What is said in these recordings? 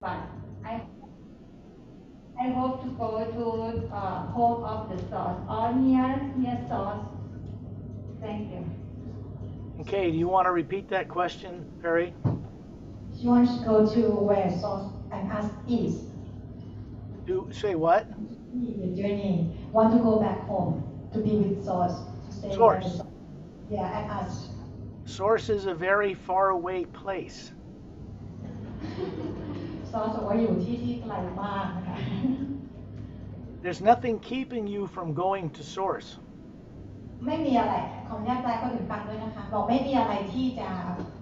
but I I hope to go to home of the source or near source. Thank you. Okay, do you want to repeat that question, Perry? She wants to go to where source and us is. Say what? The journey. Want to go back home to be with source. To stay Source. With the, yeah, and us. Source is a very far away place. Source บอกว่าอยู่ที่ไกลมากนะคะ There's nothing keeping you from going to source. ไม่มีอะไรขออนุญาตแปลก็ถึงฟังด้วยนะคะบอกไม่มีอะไรที่จะ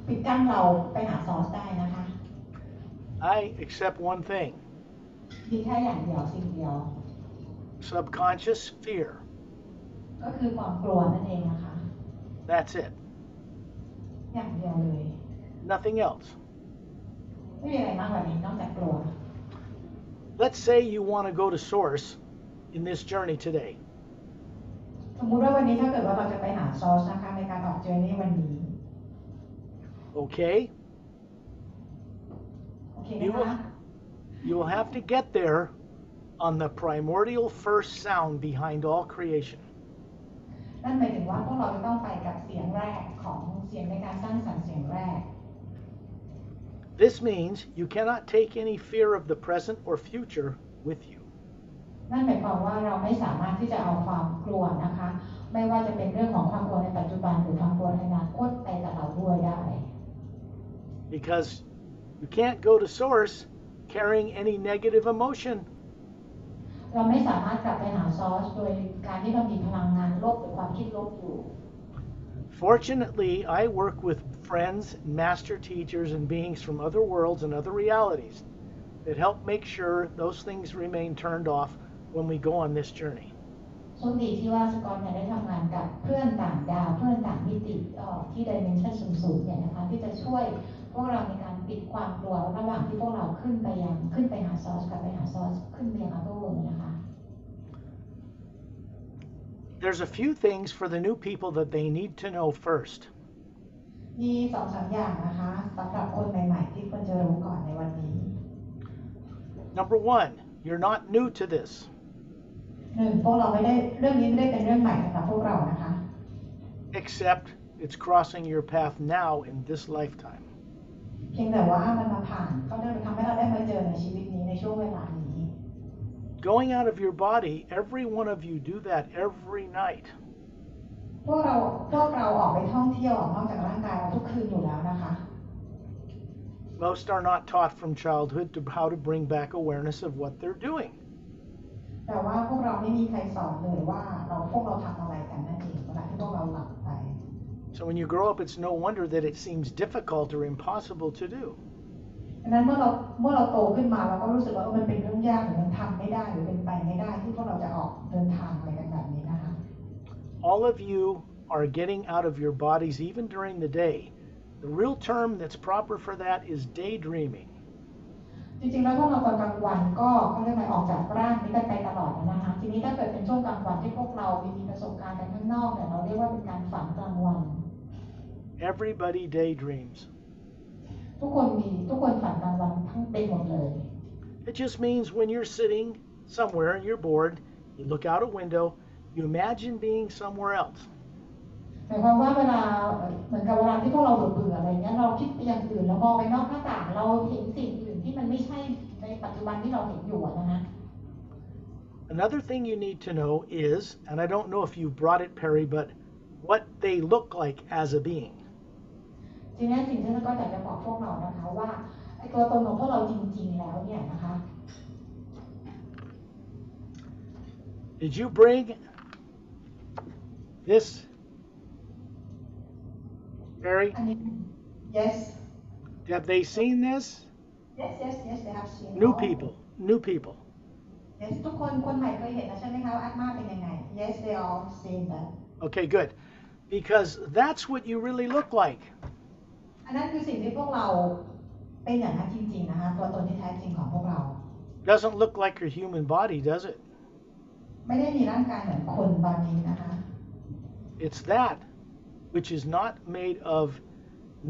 ปิดกั้นเราไปหาซอสได้นะคะ I accept one thing. มีแค่อย่างเดียวสิ่งเดียว Subconscious fear. ก็คือความกลัวนั่นเองนะคะ That's it. อย่างเดียวเลย Nothing else. ไม่มีอะไรมากกว่านี้นอกจากกลัว Let's say you want to go to source in this journey today. สมมุติว่าวันนี้ถ้าเกิดว่าเราจะไปหาซอสนะคะในการออกเจอร์นี่วันนี้ Okay? โอเคไหมคะ You will have to get there on the primordial first sound behind all creation. นั่นหมายถึงว่าพวกเราจะต้องไปกับเสียงแรกของเสียงในการสร้างสรรค์เสียงแรก This means you cannot take any fear of the present or future with you. นั่นหมายความว่าเราไม่สามารถที่จะเอาความกลัวนะคะไม่ว่าจะเป็นเรื่องของความกลัวในปัจจุบันหรือความกลัวในอนาคตไปกับเราด้วยได้ Because you can't go to source carrying any negative emotion. เราไม่สามารถกลับไปหาซอสโดยการที่เรามีพลังงานลบหรือความคิดลบอยู่ Fortunately, I work with friends, master teachers, and beings from other worlds and other realities that help make sure those things remain turned off when we go on this journey. โชคดีที่ว่าสกอตเนี่ยได้ทำงานกับเพื่อนต่างดาวเพื่อนต่างมิติที่ dimension สูงๆเนี่ยนะคะที่จะช่วยพวกเราในการปิดความกลัวระหว่างที่พวกเราขึ้นไปหาซอสกลับไปหาซอสขึ้นไปยังอัพเปอร์เวิลด์นะคะ There's a few things for the new people that they need to know first. มี2-3 อย่างนะคะสำหรับคนใหม่ๆที่ควรจะรู้ก่อนในวันนี้ Number one, you're not new to this. พวกเราไม่ได้เรื่องนี้ไม่ได้เป็นเรื่องใหม่สำหรับพวกเรานะคะ Except it's crossing your path now in this lifetime. เพียงแต่ว่ามันมาผ่านเขาได้ทำให้เราได้มาเจอในชีวิตนี้ในช่วงเวลานี้ Going out of your body, every one of you do that every night. พวกเราออกไปท่องเที่ยวออกนอกจากร่างกายเราทุกคืนอยู่แล้วนะคะ Most are not taught from childhood to how to bring back awareness of what they're doing. แต่ว่าพวกเราไม่มีใครสอนเลยว่าพวกเราทำอะไรกันนั่นเองเวลาที่พวกเราหลับไป So when you grow up, it's no wonder that it seems difficult or impossible to do. ดังนั้นเมื่อเราโตขึ้นมาเราก็รู้สึกว่ามันเป็นเรื่องยากหรือมันทำไม่ได้หรือเป็นไปไม่ได้ที่พวกเราจะออกเดินทางอะไรกันแบบนี้นะคะ All of you are getting out of your bodies even during the day. The real term that's proper for that is daydreaming. จริงๆแล้วพวกเราตอนกลางวันก็เขาเรียกอะไรออกจากร่างนี้กันไปตลอดนะคะทีนี้ถ้าเกิดเป็นช่วงกลางวันที่พวกเรามีประสบการณ์กันข้างนอกเนี่ยเราเรียกว่าเป็นการฝันกลางวัน Everybody daydreams. ทุกคนฝันกลางวันทั้งเป็นหมดเลย It just means when you're sitting somewhere and you're bored, you look out a window, you imagine being somewhere else. หมายความว่าเวลาเหมือนกับเวลาที่พวกเราเบื่ออะไรเงี้ยเราคิดไปอย่างอื่นเรามองไปนอกหน้าต่างเราเห็นสิ่งอื่นที่มันไม่ใช่ในปัจจุบันที่เราเห็นอยู่นะฮะ Another thing you need to know is, and I don't know if you brought it, Perry, but what they look like as a being. ทีนี้สิ่งที่เราก็อยากจะบอกพวกเรานะคะว่าไอ้ตัวตนของพวกเราจริงๆแล้วเนี่ยนะคะ Did you bring this, Perry? Yes Have they seen this? yes they have seen New people. yes ทุกคนใหม่เคยเห็นแล้วใช่ไหมคะว่าอัตมาเป็นยังไง yes they all seen that Okay, good. Because that's what you really look like. อันนั้นคือสิ่งที่พวกเราเป็นอย่างนั้นจริงๆนะคะตัวตนที่แท้จริงของพวกเรา Doesn't look like your human body, does it? ไม่ได้มีร่างกายเหมือนคนตอนนี้นะคะ It's that which is not made of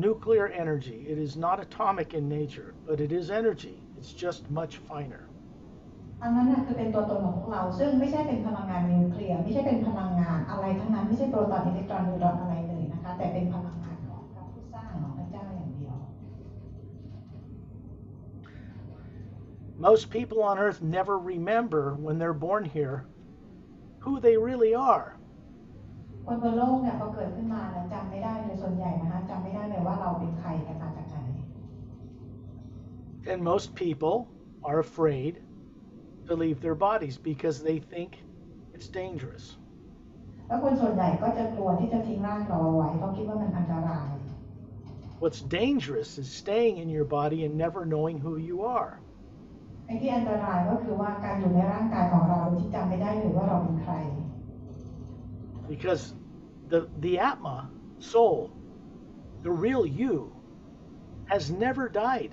nuclear energy. It is not atomic in nature, but it is energy. It's just much finer. อันนั้นน่ะคือเป็นตัวตนของพวกเราซึ่งไม่ใช่เป็นพลังงานนิวเคลียร์ไม่ใช่เป็นพลังงานอะไรทั้งนั้นไม่ใช่โปรตอนอิเล็กตรอนนิวตรอนอะไรเลยนะคะแต่เป็นพลังงานของพระผู้สร้างของพระเจ้าอย่างเดียว Most people on earth never remember when they're born here who they really are. คนบนโลกเนี่ยพอเกิดขึ้นมาแล้วจำไม่ได้โดยส่วนใหญ่นะคะจำไม่ได้เลยว่าเราเป็นใครกันมาจากไหน And most people are afraid to leave their bodies because they think it's dangerous. แล้วคนส่วนใหญ่ก็จะกลัวที่จะทิ้งร่างเราเอาไว้เพราะคิดว่ามันอันตราย What's dangerous is staying in your body and never knowing who you are. ไอ้ที่อันตรายก็คือว่าการอยู่ในร่างกายของเราโดยที่จำไม่ได้เลยว่าเราเป็นใคร Because the Atma, soul, the real you, has never died.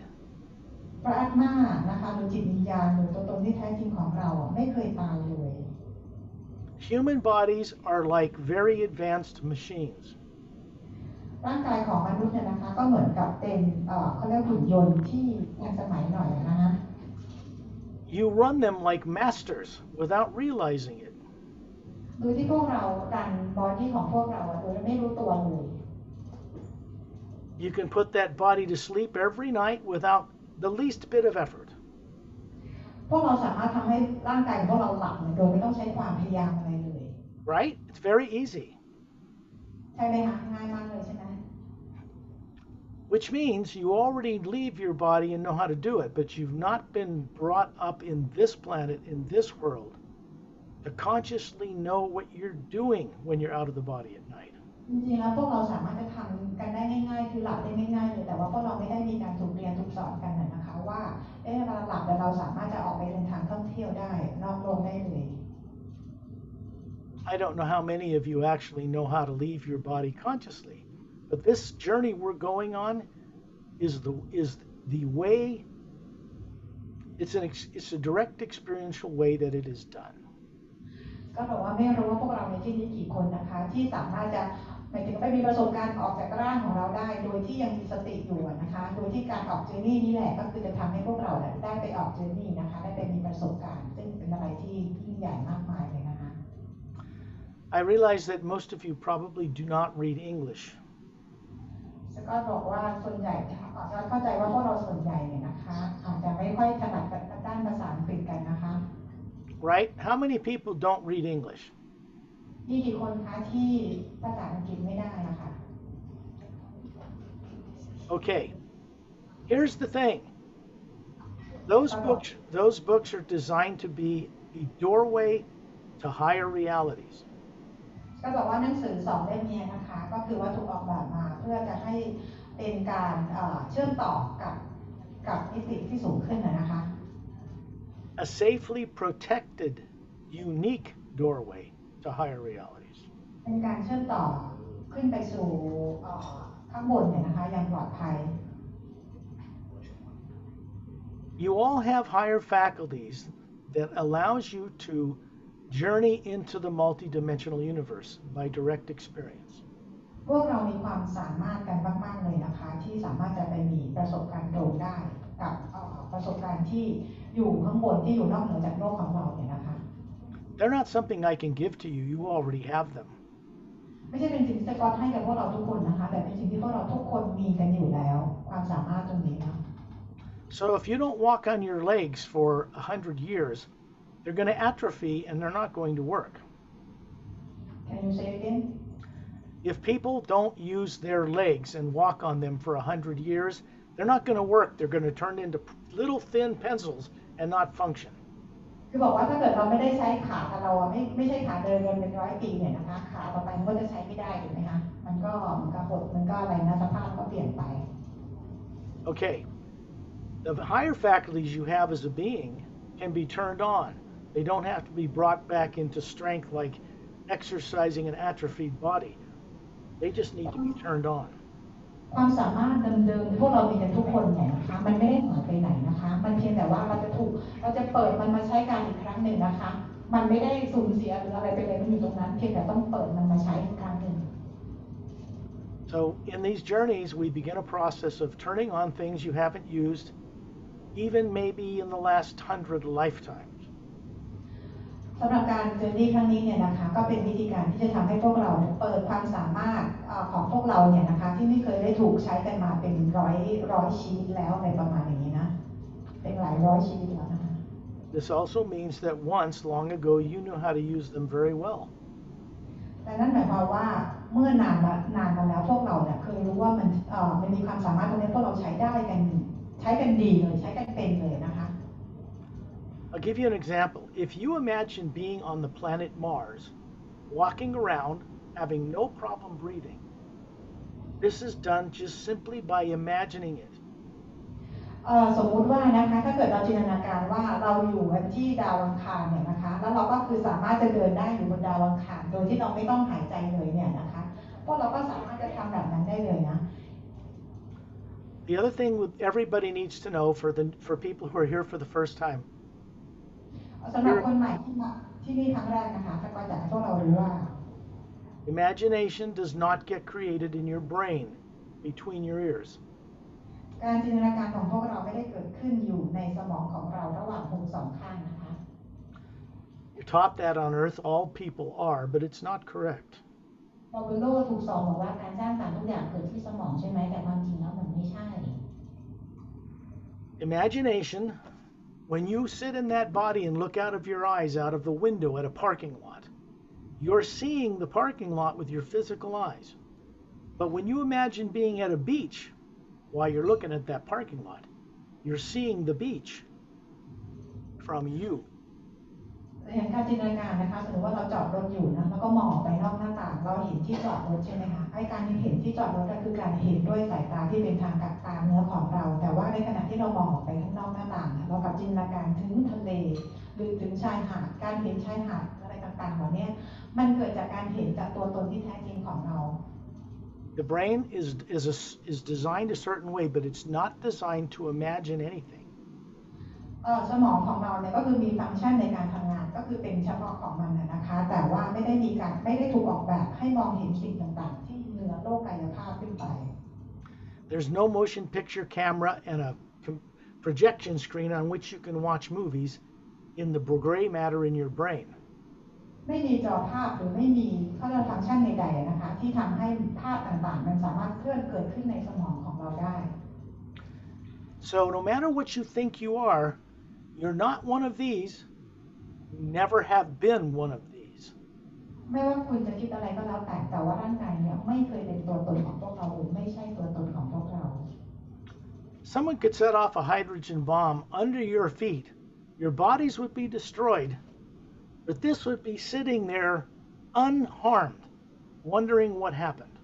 พระอาตมานะคะหรือจิตวิญญาณหรือตัวตนที่แท้จริงของเราไม่เคยตายเลย Human bodies are like very advanced machines. ร่างกายของมนุษย์เนี่ยนะคะก็เหมือนกับเป็นเขาเรียกหุ่นยนต์ที่ทันสมัยหน่อยนะคะ You run them like masters without realizing it. โดยที่พวกเรารันบอดี้ของพวกเราโดยไม่รู้ตัวเลย You can put that body to sleep every night without the least bit of effort. พวกเราสามารถทำให้ร่างกายของพวกเราหลับโดยไม่ต้องใช้ความพยายามอะไรเลย Right? It's very easy. ใช่ไหมคะง่ายมากเลยใช่ไหม Which means you already leave your body and know how to do it, but you've not been brought up in this planet, in this world, to consciously know what you're doing when you're out of the body at night. จริงๆแล้วพวกเราสามารถจะทำกันได้ง่ายๆคือหลับได้ง่ายๆเลยแต่ว่าพวกเราไม่ได้มีการถูกเรียนถูกสอนกันนะคะว่าเวลาหลับแล้วเราสามารถจะออกไปเดินทางท่องเที่ยวได้นอกโลกได้เลย I don't know how many of you actually know how to leave your body consciously, but this journey we're going on is the way. It's a direct experiential way that it is done. ก็บอกว่าไม่รู้ว่าพวกเราในที่นี้กี่คนนะคะที่สามารถจะหมายถึงไปมีประสบการณ์ออกจากร่างของเราได้โดยที่ยังมีสติอยู่นะคะโดยที่การออกเจอร์นี่นี่แหละก็คือจะทำให้พวกเราได้ไปออกเจอร์นี่นะคะได้ไปมีประสบการณ์ซึ่งเป็นอะไรที่ยิ่งใหญ่มากมายเลยนะคะ I realize that most of you probably do not read English. ก็บอกว่าส่วนใหญ่เข้าใจว่าพวกเราส่วนใหญ่เนี่ยนะคะอาจจะไม่ค่อยถนัดด้านภาษาอังกฤษกันนะคะ Right? How many people don't read English? มีกี่คนคะที่ภาษาอังกฤษไม่ได้นะคะ Okay. Here's the thing. Those books are designed to be a doorway to higher realities. ก็บอกว่าหนังสือ2เล่มนี้นะคะก็คือว่าถูกออกแบบมาเพื่อจะให้เป็นการเชื่อมต่อกับมิติที่สูงขึ้นนะคะ A safely protected, unique doorway to higher realities. เป็นการเชื่อมต่อขึ้นไปสู่ข้างบนเนี่ยนะคะอย่างปลอดภัย You all have higher faculties that allows you to journey into the multidimensional universe by direct experience. พวกเรามีความสามารถกันมากๆเลยนะคะที่สามารถจะไปมีประสบการณ์ตรงได้กับประสบการณ์ที่อยู่ข้างบนที่อยู่นอกเหนือจากโลกของเราเนี่ยนะคะ They're not something I can give to you. You already have them. ไม่ใช่เป็นสิ่งที่สกอตให้กับพวกเราทุกคนนะคะแต่เป็นสิ่งที่พวกเราทุกคนมีกันอยู่แล้วความสามารถตรงนี้นะ So if you don't walk on your legs for 100 years, they're going to atrophy and they're not going to work. Can you say again? If people don't use their legs and walk on them for 100 years, they're not going to work. They're going to turn into little thin pencils and not function. คือบอกว่าถ้าเกิดเราไม่ได้ใช้ขาเราไม่ใช่ขาเดินเป็น100 ปีเนี่ยนะคะขาต่อไปมันก็จะใช้ไม่ได้ถูกไหมคะมันก็หดมันก็อะไรนะสภาพก็เปลี่ยนไป Okay. The higher faculties you have as a being can be turned on. They don't have to be brought back into strength like exercising an atrophied body. They just need to be turned on. ความสามารถเดิมๆที่พวกเรามีกันทุกคนเนี่ยนะคะมันไม่ได้หายไปไหนนะคะมันเพียงแต่ว่าเราจะเปิดมันมาใช้การอีกครั้งหนึ่งนะคะมันไม่ได้สูญเสียหรืออะไรไปเลยมันอยู่ตรงนั้นเพียงแต่ต้องเปิดมันมาใช้อีกครั้งหนึ่ง So in these journeys, we begin a process of turning on things you haven't used even maybe in the last 100 lifetimes. สำหรับการเจอร์นี่ครั้งนี้เนี่ยนะคะก็เป็นวิธีการที่จะทำให้พวกเราเปิดความสามารถของพวกเราเนี่ยนะคะที่ไม่เคยได้ถูกใช้กันมาเป็นร้อยชีวิตแล้วในประมาณอย่างนี้นะเป็นหลายร้อยชีวิตแล้วนะคะ This also means that once, long ago, you knew how to use them very well. แต่นั่นหมายความว่าเมื่อนานมาแล้วพวกเราเนี่ยเคยรู้ว่ามันมีความสามารถตรงนี้พวกเราใช้กันดีเลยใช้กันเป็นเลยนะคะ I'll give you an example. If you imagine being on the planet Mars, walking around, having no problem breathing, this is done just simply by imagining it. สมมุติว่านะคะถ้าเกิดเราจินตนาการว่าเราอยู่กันที่ดาวอังคารเนี่ยนะคะแล้วเราก็คือสามารถจะเดินได้อยู่บนดาวอังคารโดยที่เราไม่ต้องหายใจเลยเนี่ยนะคะพวกเราก็สามารถจะทำแบบนั้นได้เลยนะ The other thing everybody needs to know for people who are here for the first time. สำหรับคนใหม่ที่นี่ครั้งแรกนะคะถ้าก็อยากให้พวกเรารู้ว่า Imagination does not get created in your brain between your ears. การจินตนาการของพวกเราไม่ได้เกิดขึ้นอยู่ในสมองของเราระหว่างหูสองข้างนะคะ You're taught that on Earth, all people are, but it's not correct. เราบนโลกถูกสอนบอกว่าการสร้างสรรค์ทุกอย่างเกิดที่สมองใช่ไหมแต่ความจริงแล้วมันไม่ใช่ Imagination, when you sit in that body and look out of your eyes out of the window at a parking lot, you're seeing the parking lot with your physical eyes. But when you imagine being at a beach while you're looking at that parking lot, you're seeing the beach from you. เห็นการจินตนาการนะคะสมมติว่าเราจอดรถอยู่นะแล้วก็มองออกไปนอกหน้าต่างเราเห็นที่จอดรถใช่ไหมคะไอ้การเห็นที่จอดรถก็คือการเห็นด้วยสายตาที่เป็นทางตาเนื้อของเราแต่ว่าในขณะที่เรามองออกไปข้างนอกหน้าต่างเรากับจินตนาการถึงทะเลหรือถึงชายหาดการเห็นชายหาดอะไรต่างๆเหล่านี้มันเกิดจากการเห็นจากตัวตนที่แท้จริงของเรา The brain is designed a certain way, but it's not designed to imagine anything. สมองของเราเนี่ยก็คือมีฟังก์ชันในการทำงานก็คือเป็นเฉพาะของมันนะคะแต่ว่าไม่ได้ถูกออกแบบให้มองเห็นสิ่งต่างๆที่เหนือโลกกายภาพขึ้นไป There's no motion picture camera and a projection screen on which you can watch movies in the gray matter in your brain. ไม่มีจอภาพหรือไม่มีข้อเรียกฟังก์ชันใดๆนะคะที่ทำให้ภาพต่างๆมันสามารถเคลื่อนเกิดขึ้นในสมองของเราได้ So no matter what you think you are, you're not one of these. You never have been one of these. ไม่ว่าคุณจะคิดอะไรก็แล้วแต่ว่าร่างกายเนี่ยไม่เคยเป็นตัวตนของพวกเราหรือไม่ใช่ตัวตนของพวกเรา Someone could set off a hydrogen bomb under your feet. Your bodies would be destroyed, but this would be sitting there unharmed, wondering what happened.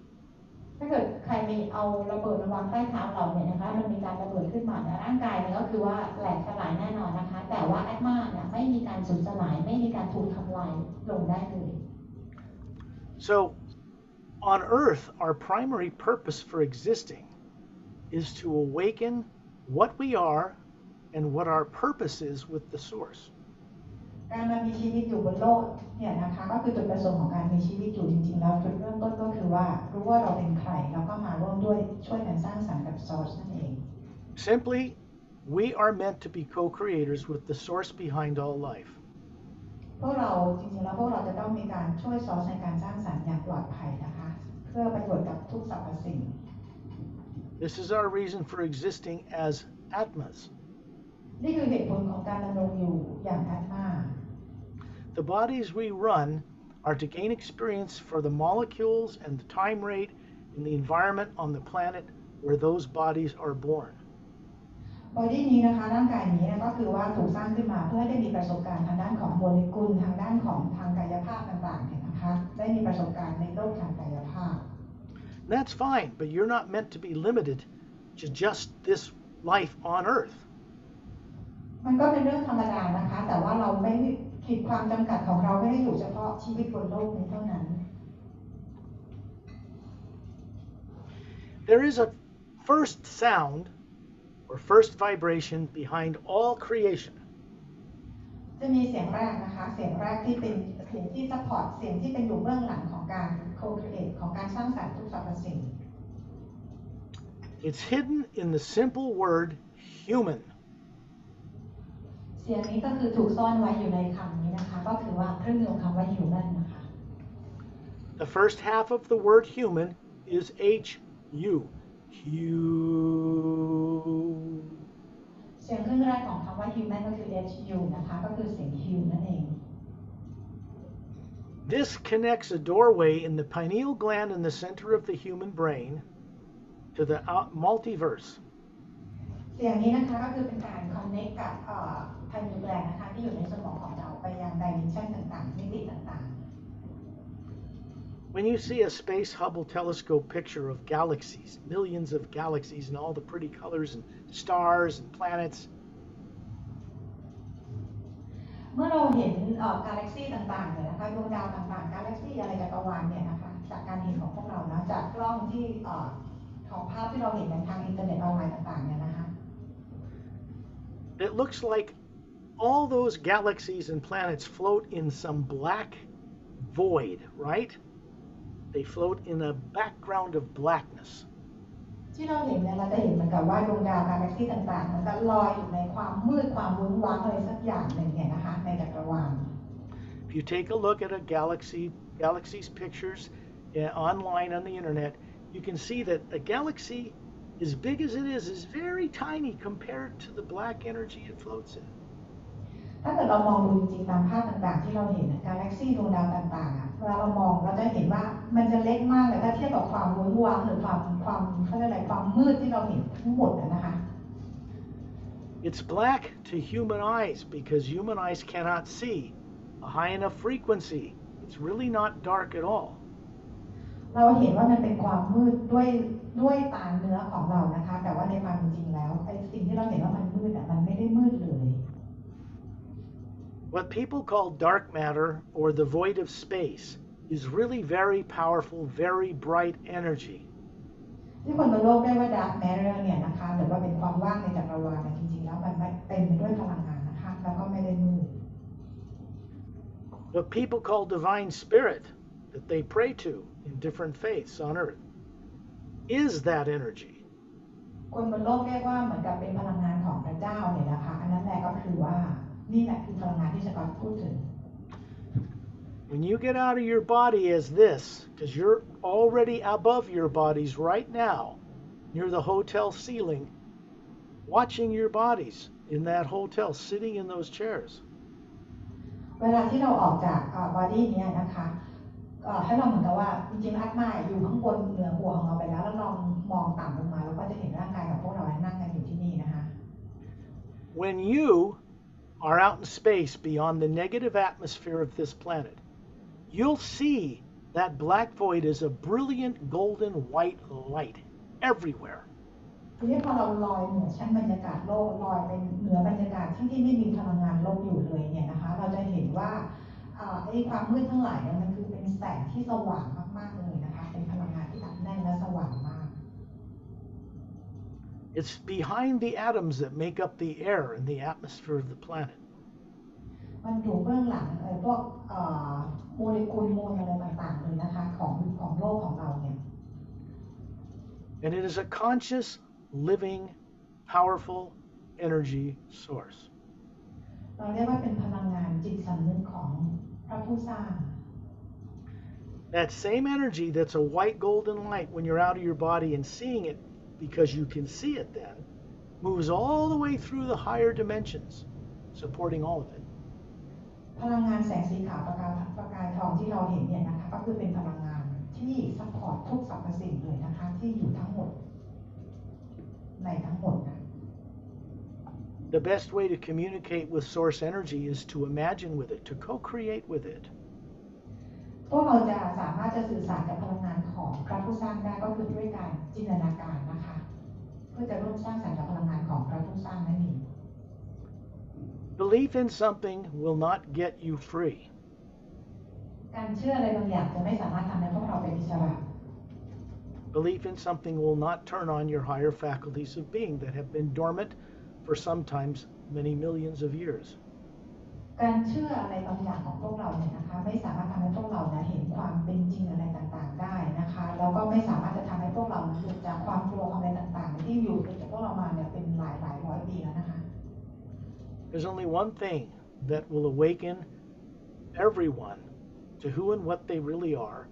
ถ้าเกิดใครมีเอาระเบิดมาวางใต้เท้าเราเนี่ยนะคะมันมีการระเบิดขึ้นมาในร่างกายเนี่ยก็คือว่าแหลกสลายแน่นอนนะคะแต่ว่าแอตมาเนี่ยไม่มีการสูญสลายไม่มีการถูกทำลายลงได้เลย So on Earth, our primary purpose for existing is to awaken what we are and what our purpose is with the source. การมามีชีวิตอยู่บนโลกเนี่ยนะคะก็คือจุดประสงค์ของการมีชีวิตอยู่จริงๆแล้วจุดเริ่มต้นก็คือว่ารู้ว่าเราเป็นใครแล้วก็มาร่วมด้วยช่วยกันสร้างสรรค์กับ source นั่นเอง Simply, we are meant to be co-creators with the source behind all life. พวกเราจริงๆแล้วพวกเราจะต้องมีการช่วย source ในการสร้างสรรค์อย่างปลอดภัยนะคะเพื่อประโยชน์กับทุกสรรพสิ่ง This is our reason for existing as Atmas. นี่คือเหตุผลของการดำรงอยู่อย่างแอตมา The bodies we run are to gain experience for the molecules and the time rate in the environment on the planet where those bodies are born. บอดี้นี้นะคะร่างกายนี้ก็คือว่าถูกสร้างขึ้นมาเพื่อให้ได้มีประสบการณ์ทางด้านของโมเลกุลทางด้านของทางกายภาพต่างๆเนี่ยนะคะได้มีประสบการณ์ในโลกทางกายภาพ That's fine, but you're not meant to be limited to just this life on Earth. มันก็เป็นเรื่องธรรมดานะคะแต่ว่าเราไม่ขีดความจำกัดของเราไม่ได้อยู่เฉพาะชีวิตบนโลกนี้เท่านั้น There is a first sound or first vibration behind all creation. จะมีเสียงแรกนะคะเสียงแรกที่เป็นเสียงที่ซัพพอร์ตเสียงที่เป็นอยู่เบื้องหลังของการ co-create ของการสร้างสรรค์ทุกสรรพสิ่ง It's hidden in the simple word human. สียงนี้ก็คือถูกซ่อนไว้อยู่ในคำนี้นะคะก็คือว่าเครื่องมือคำว่า human นะคะ The first half of the word human is H-U. Hu. เสียงครึ่งแรกของคำว่า human ก็คือ hu นะคะก็คือเสียง hu นั่นเอง This connects a doorway in the pineal gland in the center of the human brain to the multiverse. เสียงนี้นะคะก็คือเป็นการ connect กับpineal gland นะคะที่อยู่ในสมองของเราไปยัง dimension ต่างๆมิติต่างๆ When you see a Space Hubble telescope picture of galaxies, millions of galaxies and all the pretty colors and stars and planets, เมื่อเราเห็นกาแล็กซี่ต่างๆเนี่ยนะคะดวงดาวต่างๆกาแล็กซี่อะไรจักรวาลเนี่ยนะคะจากการเห็นของพวกเรานะจากกล้องที่ของภาพที่เราเห็นในทางอินเทอร์เน็ตออนไลน์ต่างๆเนี่ยนะคะ it looks like all those galaxies and planets float in some black void, right? They float in a background of blackness. ที่เราเห็นเนี่ยเราจะเห็นเหมือนกับว่าดวงดาวกาแล็กซี่ต่างๆมันก็ลอยอยู่ในความมืดความวุ้งว้างอะไรสักอย่างหนึ่งเนี่ยนะคะในจักรวาล If you take a look at a galaxy's pictures online on the internet, you can see that a galaxy, as big as it is very tiny compared to the black energy it floats in. ถ้าเกิดเรามองดูจริงๆตามภาพต่างๆที่เราเห็นกาแล็กซี่ดวงดาวต่างๆเวลาเรามองเราจะเห็นว่ามันจะเล็กมากแต่ถ้าเทียบกับความวุ้งว้างหรือความเขาเรียกอะไรความมืดที่เราเห็นทั้งหมดนะคะ It's black to human eyes because human eyes cannot see a high enough frequency. It's really not dark at all. เราเห็นว่ามันเป็นความมืดด้วยตาเนื้อของเรานะคะแต่ว่าในความจริงแล้วไอ้สิ่งที่เราเห็นว่ามันมืดมันไม่ได้มืดเลย What people call dark matter or the void of space is really very powerful, very bright energy. ที่คนบนโลกได้ว่า dark matter เนี่ยนะคะหรือว่าเป็นความว่างในจักรวาลจริงๆแล้วมันเต็มไปด้วยพลังงานนะคะแล้วก็ไม่ได้มืด What people call divine spirit that they pray to in different faiths on earth is that energy. คนบนโลกเรียกว่าเหมือนกับเป็นพลังงานของพระเจ้าเนี่ยนะคะอันนั้นแหละก็คือว่านี่แหละคือพลังงานที่สกอตพูดถึง When you get out of your body as this, because you're already above your bodies right now, near the hotel ceiling, watching your bodies in that hotel, sitting in those chairs. เวลาที่เราออกจากบอดี้นี้นะคะให้เราเหมือนกับว่าจริงๆอัตมาอยู่ข้างบนเหนือหัวของเราไปแล้วลองมองต่ำลงมาเราก็จะเห็นร่างกายของพวกเรานั่งกันอยู่ที่นี่นะคะ When you are out in space beyond the negative atmosphere of this planet, you'll see that black void is a brilliant golden white light everywhere. ทีนี้พอเราลอยเหนือชั้นบรรยากาศโลกลอยไปเหนือบรรยากาศที่ไม่มีพลังงานโลกอยู่เลยเนี่ยนะคะเราจะเห็นว่าไอ้ความมืดทั้งหลายเนี่ยมันคือเป็นแสงที่สว่างมากๆเลยนะคะเป็นพลังงานที่อัดแน่นและสว่างมาก It's behind the atoms that make up the air in the atmosphere of the planet. มันอยู่เบื้องหลังพวกโมเลกุลมวลอะไรต่างๆเลยนะคะของโลกของเราเนี่ย And it is a conscious, living, powerful energy source. เราเรียกว่าเป็นพลังงานจิตสำนึกของพระผู้สร้าง That same energy that's a white golden light when you're out of your body and seeing it because you can see it then, moves all the way through the higher dimensions, supporting all of it. พลังงานแสงสีขาวประกายทองที่เราเห็นเนี่ยนะคะก็คือเป็นพลังงานที่ซัพพอร์ตทุกสรรพสิ่งเลยนะคะที่อยู่ทั้งหมดในทั้งหมดนะ The best way to communicate with source energy is to imagine with it, to co-create with it. พวกเราจะสามารถจะสื่อสารกับพลังงานของพระผู้สร้างได้ก็คือด้วยการจินตนาการนะคะเพื่อจะร่วมสร้างสรรค์กับพลังงานของพระผู้สร้างนั่นเอง Belief in something will not get you free. การเชื่ออะไรบางอย่างจะไม่สามารถทำให้พวกเราเป็นอิสระ Belief in something will not turn on your higher faculties of being that have been dormant for sometimes many millions of years. การเชื่ออะไรบางอย่างของพวกเราเนี่ยนะคะไม่สามารถทำให้พวกเราเห็นความเป็นจริงอะไรต่างๆได้นะคะแล้วก็ไม่สามารถจะทำให้พวกเราหลุดจากความกลัวอะไรต่างๆที่อยู่กับพวกเรามาเนี่ยเป็นหลายร้อยปีแล้วนะคะ There's only one thing that will awaken everyone to who and what they really are,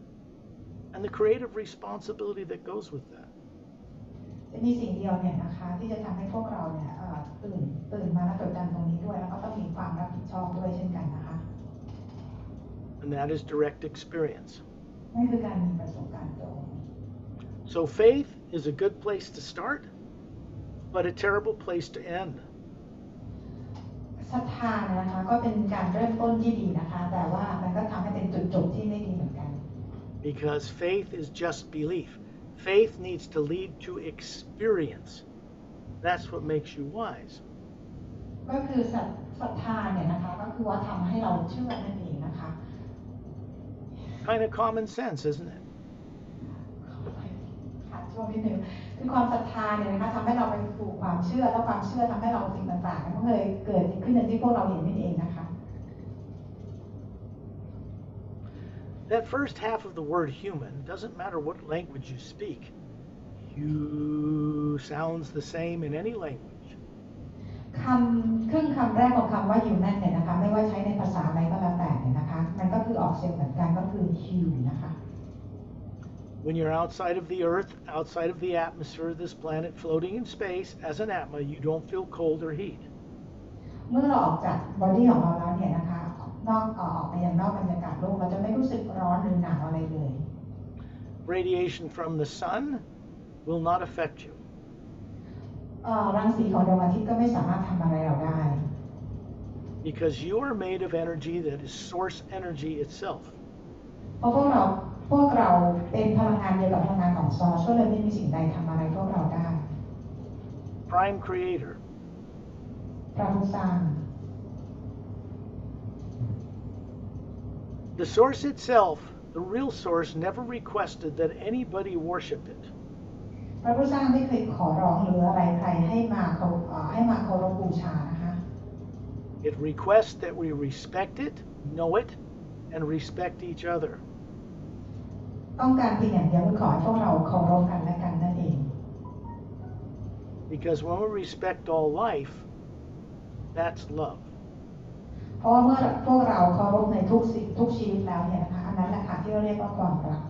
and the creative responsibility that goes with that. จะมีสิ่งเดียวเนี่ยนะคะที่จะทำให้พวกเราเนี่ยตื่นมาและจดจำตรงนี้ด้วยแล้วก็ต้องมีความรับผิดชอบด้วยเช่นกันนะคะ And that is direct experience. นั่นคือการมีประสบการณ์ตรง So faith is a good place to start, but a terrible place to end. ศรัทธานะคะก็เป็นการเริ่มต้นที่ดีนะคะแต่ว่ามันก็ทำให้เป็นจุดจบที่ไม่ดีเหมือนกัน Because faith is just belief. Faith needs to lead to experience. That's what makes you wise. ก็คือศรัทธาเนี่ยนะคะก็คือว่าทำให้เราเชื่อนั่นเองนะคะ Kind of common sense, isn't it? ค่ะช่วงนิดนึงคือความศรัทธาเนี่ยนะคะทำให้เราไปสู่ความเชื่อแล้วความเชื่อทำให้เราสิ่งต่างๆมันก็เลยเกิดขึ้นอย่างที่พวกเราเห็นนั่นเองนะคะ That first half of the word human doesn't matter what language you speak. You sounds the same in any language. ครึ่งคำแรกของคำว่า human เนี่ยนะคะไม่ว่าใช้ในภาษาอะไรก็แล้วแต่เนี่ยนะคะมันก็คือออกเสียงเหมือนกันก็คือ human นะคะ When you're outside of the earth, outside of the atmosphere of this planet, floating in space as an Atma, you don't feel cold or heat. เมื่อเราออกจากบอดี้ของเราแล้วเนี่ยนะคะออกไปยังนอกบรรยากาศโลกเราจะไม่รู้สึกร้อนหรือหนาวอะไรเลย Radiation from the sun will not affect you. รังสีของดวงอาทิตย์ก็ไม่สามารถทำอะไรเราได้ Because you are made of energy that is source energy itself. เพราะพวกเราเป็นพลังงานเดียวกับพลังงานของซอร์สก็เลยไม่มีสิ่งใดทำอะไรพวกเราได้ Prime creator. พระผู้สร้าง The source itself, the real source, never requested that anybody worship it. พระผู้สร้างไม่เคยขอร้องหรืออะไรใครให้มาเคารพบูชานะคะ It requests that we respect it, know it, and respect each other. ต้องการเพียงอย่างเดียวคือขอให้พวกเราเคารพกันและกันนั่นเอง Because when we respect all life, that's love. เพราะว่าเมื่อพวกเราเคารพในทุกชีวิตแล้วเนี่ยนะคะอันนั้นแหละค่ะที่เราเรียกว่าความรัก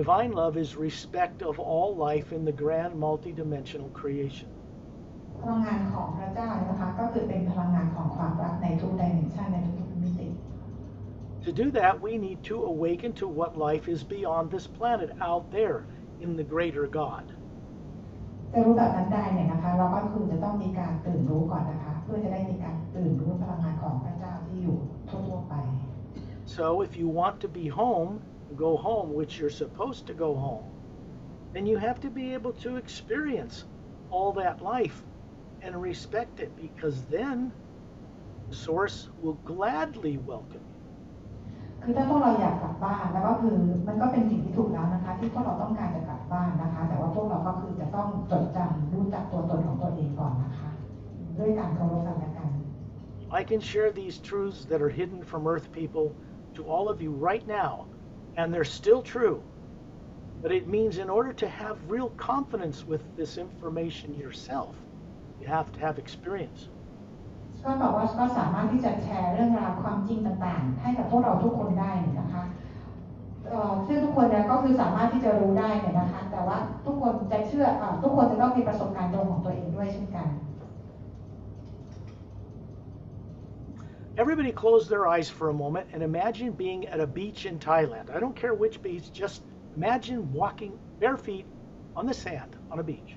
Divine love is respect of all life in the grand multidimensional creation. พลังงานของพระเจ้านะคะก็คือเป็นพลังงานของความรักในทุกดิเมนชันในทุกมิติ To do that, we need to awaken to what life is beyond this planet, out there in the greater God. จะรู้แบบนั้นได้เนี่ยนะคะเราก็คือจะต้องมีการตื่นรู้ก่อนนะคะเพื่อจะได้มีการตื่นรู้พลังงานของพระเจ้าที่อยู่ทั่วๆไป So if you want to be home, go home, which you're supposed to go home, then you have to be able to experience all that life and respect it, because then the source will gladly welcome you. คือถ้าพวกเราอยากกลับบ้านแล้วก็คือมันก็เป็นสิ่งที่ถูกแล้วนะคะที่พวกเราต้องการจะกลับบ้านนะคะแต่ว่าพวกเราก็คือจะต้องจดจำรู้จักตัวตนของตัวเองก่อนนะคะด้วยการเคารพกันและกัน I can share these truths that are hidden from earth people to all of you right now, and they're still true. But it means in order to have real confidence with this information yourself, you have to have experience. ก็บอกว่าก็สามารถที่จะแชร์เรื่องราวความจริงต่างๆให้กับพวกเราทุกคนได้นะคะซึ่งทุกคนเนี่ยก็คือสามารถที่จะรู้ได้เนี่ยนะคะแต่ว่าทุกคนจะเชื่อทุกคนจะต้องมีประสบการณ์ตรงของตัวเองด้วยเช่นกัน Everybody close their eyes for a moment and imagine being at a beach in Thailand. I don't care which beach, just imagine walking bare feet on the sand on a beach.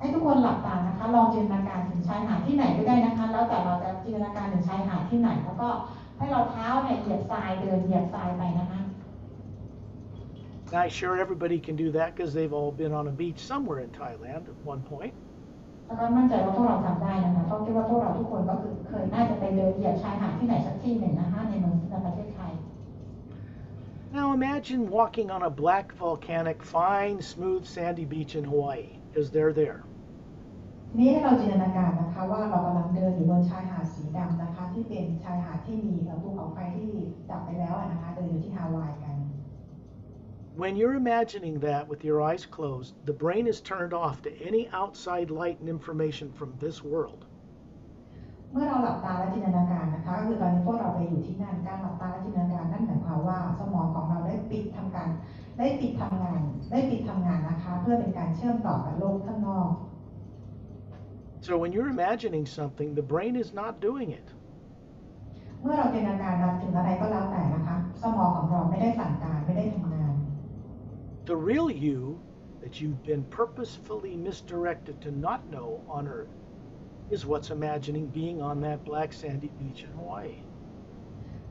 ให้ทุกคนหลับตานะคะลองจินตนาการถึงชายหาดที่ไหนก็ได้นะคะแล้วแต่เราจะจินตนาการถึงชายหาดที่ไหนแล้วก็ให้เราเท้าเนี่ยเหยียบทรายเดินเหยียบทรายไปนะคะ I'm sure everybody can do that because they've all been on a beach somewhere in Thailand at one point. แล้วก็มั่นใจว่าพวกเราทำได้นะคะเพราะคิดว่าพวกเราทุกคนก็คือเคยน่าจะไปเดินเหยียบชายหาดที่ไหนสักที่หนึ่งนะคะในประเทศไทย Now imagine walking on a black volcanic, fine, smooth, sandy beach in Hawaii, because they're there. นี่ให้เราจินตนาการนะคะว่าเรากำลังเดินอยู่บนชายหาดสีดำนะคะที่เป็นชายหาดที่มีภูเขาไฟที่ดับไปแล้วนะคะเดินอยู่ที่ฮาวายกัน When you're imagining that with your eyes closed, the brain is turned off to any outside light and information from this world. เมื่อเราหลับตาและจินตนาการนะคะก็คือตอนนี้พวกเราไปอยู่ที่นั่นการหลับตาและจินตนาการนั่นหมายความว่าสมองของเราได้ปิดทำงานนะคะเพื่อเป็นการเชื่อมต่อกับโลกข้างนอก So when you're imagining something, the brain is not doing it. เมื่อเราจินตนาการถึงอะไรก็แล้วแต่นะคะสมองของเราไม่ได้สั่งการไม่ได้ทำงาน The real you that you've been purposefully misdirected to not know on Earth is what's imagining being on that black sandy beach in Hawaii.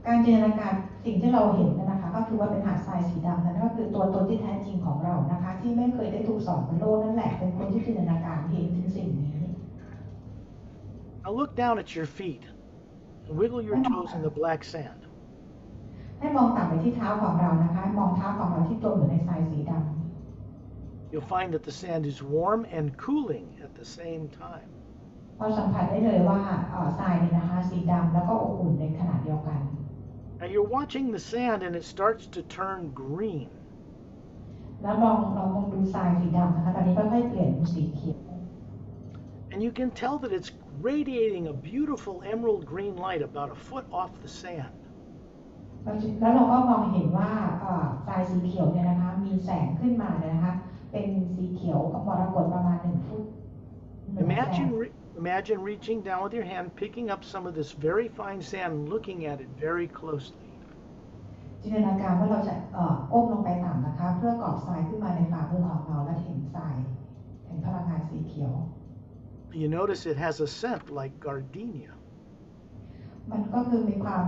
การจินตนาการสิ่งที่เราเห็นนะคะก็คือว่าเป็นหาดทรายสีดำนั่นก็คือตัวตนที่แท้จริงของเรานะคะที่ไม่เคยได้ถูกสอนบนโลกนั่นแหละเป็นคนที่จินตนาการเห็นถึงสิ่งนี้ Now look down at your feet and wiggle your toes in the black sand. ให้มองต่ำไปที่เท้าของเรานะคะมองเท้าของเราที่จมอยู่ในทรายสีดำ You'll find that the sand is warm and cooling at the same time. เราสัมผัสได้เลยว่าทรายเนี่ยนะคะสีดำแล้วก็อบอุ่นในขณะเดียวกัน Now you're watching the sand and it starts to turn green. แล้วลองดูทรายสีดำนะคะตอนนี้ค่อยๆเปลี่ยนเป็นสีเขียว And you can tell that it's radiating a beautiful emerald green light about a foot off the sand. แล้วเราก็มองเห็นว่าทรายสีเขียวเนี่ยนะคะมีแสงขึ้นมาเลยนะคะเป็นสีเขียวมรกตประมาณ1 ฟุต Imagine reaching down with your hand, picking up some of this very fine sand and looking at it very closely. จินตนาการว่าเราจะก้มลงไปต่ำนะคะเพื่อกอบทรายขึ้นมาในฝ่ามือของเราและเห็นทรายเห็นพลังงานสีเขียว You notice it has a scent like gardenia. มันก็คือมีความ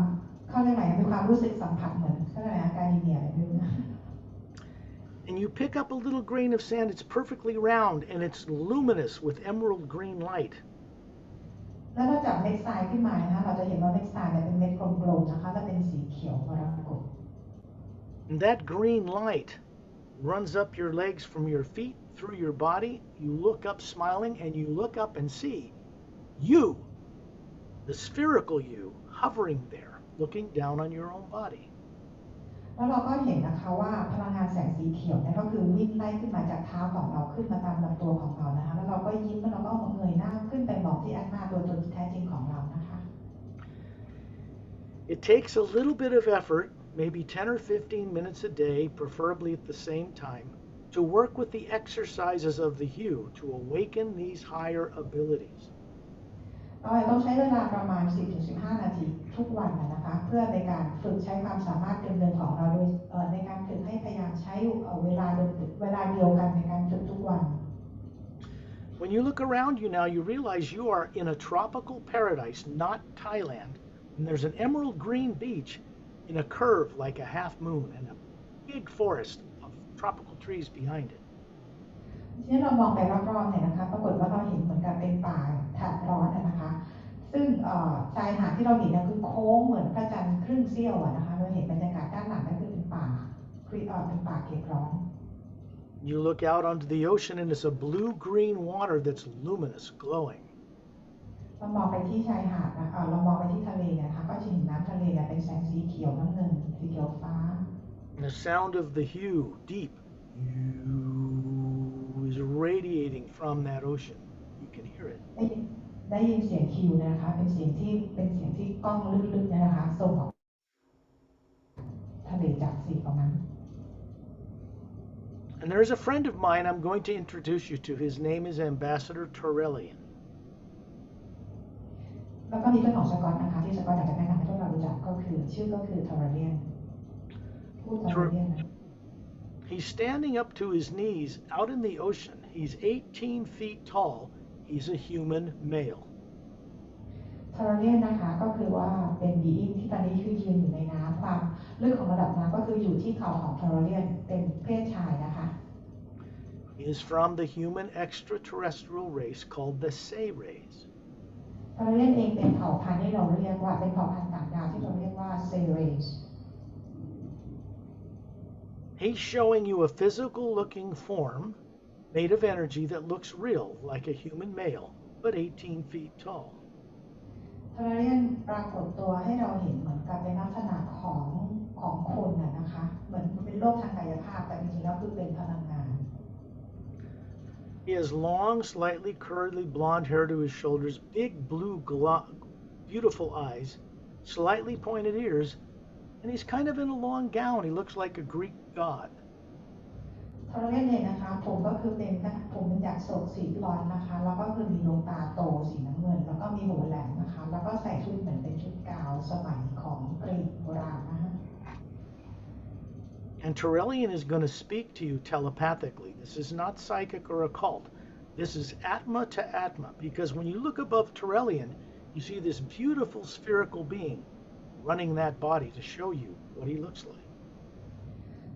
เข้าใจไหมมีความรู้สึกสัมผัสเหมือนเข้าใจไหมการดีเนียอะไรไม่รู้นะ And you pick up a little grain of sand, it's perfectly round and it's luminous with emerald green light. แล้วเราจับเม็ดทรายขึ้นมานะคะเราจะเห็นว่าเม็ดทรายเป็นเม็ดกลมๆนะคะและเป็นสีเขียวมรกต And that green light runs up your legs from your feet through your body. You look up smiling and you look up and see you, the spherical you, hovering there, looking down on your own body. แล้วเราก็เห็นนะคะว่าพลังงานแสงสีเขียวเนี่ยก็คือวิ่งไล่ขึ้นมาจากเท้าของเราขึ้นมาตามลำตัวของเรานะคะแล้วเราก็ยิ้มแล้วเราก็เงยหน้าขึ้นไปมองที่Atmaตัวตนที่แท้จริงของเรานะคะ It takes a little bit of effort, maybe 10 or 15 minutes a day, preferably at the same time, to work with the exercises of the hue to awaken these higher abilities. เราต้องใช้เวลาประมาณ 10-15 นาทีทุกวันนะคะเพื่อในการฝึกใช้ความสามารถเดิมๆของเราโดยในการฝึกให้พยายามใช้เวลาเดียวกันในการฝึกทุกวัน When you look around you now, you realize you are in a tropical paradise, not Thailand, and there's an emerald green beach in a curve like a half moon and a big forest of tropical trees behind it. ที่เรามองไปรอบๆเนี่ยนะคะปรากฏว่าเราเห็นเหมือนกับเป็นป่าแถบร้อนนะคะซึ่งชายหาดที่เราเห็นคือโค้งเหมือนพระจันทร์ครึ่งเสี้ยวนะคะเราเห็นบรรยากาศด้านหลังนั่นคือเป็นป่าเขตร้อน You look out onto the ocean and it's a blue-green water that's luminous, glowing. เรามองไปที่ชายหาดนะคะเรามองไปที่ทะเลนะคะก็จะเห็นน้ำทะเลเป็นแสงสีเขียวน้ำเงินสีเขียวฟ้า And the sound of the hue, deep, is radiating from that ocean. You can hear it. ได้ยินเสียงคิวนะคะเป็นเสียงที่ก้องลึกๆนะคะส่งออกทะเลจากสีตรงนั้น And there's a friend of mine I'm going to introduce you to. His name is Ambassador Torellian. แล้วก็มีเพื่อนของสกอตนะคะที่สกอตอยากจะแนะนำให้พวกเรารู้จักก็คือชื่อก็คือทอร์เรียนพูดทอร์เรียนนะ He's standing up to his knees out in the ocean. He's 18 feet tall. He's a human male. ทอร์เรียนนะคะก็คือว่าเป็นบีอิงที่ตอนนี้คือยืนอยู่ในน้ำความลึกของระดับน้ำก็คืออยู่ที่เข่าของทอร์เรียนเป็นเพศชายนะคะ He is from the human extraterrestrial race called the Say race. ทอร์เรียนเองเป็นเผ่าพันธุ์ที่เราเรียกว่าเป็นเผ่าพันธุ์ต่างดาวที่เราเรียกว่า Say race. He's showing you a physical-looking form made of energy that looks real, like a human male, but 18 feet tall. ทอร์เรียนปรากฏตัวให้เราเห็นเหมือนกับเป็นลักษณะของคนนะคะเหมือนเป็นโลกทางกายภาพแต่จริงๆแล้วคือเป็นพลังงาน He has long, slightly curly blonde hair to his shoulders, big blue beautiful eyes, slightly pointed ears, and he's kind of in a long gown. He looks like a Greek god. ทอร์เรนเนี่ยนะคะผมเป็นจากโศกสีบลอนด์นะคะแล้วก็คือมีดวงตาโตสีน้ำเงินแล้วก็มีหัวแหลมนะคะแล้วก็ใส่ชุดเหมือนเป็นชุดกาวสมัยของกรีกโบราณนะคะ And Turelian is going to speak to you telepathically. This is not psychic or occult. This is Atma to Atma, because when you look above Turelian, you see this beautiful spherical being running that body to show you what he looks like.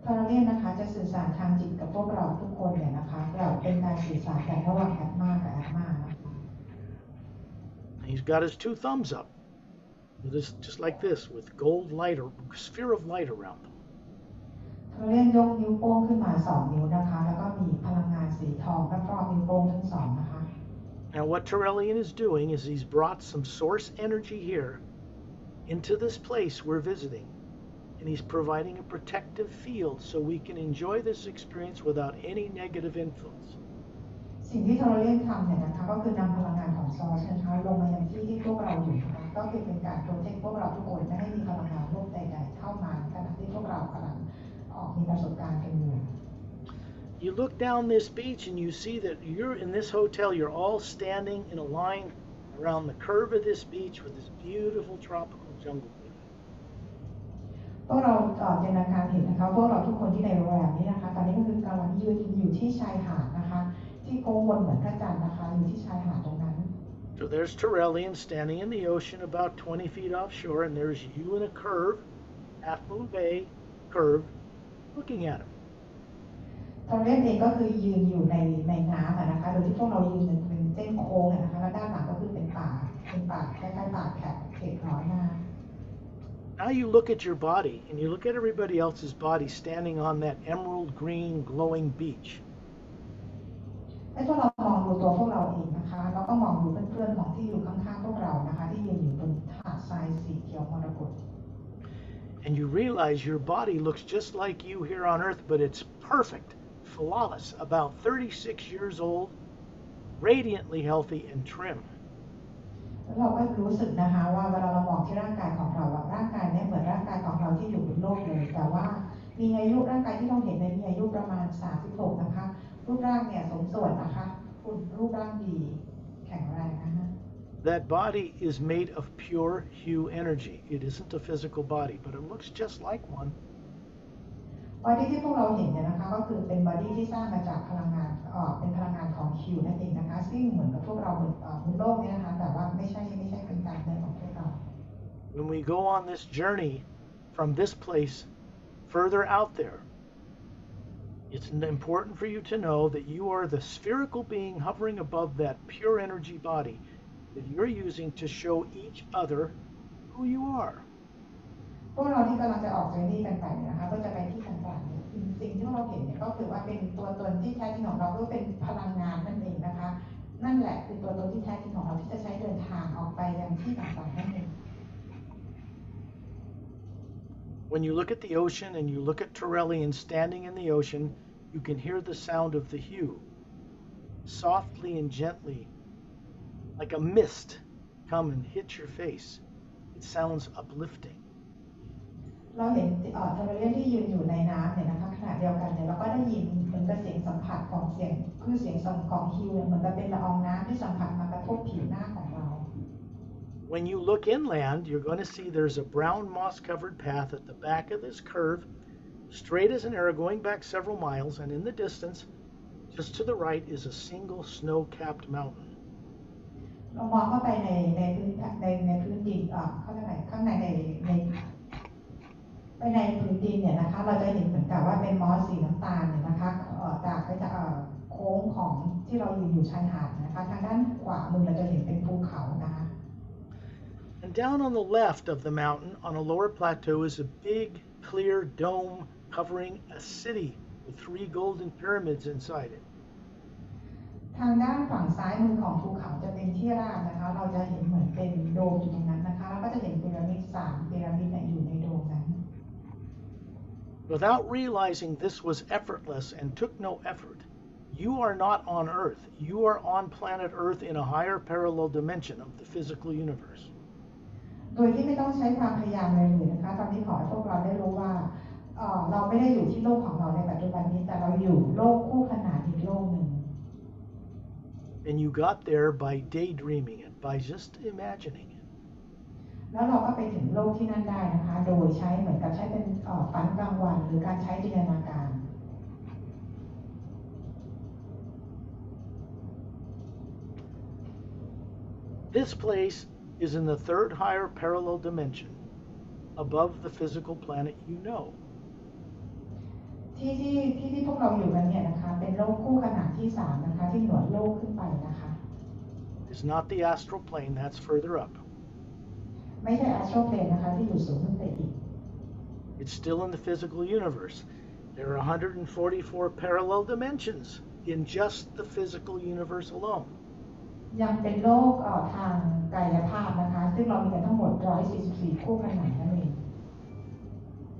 ทอร์เรนนะคะจะสื่อสารทางจิตกับพวกเราทุกคนเนี่ยนะคะเราเป็นการสื่อสารกันระหว่างแอตมากับแอตมานะคะ He's got his two thumbs up, just like this, with gold light or sphere of light around them. ทอร์เรนยกนิ้วโป้งขึ้นมา2นิ้วนะคะแล้วก็มีพลังงานสีทองรอบๆนิ้วโป้งทั้งสองนะคะ Now what Turelian is doing is he's brought some source energy here into this place we're visiting, and he's providing a protective field so we can enjoy this experience without any negative influence. สิ่งที่ทอร์เรนทำเนี่ยนะคะก็คือนำพลังงานของซอสนะคะลงมายังที่พวกเราอยู่นะคะก็คือเป็นการโปรเทคพวกเราทุกคนไม่ให้มีพลังงานลบใดๆเข้ามาขณะที่พวกเรากำลังมีประสบการณ์กันอยู่ You look down this beach and you see that you're in this hotel, you're all standing in a line around the curve of this beach with this beautiful tropical jungle. พวกเราจินตนาการเห็นนะคะพวกเราทุกคนที่ในโรงแรมนี้นะคะตอนนี้ก็คือกำลังยืนอยู่ที่ชายหาดนะคะที่โค้งวนเหมือนพระจันทร์นะคะอยู่ที่ชายหาดตรงนั้น So there's Turelian standing in the ocean about 20 feet offshore, and there's you in a curve, Half Moon Bay curve, looking at him. ทอร์เรนเองก็คือยืนอยู่ในน้ำนะคะโดยที่พวกเรายืนเป็นเส้นโค้งนะคะแล้วด้านหลังก็คือเป็นป่าคล้ายๆป่าแขกร้อยหน้า Now you look at your body, and you look at everybody else's body standing on that emerald green glowing beach. ให้พวกเรามองดูตัวพวกเราเองนะคะแล้วก็มองดูเพื่อนๆของที่อยู่ข้างๆพวกเรานะคะที่ยืนอยู่บนหาดทรายสีเขียวมรกต And you realize your body looks just like you here on earth, but it's perfect, flawless, about 36 years old, radiantly healthy and trim. เราก็รู้สึกนะคะว่าเวลาเรามองที่ร่างกายของเราร่างกายเนี่ยเหมือนร่างกายของเราที่อยู่บนโลกเลยแต่ว่ามีอายุร่างกายที่เราเห็นมีอายุประมาณ36นะคะรูปร่างเนี่ยสมส่วนนะคะหุ่นรูปร่างดีแข็งแรงนะคะ That body is made of pure hue energy. It isn't a physical body, but it looks just like one. บอดี้ที่พวกเราเห็นเนี่ยนะคะก็คือเป็นบอดี้ที่สร้างมาจากพลังงานเป็นพลังงานของคิวนั่นเองนะคะซึ่งเหมือนกับพวกเราบนโลกนี้นะคะแต่ว่าไม่ใช่เป็นการเดินของพวกเรา When we go on this journey from this place further out there, it's important for you to know that you are the spherical being hovering above that pure energy body that you're using to show each other who you are. พวกเราที่กำลังจะออกเจอร์นี่กันไปนะคะก็จะไปที่ต่างๆสิ่งที่เราเห็นเนี่ยก็คือว่าเป็นตัวตนที่แท้จริงของเราก็เป็นพลังงานนั่นเองนะคะนั่นแหละคือตัวตนที่แท้จริงของเราที่จะใช้เดินทางออกไปยังที่ต่างๆนั่นเอง When you look at the ocean and you look at Turelian standing in the ocean, you can hear the sound of the hue, softly and gently, like a mist come and hit your face. It sounds uplifting. เราเห็นทอร์เรนที่ยืนอยู่ในน้ำเนี่ยนะคะขณะเดียวกันเนี่ยเราก็ได้ยินเหมือนกับเสียงสัมผัสของเสียงของฮิวเหมือนกับเป็นละอองน้ำที่สัมผัสมากระทบผิวหน้าของเรา When you look inland, you're going to see there's a brown moss-covered path at the back of this curve, straight as an arrow going back several miles, and in the distance, just to the right, is a single snow-capped mountain. เรามองเข้าไปในพื้นดินข้างในในพื้นดินเนี่ยนะคะเราจะเห็นเหมือนกับว่าเป็นมอสสีน้ำตาลเนี่ยนะคะจากโค้งของที่เราอยู่ชายหาดนะคะทางด้านขวามือเราจะเห็นเป็นภูเขานะคะ And down on the left of the mountain, on a lower plateau, is a big, clear dome covering a city with 3 golden pyramids inside it. ทางด้านฝั่งซ้ายมือของภูเขาจะเป็นที่ราบนะคะเราจะเห็นเหมือนเป็นโดมอยู่ตรงนั้นนะคะแล้วก็จะเห็นพีระมิด3พีระมิดอยู่ในโดมนั้น Without realizing this was effortless and took no effort, you are not on Earth. You are on planet Earth in a higher parallel dimension of the physical universe. โดยที่ไม่ต้องใช้ความพยายามเลยนะคะตอนนี้ขอให้พวกเราได้รู้ว่าเราไม่ได้อยู่ที่โลกของเราในปัจจุบันนี้แต่เราอยู่โลกคู่ขนานอีกโลกหนึ่ง And you got there by daydreaming it, by just imagining it. แล้วเราก็ไปถึงโลกที่นั่นได้นะคะโดยใช้เหมือนกับใช้เป็นฝันกลางวันหรือการใช้จินตนาการ This place is in the third higher parallel dimension, above the physical planet you know. ที่พวกเราอยู่กันเนี่ยนะคะเป็นโลกคู่ขนานที่3นะคะที่เหนือโลกขึ้นไปนะคะ It's not the astral plane, that's further up. ไม่ใช่ astral plane นะคะที่อยู่สูงขึ้นไปอีก It's still in the physical universe. There are 144 parallel dimensions in just the physical universe alone. ยังเป็นโลกทางกายภาพนะคะซึ่งเรามีกันทั้งหมด144คู่ขนานนั่นเอง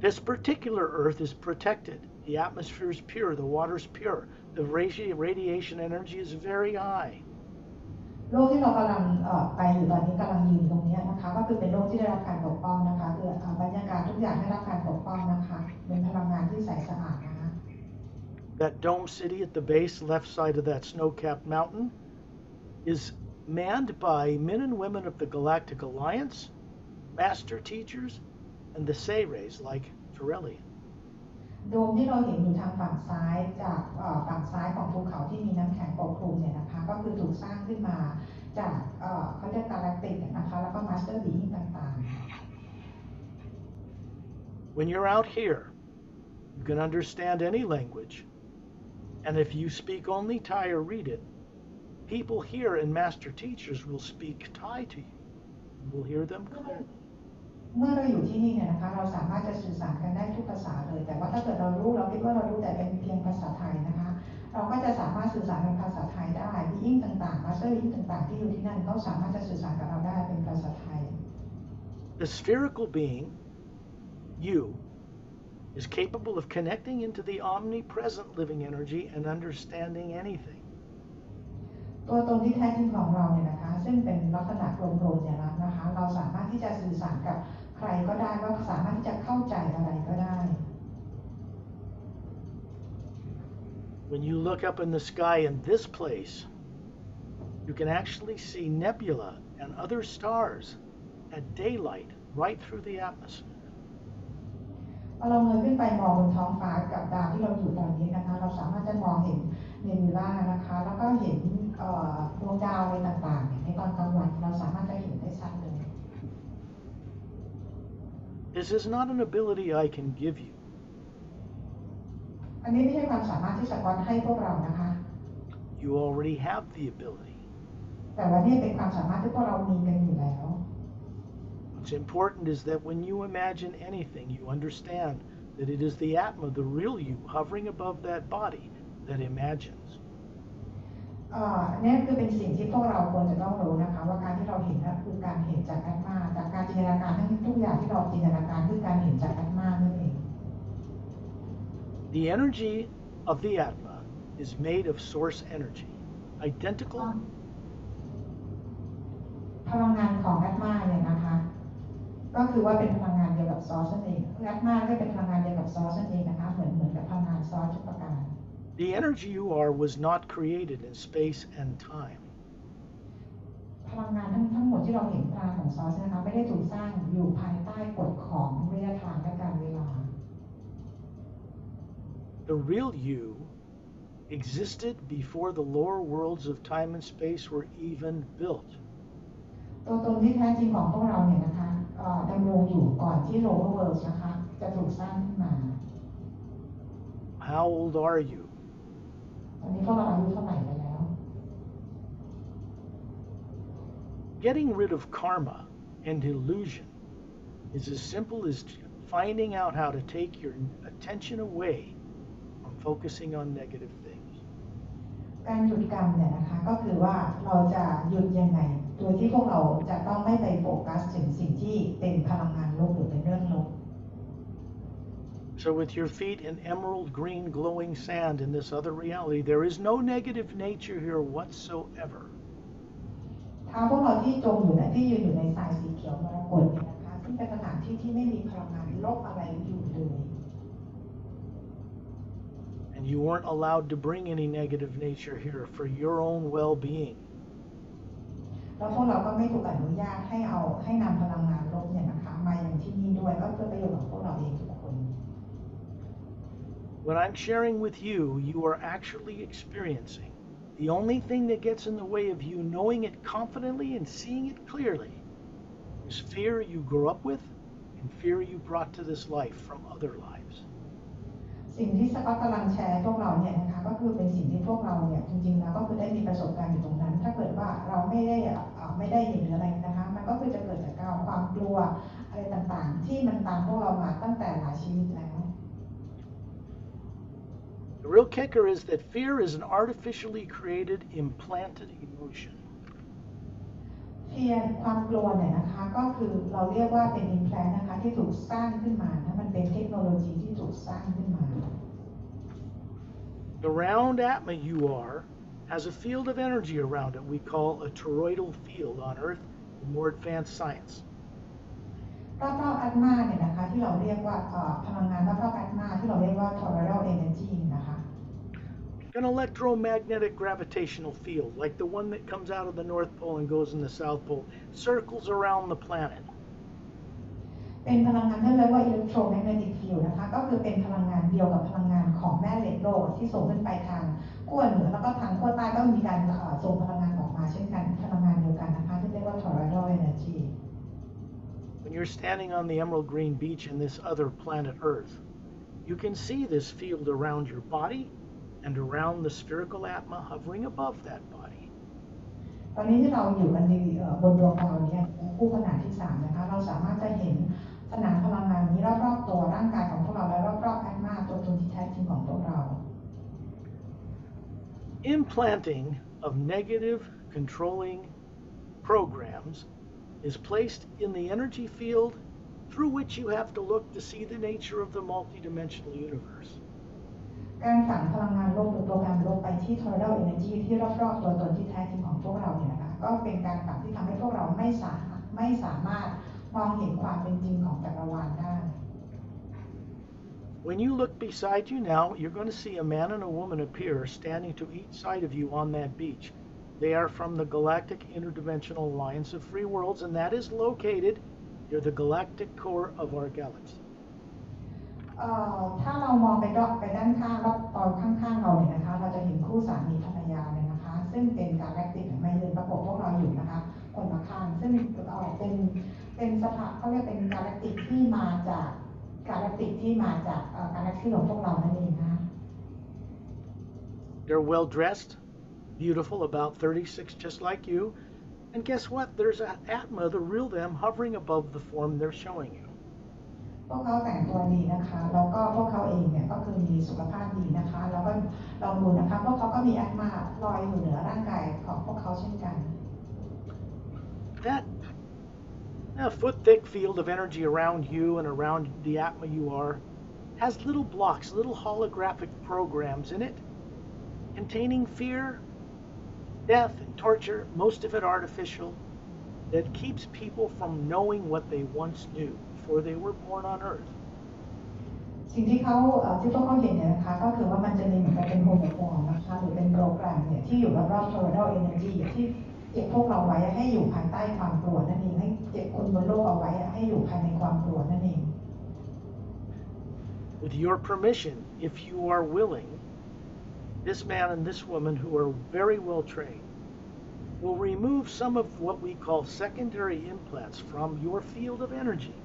This particular Earth is protected. The atmosphere is pure, the water is pure, the radiation energy is very high. โลกที่เรากำลังไปอยู่ตอนนี้กำลังยืนตรงนี้นะคะก็คือเป็นโลกที่ได้รับการปกป้องนะคะคือบรรยากาศทุกอย่างได้รับการปกป้องนะคะเป็นพลังงานที่ใสสะอาดนะคะ That dome city at the base, left side of that snow-capped mountain, is manned by men and women of the Galactic Alliance, master teachers, and the Seres like Torellian. โดมที่เราเห็นอยู่ทางฝั่งซ้ายจากฝั่งซ้ายของภูเขาที่มีน้ำแข็งปกคลุมเนี่ยนะคะก็คือถูกสร้างขึ้นมาจากเขาเรียกกาแล็กติกนะคะแล้วก็มาสเตอร์บีอิงต่างๆ When you're out here, you can understand any language, and if you speak only Thai or read it, people here and master teachers will speak Thai to you. You will hear them clearly. เมื่อเราอยู่ที่นี่เนี่ยนะคะเราสามารถจะสื่อสารกันได้ทุกภาษาเลยแต่ว่าถ้าเกิดเราคิดว่าเรารู้แต่เป็นเพียงภาษาไทยนะคะเราก็จะสามารถสื่อสารเป็นภาษาไทยได้บีอิงต่างๆมาสเตอร์บีอิงต่างๆที่อยู่ที่นั่นเขาสามารถจะสื่อสารกับเราได้เป็นภาษาไทย The spherical being, you, is capable of connecting into the omnipresent living energy and understanding anything. ตัวตนที่แท้จริงของเราเนี่ยนะคะซึ่งเป็นลักษณะกลมโรญญลักษณ์นะคะเราสามารถที่จะสื่อสารกับใครก็ได้ว่าสามารถที่จะเข้าใจอะไรก็ได้ When you look up in the sky in this place, you can actually see nebula and other stars at daylight right through the atmosphere. พอเราเงยขึ้นไปมองบนท้องฟ้ากับดาวที่เราอยู่ตอนนี้นะคะเราสามารถจะมองเห็นเนบิวล่านะคะแล้วก็เห็นดวงดาวอะไรต่างๆในตอนกลางวันเราสามารถจะเห็นได้ชัดเลย This is not an ability I can give you. อันนี้ไม่ใช่ความสามารถที่สกอตให้พวกเรานะคะ You already have the ability. แต่ว่านี่เป็นความสามารถที่พวกเรามีกันอยู่แล้ว What's important is that when you imagine anything, you understand that it is the Atma, the real you, hovering above that body that imagines. นี่คือเป็นสิ่งที่พวกเราควรจะต้องรู้นะคะว่าการที่เราเห็นนั่นคือการเห็นจากอัตมาจากการจินตนาการทั้งทุกอย่างที่เราจินตนาการคือการเห็นจากอัตมานั่นเอง The energy of the Atma is made of source energy, identical. พลังงานของอัตมาเนี่ยนะคะก็คือว่าเป็นพลังงานเดียวกับซอสนั่นเองอัตมาก็เป็นพลังงานเดียวกับซอสนั่นเองนะคะเหมือนกับพลังงานซอสทุกประการ The energy you are was not created in space and time. พลังงานทั้งหมดที่เราเห็นพลังของซอสนะคะไม่ได้ถูกสร้างอยู่ภายใต้กฎของระยะทางและการเวลา The real you existed before the lower worlds of time and space were even built. ตัวตนที่แท้จริงของพวกเราเนี่ยนะคะดำรงอยู่ก่อนที่ lower worlds นะคะจะถูกสร้างขึ้นมา How old are you? ตอนนี้พวกเราอายุเท่าไหร่ไปแล้ว Getting rid of karma and illusion is as simple as finding out how to take your attention away from focusing on negative things. การหยุดกรรมเนี่ยนะคะก็คือว่าเราจะหยุดยังไงโดยที่พวกเราจะต้องไม่ไปโฟกัสถึงสิ่งที่เป็นพลังงานลบหรือเป็นเรื่องลบ So with your feet in emerald green glowing sand in this other reality, there is no negative nature here whatsoever. เท้าพวกเราที่จมอยู่ที่ยืนอยู่ในทรายสีเขียวมรกตเนี่ย พลังงานลบอะไรอยู่เลย And you weren't allowed to bring any negative nature here for your own well-being. แล้วพวกเราก็ไม่ถูกอนุญาตให้นำพลังงานลบเนี่ยนะคะมาอย่างที่นี่ด้วยก็เพื่อประโยชน์ของพวกเราเองทุกคน What I'm sharing with you, you are actually experiencing. The only thing that gets in the way of you knowing it confidently and seeing it clearly is fear you grew up with and fear you brought to this life from other lives. สิ่งที่สก็อตกำลังแชร์พวกเราเนี่ยนะคะก็คือเป็นสิ่งที่พวกเราเนี่ยจริงๆแล้วก็คือได้มีประสบการณ์อยู่ตรงนั้นถ้าเกิดว่าเราไม่ได้เห็นอะไรนะคะมันก็คือจะเกิดจากความกลัวอะไรต่างๆที่มันตามพวกเรามาตั้งแต่หลายชีวิตแล้ว The real kicker is that fear is an artificially created, implanted emotion. เพียรความกลัวเนี่ยนะคะก็คือเราเรียกว่าเป็น implant นะคะที่ถูกสร้างขึ้นมานะมันเป็นเทคโนโลยีที่ถูกสร้างขึ้นมา The round Atma you are has a field of energy around it we call a toroidal field on Earth in more advanced science. รอบๆ Atma เนี่ยนะคะที่เราเรียกว่าพลังงานรอบๆ Atma ที่เราเรียกว่า toroidal energy นะคะ An electromagnetic gravitational field, like the one that comes out of the North Pole and goes in the South Pole, circles around the planet. เป็นพลังงานที่เรียกว่า electromagnetic field นะคะก็คือเป็นพลังงานเดียวกับพลังงานของแม่เหล็กโลกที่ส่งขึ้นไปทางขั้วเหนือแล้วก็ทางขั้วใต้ก็มีการส่งพลังงานออกมาเช่นกันพลังงานเดียวกันนะคะที่เรียกว่า toroidal energy. When you're standing on the emerald green beach in this other planet Earth, you can see this field around your body and around the spherical Atma hovering above that body. ตอนนี้ที่เราอยู่กันบนดวงดาวนี้คู่ขนานที่3นะคะเราสามารถจะเห็นสนามพลังงานนี้รอบๆตัวร่างกายของพวกเราและรอบๆ Atma ตัวตนที่แท้จริงของพวกเรา Implanting of negative controlling programs is placed in the energy field through which you have to look to see the nature of the multidimensional universe. การฝังพลังงานลบหรือโปรแกรมลบไปที่ toroidal energy ที่รอบๆตัวตนที่แท้จริงของพวกเราเนี่ยนะคะก็เป็นการฝังที่ทำให้พวกเราไม่สามารถมองเห็นความเป็นจริงของจักรวาลได้ When you look beside you now, you're going to see a man and a woman appear standing to each side of you on that beach. They are from the galactic interdimensional alliance of free worlds, and that is located near the galactic core of our galaxy. ถ้าเรามองไปด้านข้างรอบตอนข้างๆเราเนี่ยนะคะเราจะเห็นคู่สามีภรรยาเลยนะคะซึ่งเป็นกาแล็กติกไม่ยืนประกบพวกเราอยู่นะคะคนละข้างซึ่งเป็นสถานเขาเรียกเป็นกาแล็กติกที่มาจากกาแล็กซี่ของพวกเรานั่นเองนะ They're well dressed, beautiful, about 36, just like you. And guess what? There's an Atma, the real them, hovering above the form they're showing you. พวกเขาแต่งตัวดีนะคะแล้วก็พวกเขาเองเนี่ยก็คือมีสุขภาพดีนะคะแล้วก็ลองดูนะคะพวกเขาก็มีแอตมาลอยอยู่เหนือร่างกายของพวกเขาเช่นกัน That foot-thick field of energy around you and around the Atma you are has little blocks, little holographic programs in it containing fear, death, and torture, most of it artificial, that keeps people from knowing what they once knew before they were born on Earth. สิ่งที่พวกเขาเห็นเนี่ยนะคะก็คือว่ามันจะมีเหมือนกับเป็นโฮโลแกรมนะคะหรือเป็นโปรแกรมเนี่ยที่อยู่รอบๆ toroidal energy ที่เก็บพวกเราไว้ให้อยู่ภายใต้ความกลัวนั่นเองให้เก็บคนบนโลกเอาไว้ให้อยู่ภายในความกลัวนั่นเอง With your permission, if you are willing, this man and this woman who are very well trained will remove some of what we call secondary implants from your field of energy.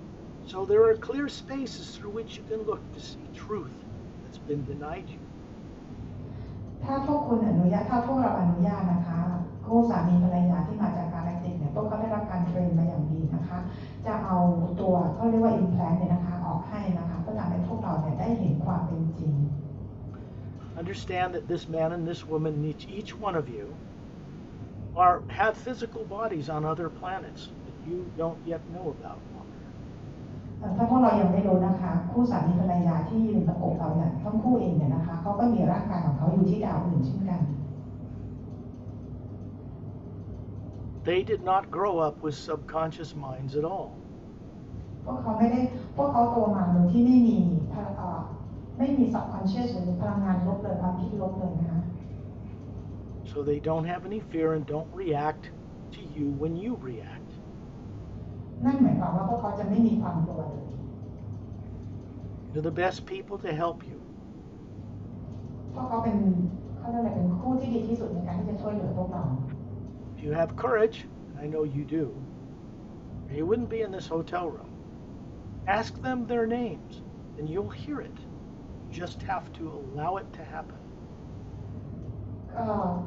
So there are clear spaces through which you can look to see truth that's been denied you. ถ้าพวกเราอนุญาตนะคะคู่สามีภรรยาที่มาจากกาแล็กติกเนี่ยพวกเขาได้รับการเทรนมาอย่างดีนะคะจะเอาตัวเขาเรียกว่า implant เนี่ยนะคะออกให้นะคะเพื่อทำให้พวกเราเนี่ยได้เห็นความเป็นจริง Understand that this man and this woman, each one of you, have physical bodies on other planets that you don't yet know about. ถ้าพวกเรายังไม่รู้นะคะคู่สามีภรรยาที่ยืนประกบเราเนี่ยทั้งคู่เองเนี่ยนะคะเขาก็มีร่างกายของเขาอยู่ที่ดาวอื่นเช่นกัน They did not grow up with subconscious minds at all. พวกเขาไม่ได้ พวกเขาโตมาโดยที่ไม่มี subconscious หรือพลังงานลบเลยความคิดลบเลยนะคะ So they don't have any fear and don't react to you when you react. นั่นหมายความว่าพวกเขาจะไม่มีความกลัวเลย They're the best people to help you. พวกเขาเป็นคู่ที่ดีที่สุดในการที่จะช่วยเหลือพวกเรา If you have courage, and I know you do, you wouldn't be in this hotel room. Ask them their names, and you'll hear it. You just have to allow it to happen.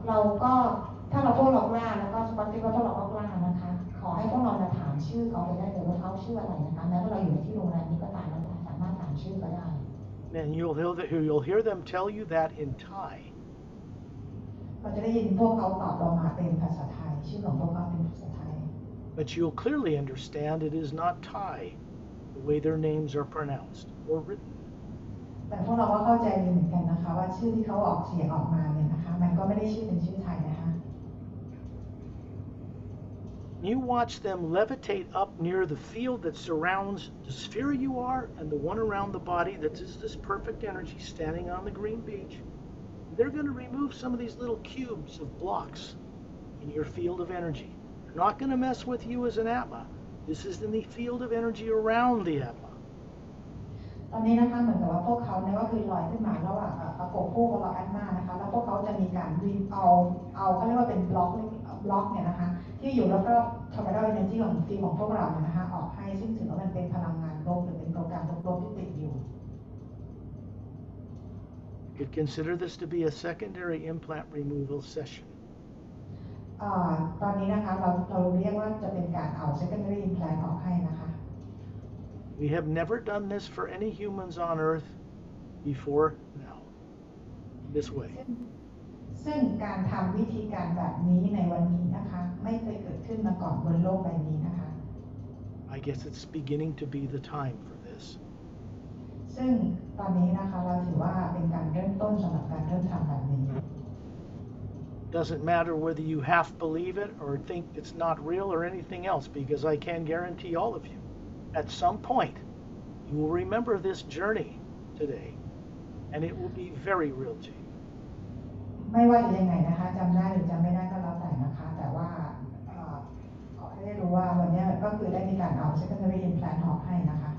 เราก็ถ้าพวกเรากล้าแล้วก็สปอตที่ว่าพวกเราก็กล้านะคะขอให้พวกเราถามชื่อเขาไปได้เลยว่าเขาชื่ออะไรนะคะแม้ว่าเราอยู่ในที่โรงแรมนี้ก็ตามเราสามารถถามชื่อเขาได้ And you'll hear them tell you that in Thai. เราจะได้ยินพวกเขาตอบเรามาเป็นภาษาไทยชื่อของพวกเขาเป็นภาษาไทย But you'll clearly understand it is not Thai, the way their names are pronounced or written. แต่พวกเราก็เข้าใจเหมือนกันนะคะว่าชื่อที่เขาออกเสียงออกมาเนี่ยนะคะมันก็ไม่ได้ชื่อเป็นชื่อไทยนะคะ You watch them levitate up near the field that surrounds the sphere you are and the one around the body that is this perfect energy standing on the green beach. They're going to remove some of these little cubes of blocks in your field of energy. They're not going to mess with you as an Atma. This is in the field of energy around the Atma. ตอนนี้นะคะเหมือนกับว่าพวกเขาเนี่ยก็คือลอยขึ้นมาระหว่างประกบคู่กับเราแอดมานะคะแล้วพวกเขาจะมีการเอาเขาเรียกว่าเป็นบล็อกเนี่ยนะคะที่อยู่รอบๆ Touchstone Essentials ของทีมของพวกเราเนี่ยนะคะออกให้ซึ่งถือว่ามันเป็นพลังงานลบหรือเป็นโปรแกรมลบที่ติดอยู่ You could consider this to be a secondary implant removal session. ตอนนี้นะคะเราเรียกว่าจะเป็นการเอา secondary implant ออกให้นะคะ We have never done this for any humans on Earth before now, this way. ซึ่งการทำวิธีการแบบนี้ในวันนี้นะคะไม่เคยเกิดขึ้นมาก่อนบนโลกใบนี้นะคะ I guess it's beginning to be the time for this. ซึ่งตอนนี้นะคะเราถือว่าเป็นการเริ่มต้นสำหรับการเริ่มทำแบบนี้ Doesn't matter whether you half believe it or think it's not real or anything else, because I can guarantee all of you, at some point, you will remember this journey today, and it will be very real to you. ไม่ว่าจะยังไงนะคะจำได้หรือจำไม่ได้ก็แล้วแต่นะคะแต่ว่าขอให้ได้รู้ว่าวันนี้ก็คือได้มีการเอา secondary implant ออกให้นะคะ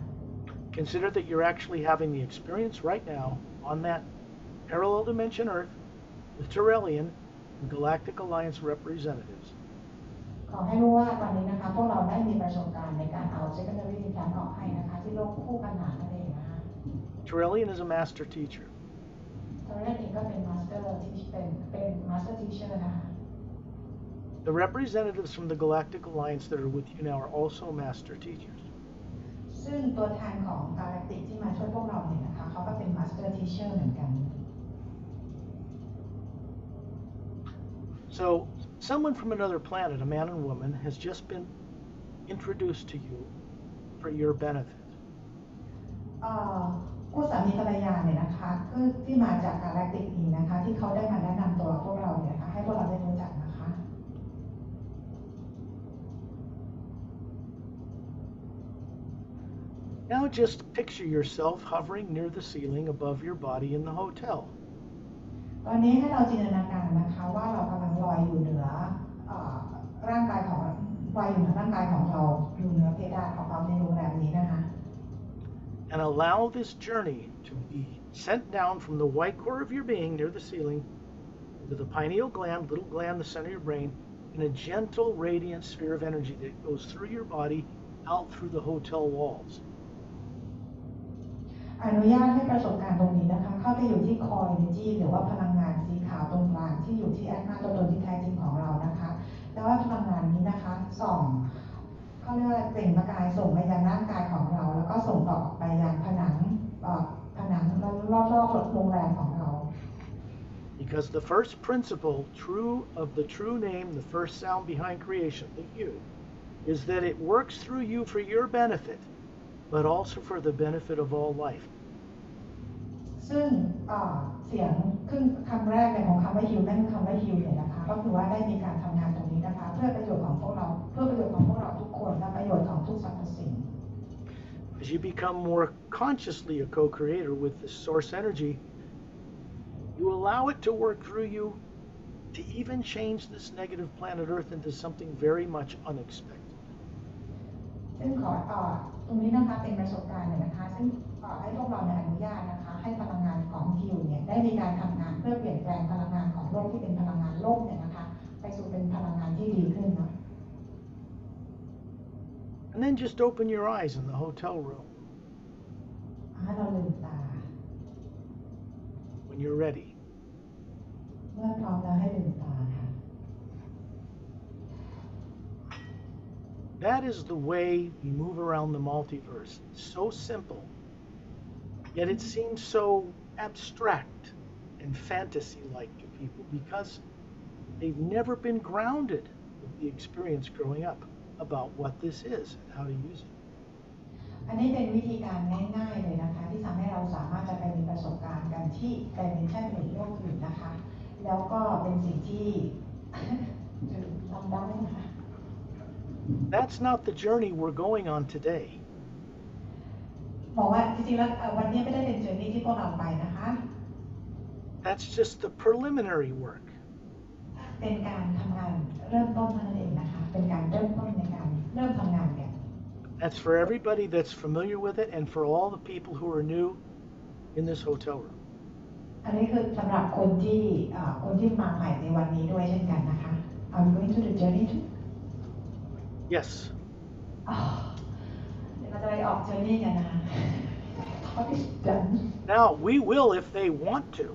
Consider that you're actually having the experience right now on that parallel dimension Earth with Touchstone and Galactic Alliance representatives. ขอให้รู้ว่าตอนนี้นะคะพวกเราได้มีประสบการณ์ในการเอา secondary implant ออกให้นะคะที่โลกคู่ขนานนั่นเองนะคะ Touchstone is a master teacher. ตอนแรกเองก็เป็น master teacher นะคะ The representatives from the Galactic Alliance that are with you now are also master teachers. ซึ่งตัวแทนของ Galactic ที่มาช่วยพวกเราเนี่ยนะคะเขาก็เป็น master teacher เหมือนกัน So, someone from another planet, a man and woman, has just been introduced to you for your benefit. คู่สามีภรรยาเนี่ยนะคะคือที่มาจาก Galactic เองนะคะที่เขาได้มาแนะนำตัวพวกเราเนี่ยนะคะให้พวกเราได้รู้จักนะคะ Now just picture yourself hovering near the ceiling above your body in the hotel. ตอนนี้ให้เราจินตนาการนะคะว่าเรากำลังลอยอยู่เหนือร่างกายของเราอยู่เหนือเพดานของเราในโรงแรมนี้นะคะ And allow this journey to be sent down from the white core of your being near the ceiling to the pineal gland, little gland, the center of your brain, in a gentle, radiant sphere of energy that goes through your body, out through the hotel walls. อนุญาตให้ประสบการณ์ตรงนี้นะคะเข้าไปอยู่ที่ core energy หรือว่าพลังงานสีขาวตรงกลางที่อยู่ที่แอดมาตัวตนที่แท้จริงของเรานะคะแล้วว่าพลังงานนี้นะคะส่องเขาเรียกว่าเปล่งประกายส่งไปยังร่างกายของเราแล้วก็ส่งต่อไปยังผนังรอบๆโรงแรมของเรา Because the first principle of the true name, the first sound behind creation, the you, is that it works through you for your benefit, but also for the benefit of all life. ซึ่งเสียงขึ้นคำแรกของคำว่าฮิวนั่นคำว่าฮิวเนี่ยนะคะก็คือว่าได้มีการทำงานตรงนี้นะคะเพื่อประโยชน์ของพวกเราทุกคนและประโยชน์ของทุกสรรพสิ่ง As you become more consciously a co-creator with the source energy, you allow it to work through you to even change this negative planet Earth into something very much unexpected. ซึ่งขอตรงนี้นะคะเป็นประสบการณ์เลยนะคะซึ่งให้พวกเราอนุญาตนะคะให้พลังงานของฮิวเนี่ยได้มีการทำงานเพื่อเปลี่ยนแปลงพลังงานของโลกที่เป็นพลังงานโลกเนี่ยนะคะไปสู่เป็นพลังงานที่ดีขึ้นเนาะ And then just open your eyes in the hotel room ให้เราลืมตา when you're ready. เมื่อพร้อมแล้วให้ลืมตาค่ะ That is the way we move around the multiverse. So simple, yet it seems so abstract and fantasy-like to people because they've never been grounded with the experience growing up about what this is and how to use it. อันนี้เป็นวิธีการง่ายๆเลยนะคะที่ทำให้เราสามารถจะไปมีประสบการณ์กันที่ดิเมนชันอื่นโลกอื่นนะคะแล้วก็เป็นสิ่งที่ ทำได้นะคะ That's not the journey we're going on today. บอกว่าจริงๆแล้ววันนี้ไม่ได้เป็นเจอร์นี่ที่พวกเราไปนะคะ That's just the preliminary work. เป็นการทำงานเริ่มต้นเท่านั้นเองนะคะเป็นการเริ่มต้นในการเริ่มทำงานเนี่ย That's for everybody that's familiar with it and for all the people who are new in this hotel room. อันนี้คือสำหรับคนที่มาใหม่ในวันนี้ด้วยเช่นกันนะคะ Are you going to the journey too? Yes. เดี๋ยวเราจะไปออกเจอร์นี่กันนะคะ Now, we will if they want to.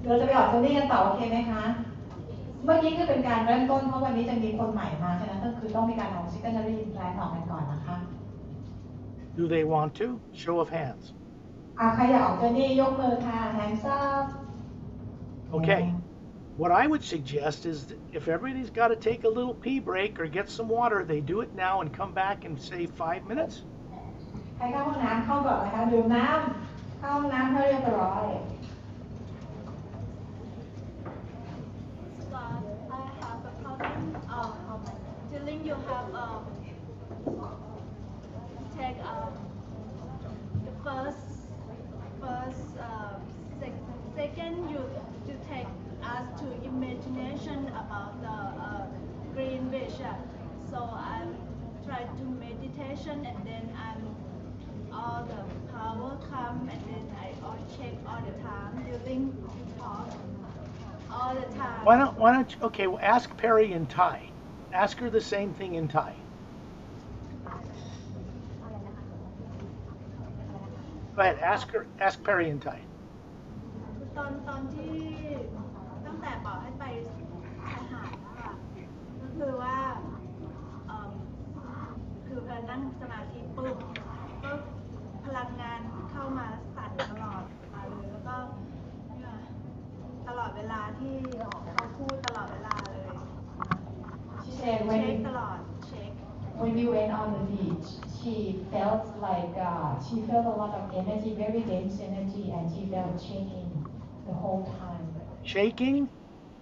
เราจะไปออกเจอร์นี่กันต่อโอเคไหมคะเมื่อกี้คือเป็นการเริ่มต้นเพราะวันนี้จะมีคนใหม่มาฉะนั้นก็คือต้องมีการเอา secondary implant ออกกันก่อนนะคะ Do they want to? Show of hands. ใครอยากออกเจอร์นี่ยกมือค่ะ hands up. Okay. What I would suggest is that if everybody's got to take a little pee break or get some water, they do it now and come back in, say, 5 minutes. ใครเข้าห้องน้ำเข้าก่อนนะคะดื่มน้ำเข้าห้องน้ำให้เรียบร้อย Scott, I have a problem. During you have take the second you take us to imagination about the green vision. So I'm try to meditation and then all the power come and then I all check all the time during talk all the time. Why don't you, okay, well, ask Perry in Thai. Ask her the same thing in Thai. Go ahead, ask Perry in Thai. ตอนที่ตั้งแต่บอกให้ไปอาหารนะคะก็คือว่าคือพอนั่งสมาธิปุ๊บก็พลังงานเข้ามาสั่นตลอดมาเลยแล้วก็ตลอดเวลาที่เขาพูดตลอดเวลาเลย She said เช็คตลอดเช็ค when we went on the beach she felt like she felt a lot of energy very dense energy and she felt shaking the whole time Shaking?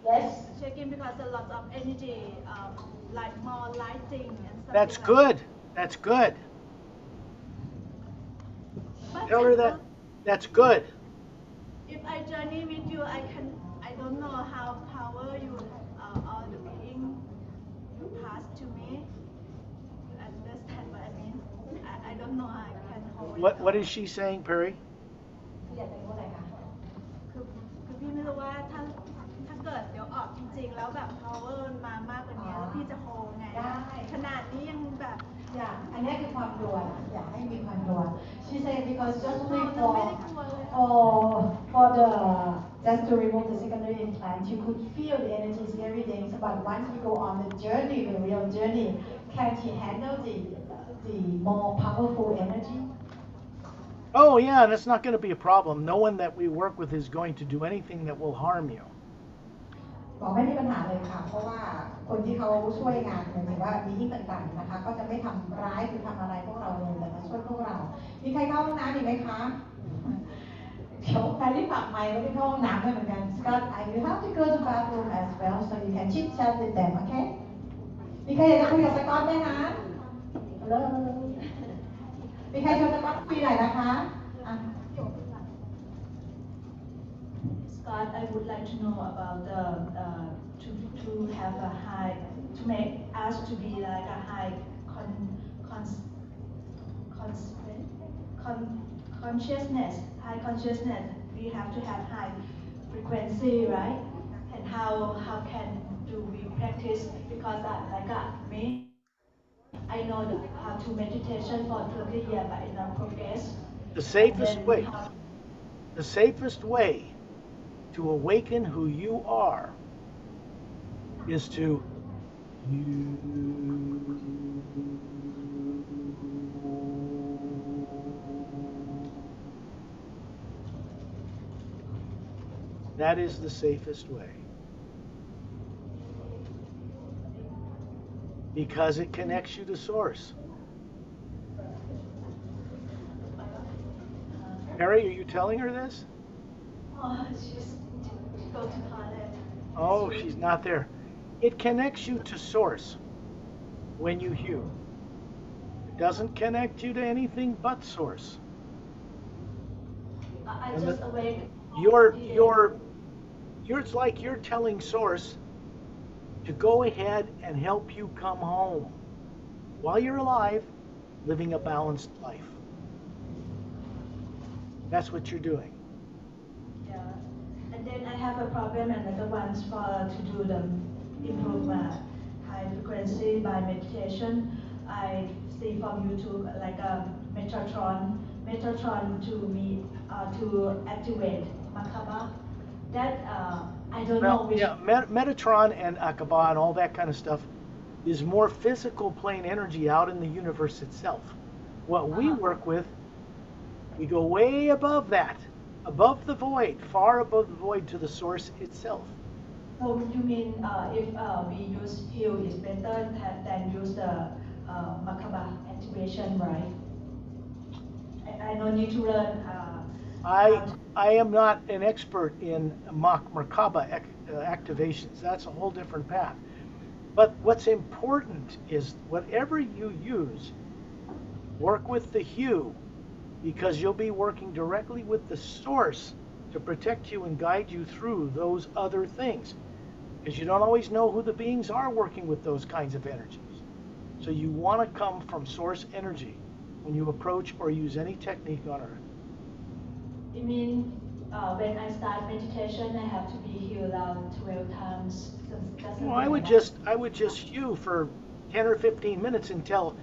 yes shaking because a lot of energy like more lighting and something That's like good. That's good. But Tell her that. That's good. If I journey with you, I don't know how power you all the being you pass to me. You understand what I mean? I don't know how I can hold. What is she saying, Perry? อยากจะรู้อะไรคะ คือพี่ไม่รู้ว่าถ้าเกิดเดี๋ยวออกจริงๆแล้วแบบ power มันมามากกว่านี้แล้วพี่จะโฮไง ได้ ขนาดนี้ยังแบบ อยากอันนี้คือความกลัวนะอยากให้มีความกลัว She said because just only เราไม่ได้กลัวเลย for the just to remove the secondary implant you could feel the energy is very dense but once we go on the journey the real journey can she handle the more powerful energy Oh, yeah, that's not going to be a problem. No one that we work with is going to do anything that will harm you. บอกไม่มีปัญหาเลยค่ะเพราะว่าคนที่เขาช่วยงานหมายถึงว่ามีที่ต่างๆนะคะก็จะไม่ทำร้ายหรือทำอะไรพวกเราเลยแต่มาช่วยพวกเรามีใครเข้าห้องน้ำอีกไหมคะเดี๋ยวใครที่ปากไมค์ก็ไปเข้าห้องน้ำด้วยเหมือนกัน Scott I will have to go to bathroom as well so you can chit chat with them okay มีใครอยากจะคุยกับสกอตไหมคะ Hello คุยหน่อยนะคะอ่ะ Scott, I would like to know about the to have a high to make us to be like a high consciousness. High consciousness. We have to have high frequency, right? And how can do we practice? Because me, I know how to meditation for 30 years, but it's not progress. The safest way to awaken who you are is to That is the safest way. Because it connects you to source. Harry, are you telling her this? Oh, she's go to toilet. Oh, she's not there. It connects you to source when you hew. It doesn't connect you to anything but source. I just awake. It's like you're telling source to go ahead and help you come home while you're alive, living a balanced life. That's what you're doing. Yeah, and then I have a problem another one to do the improve my high frequency by meditation. I see from YouTube like a Metatron to activate Makaba. That I don't know which. Yeah, Metatron and Akaba and all that kind of stuff is more physical plane energy out in the universe itself. What we work with, we go way above that, above the void, far above the void to the source itself. So you mean if we use heal is better than use the Makaba activation, right? I don't need to learn. I am not an expert in Merkaba activations. That's a whole different path. But what's important is whatever you use, work with the hue, because you'll be working directly with the source to protect you and guide you through those other things. Because you don't always know who the beings are working with those kinds of energies. So you want to come from source energy when you approach or use any technique on earth. You mean when I start meditation, I have to be healed out 12 times? No, I would just hew for 10 or 15 minutes until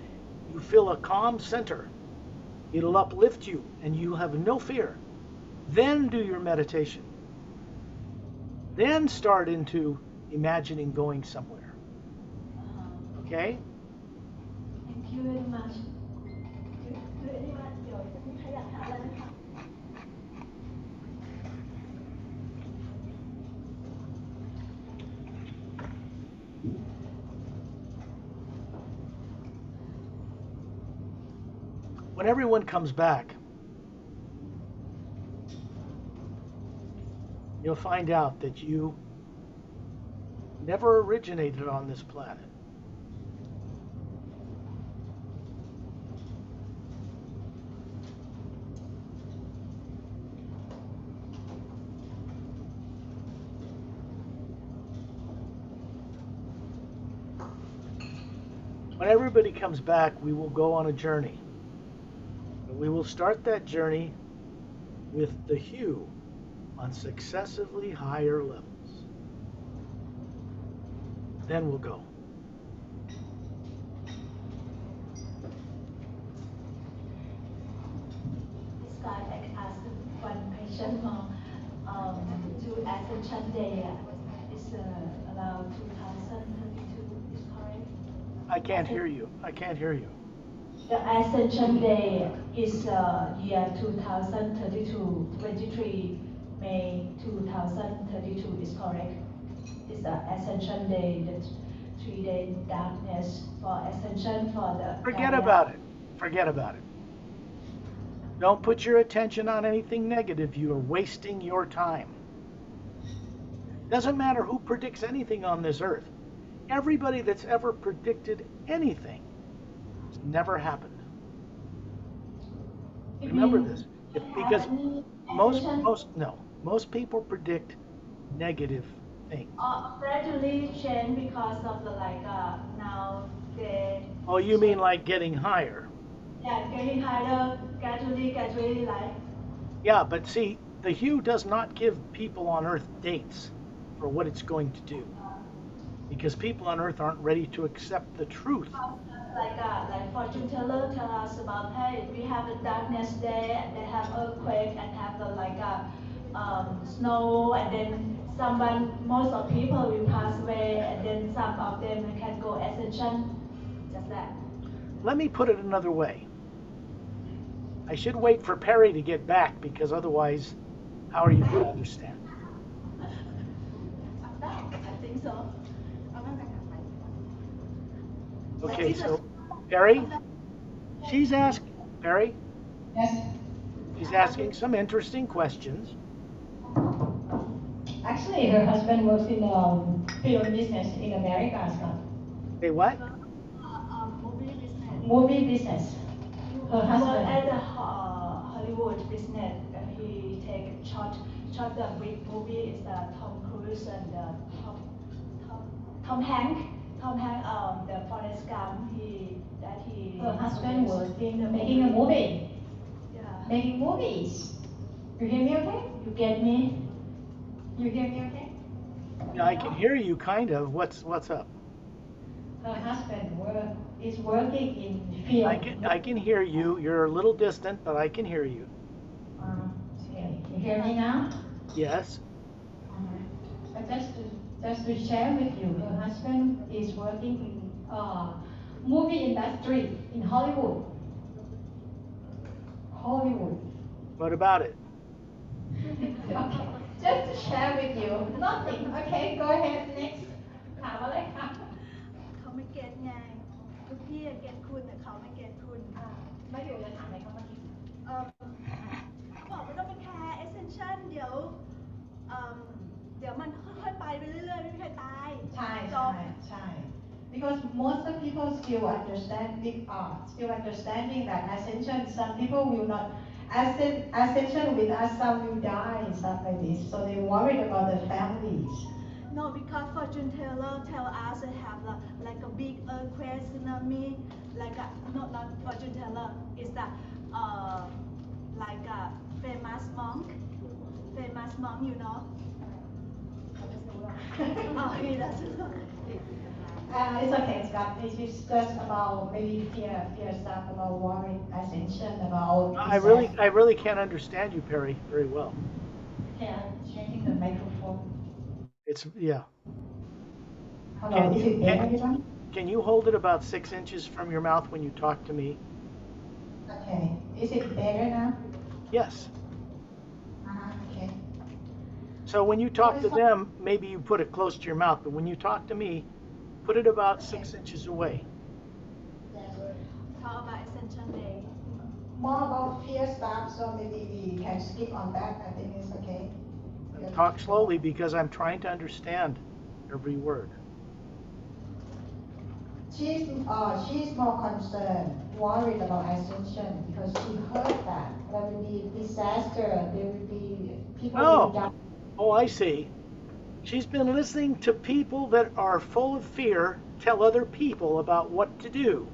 you feel a calm center. It'll uplift you and you have no fear. Then do your meditation. Then start into imagining going somewhere. Okay? Thank you very much. When everyone comes back, you'll find out that you never originated on this planet. When everybody comes back, we will go on a journey. We will start that journey with the hue on successively higher levels. Then we'll go. Scott, I can ask one question more. To Ascension Day is about 2032, is correct? I can't hear you. The Ascension Day is year 2032, 23 May 2032 is correct. It's the Ascension Day, the 3-day darkness for Ascension for the. Forget about it. Don't put your attention on anything negative. You are wasting your time. Doesn't matter who predicts anything on this earth. Everybody that's ever predicted anything, it's never happened. Remember this, because most people predict negative things. Gradually change because of the now they. Oh, you mean like getting higher? Yeah, getting higher gradually like. Yeah, but see, the hue does not give people on Earth dates for what it's going to do, because people on Earth aren't ready to accept the truth. Like fortune teller tell us about, hey, we have a darkness day and they have earthquake and have the snow and then most of people will pass away and then some of them can go ascension, just that. Let me put it another way. I should wait for Perry to get back, because otherwise, how are you going to understand? I think so. Okay, so Perry, Perry, Yes. she's asking some interesting questions. Actually, her husband works in film business in America, Scott. Hey, what? Movie business. Movie business. Her husband. At the Hollywood business, he take shot the big movie is the Tom Cruise and the Tom Hanks. The Forrest Gump. Her husband working making a movie. Yeah. Making movies. You hear me okay? You get me? You hear me okay? Yeah, I can hear you kind of. What's up? Her husband is working in film. I can hear you. You're a little distant, but I can hear you. Okay. You hear me now? Yes. But just to share with you, her husband is working in movie industry in Hollywood. What about it? Okay. Just to share with you. Nothing. Okay, go ahead. Next. ถามอะไรคะ เขาไม่เก็ตไงคือพี่เก็ตคุณแต่เขาไม่เก็ตคุณ ไม่อยู่จะถามอะไรเขาเมื่อกี้ บอกไม่ต้องไปแคร์ essential เดี๋ยวมันค่อยๆไปเรื่อยๆไม่มีใครตาย ใช่ Because most of people still understanding that ascension. Some people will not ascension with us. Some will die and stuff like this. So they worried about their families. No, because fortune teller tell us they have like a big earthquake, tsunami, not fortune teller. It's like a famous monk, you know. Oh, he doesn't know. It's okay, Scott. It's just about maybe fear stuff, about worry, ascension, about. I really can't understand you, Perry, very well. Okay, I'm changing the microphone. It's yeah. Hello, is it better, everyone? Can you hold it about 6 inches from your mouth when you talk to me? Okay. Is it better now? Yes. Okay. So when you talk to them, maybe you put it close to your mouth, but when you talk to me, put it about 6 inches away. Talk about ascension day. More about fear stuff, so maybe we can skip on that. I think it's okay. Talk slowly because I'm trying to understand every word. She's more concerned, worried about ascension because she heard that there will be disaster, there will be people will die. Oh, I see. She's been listening to people that are full of fear tell other people about what to do.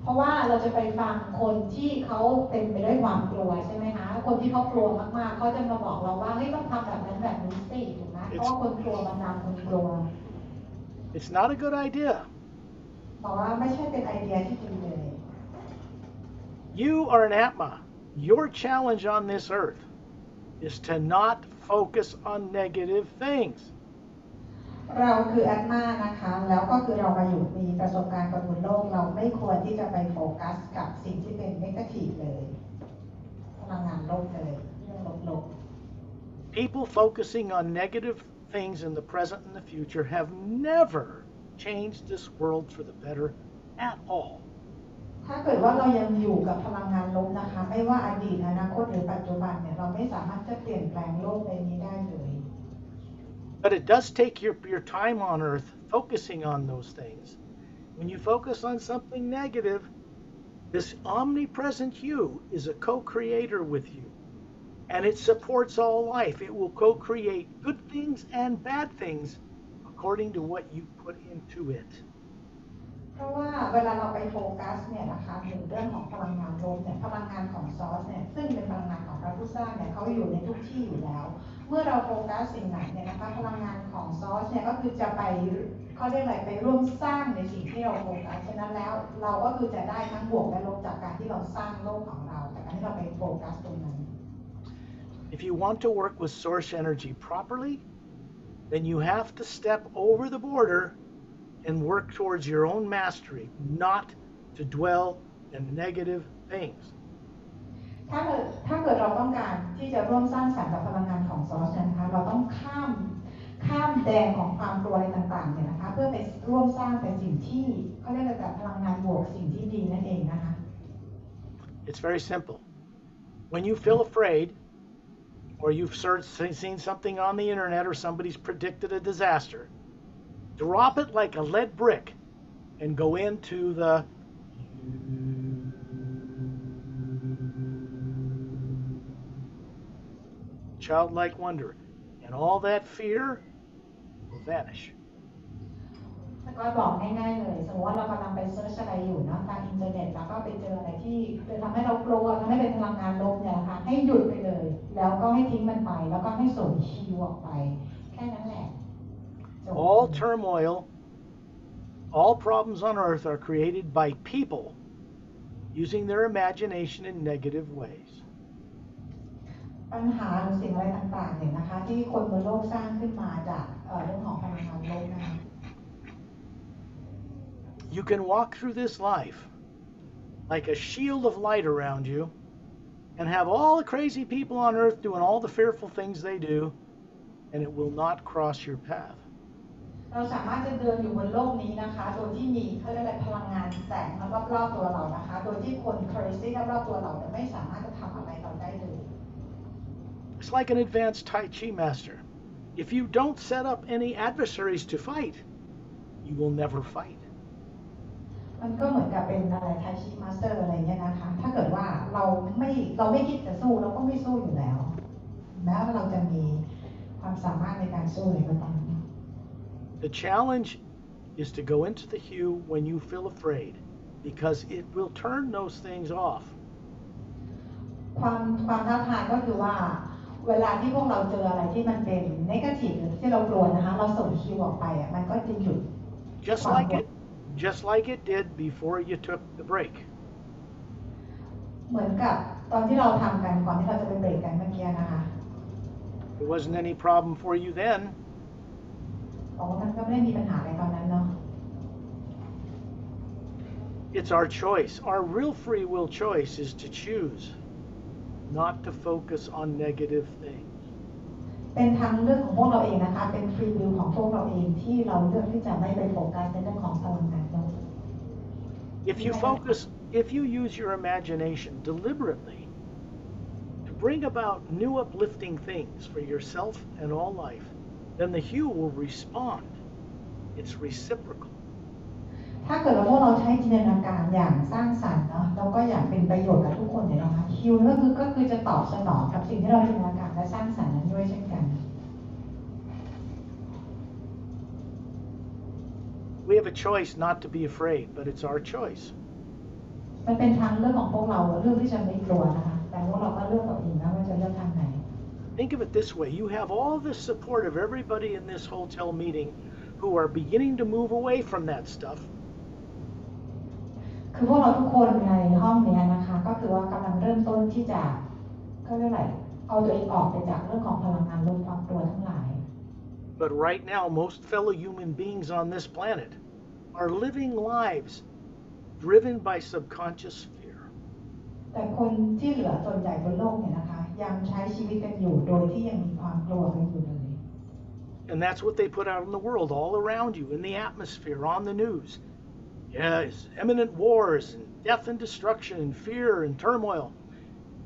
เพราะว่าเราจะไปฟังคนที่เขาเต็มไปด้วยความกลัวใช่ไหมคะคนที่เขากลัวมากๆเขาจะมาบอกเราว่าเฮ้ยต้องทำแบบนั้นแบบนี้สิถูกไหมเพราะว่าคนกลัวมันนำคนกลัว It's not a good idea. บอกว่าไม่ใช่เป็นไอเดียที่ดีเลย You are an Atma. Your challenge on this earth is to not focus on negative things. เราคือแอตมานะคะแล้วก็คือเรามาอยู่มีประสบการณ์กับบนโลกเราไม่ควรที่จะไปโฟกัสกับสิ่งที่เป็นเนกาทีฟเลยพลังงานลบเลยเรื่องลบ People focusing on negative things in the present and the future have never changed this world for the better at all. ถ้าเกิดว่าเรายังอยู่กับพลังงานลบนะคะไม่ว่าอดีตอนาคตหรือปัจจุบันเนี่ยเราไม่สามารถจะเปลี่ยนแปลงโลกใบนี้ได้เลย But it does take your time on earth focusing on those things. When you focus on something negative, This omnipresent you is a co-creator with you, and it supports all life. It will co-create good things and bad things according to what you put into it. เพราะว่าเวลาเราไปโฟกัสเนี่ยนะคะถึงเรื่องของพลังงานลบเนี่ยพลังงานของซอสเนี่ยซึ่งเป็นพลังงานของพระผู้สร้างเนี่ยเขาอยู่ในทุกที่อยู่แล้วเมื่อเราโฟกัสสิ่งไหนเนี่ยนะคะพลังงานของซอสเนี่ยก็คือจะไปเขาเรียกอะไรไปร่วมสร้างในสิ่งที่เราโฟกัสฉะนั้นแล้วเราก็คือจะได้ทั้งบวกและลบจากการที่เราสร้างโลกของเราจากการที่เราไปโฟกัสตรงนั้น If you want to work with source energy properly, then you have to step over the border and work towards your own mastery, not to dwell in negative things. ถ้าเกิดเราต้องการที่จะร่วมสร้างสรรค์กับพลังงานของซอสนะคะเราต้องข้ามแดนของความกลัวอะไรต่างๆเนี่ยนะคะเพื่อไปร่วมสร้างแต่สิ่งที่เขาเรียกแบบพลังงานบวกสิ่งที่ดีนั่นเองนะคะ It's very simple. When you feel afraid, or you've seen something on the internet or somebody's predicted a disaster, drop it like a lead brick and go into the childlike wonder, and all that fear will vanish. ก็บอกง่ายๆเลยสมมติว่าเรากำลังไปเซิร์ชอะไรอยู่นะทางอินเทอร์เน็ตแล้วก็ไปเจออะไรที่จะทำให้เรากลัวทำให้เป็นพลังงานลบเนี่ยนะคะให้หยุดไปเลยแล้วก็ให้ทิ้งมันไปแล้วก็ให้ส่งฮิวออกไปแค่นั้นแหละ All turmoil, all problems on earth are created by people using their imagination in negative ways. ปัญหาหรือสิ่งอะไรต่างๆเนี่ยนะคะที่คนบนโลกสร้างขึ้นมาจากเรื่องของพลังงานลบนะคะ You can walk through this life like a shield of light around you and have all the crazy people on earth doing all the fearful things they do, and it will not cross your path. เราสามารถจะเดินอยู่บนโลกนี้นะคะโดยที่มีเขาเรียกอะไรพลังงานแสงรอบๆตัวเรานะคะโดยที่คน crazy รอบๆตัวเราเนี่ยไม่สามารถจะทำอะไรเราได้เลย It's like an advanced Tai Chi master. If you don't set up any adversaries to fight, you will never fight. มันก็เหมือนกับเป็นอะไรไทชิมาสเตอร์อะไรเงี้ยนะคะถ้าเกิดว่าเราไม่คิดจะสู้เราก็ไม่สู้อยู่แล้วแม้ว่าเราจะมีความสามารถในการสู้อะไรก็ตาม The challenge is to go into the hue when you feel afraid, because it will turn those things off. ความท้าทายก็คือว่าเวลาที่พวกเราเจออะไรที่มันเป็นเนกาทีฟหรือที่เรากลัวนะคะเราส่งคิวออกไปอ่ะมันก็จะหยุด Just like it did before you took the break. เหมือนกับตอนที่เราทำกันก่อนที่เราจะไปเบรกกันเมื่อกี้นะคะ There wasn't any problem for you then. มันก็ไม่ได้มีปัญหาอะไรตอนนั้นเนาะ It's our choice. Our real free will choice is to choose not to focus on negative things. เป็นทางเลือกของพวกเราเองนะคะเป็นฟรีวิลของพวกเราเองที่เราเลือกที่จะไม่ไปโฟกัสในเรื่องของพลังงานลบ If you use your imagination deliberately to bring about new uplifting things for yourself and all life, then the hue will respond. It's reciprocal. ถ้าเกิดว่าพวกเราใช้จินตนาการอย่างสร้างสรรค์เนาะแล้วก็อยากเป็นประโยชน์กับทุกคนเนี่ยนะคะฮิวก็คือจะตอบสนองกับสิ่งที่เราจินตนาการและสร้างสรรค์นั้นด้วยเช่นกัน We have a choice not to be afraid, but it's our choice. มันเป็นทางเลือกของพวกเราเลือกที่จะไม่กลัวนะคะแต่พวกเราก็เลือกเอาเองนะว่าจะเลือกทางไหน Think of it this way. You have all the support of everybody in this hotel meeting who are beginning to move away from that stuff. คือพวกเราทุกคนในห้องนี้นะคะก็คือว่ากำลังเริ่มต้นที่จะก็เรียกอะไรเอาตัวเองออกไปจากเรื่องของพลังงานลบความกลัวทั้งหลาย But right now, most fellow human beings on this planet are living lives driven by subconscious fear. แต่คนที่เหลือส่วนใหญ่บนโลกเนี่ยนะคะยังใช้ชีวิตกันอยู่โดยที่ยังมีความกลัวกันอยู่เลย And that's what they put out in the world, all around you, in the atmosphere, on the news. Yes, imminent wars and death and destruction and fear and turmoil.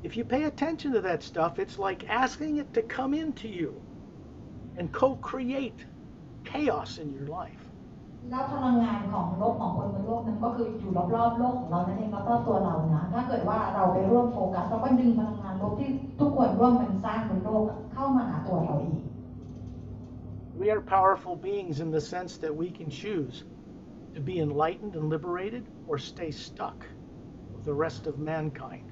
If you pay attention to that stuff, it's like asking it to come into you and co-create chaos in your life. แล้วพลังงานของโลกของคนบนโลกนั้นก็คืออยู่รอบๆโลกของเรานั่นเองรอบๆตัวเรานะถ้าเกิดว่าเราไปร่วมโฟกัสเราก็ดึงพลังงานลบที่ทุกคนร่วมกันสร้างบนโลกเข้ามาหาตัวเราอีก We are powerful beings in the sense that we can choose to be enlightened and liberated or stay stuck with the rest of mankind.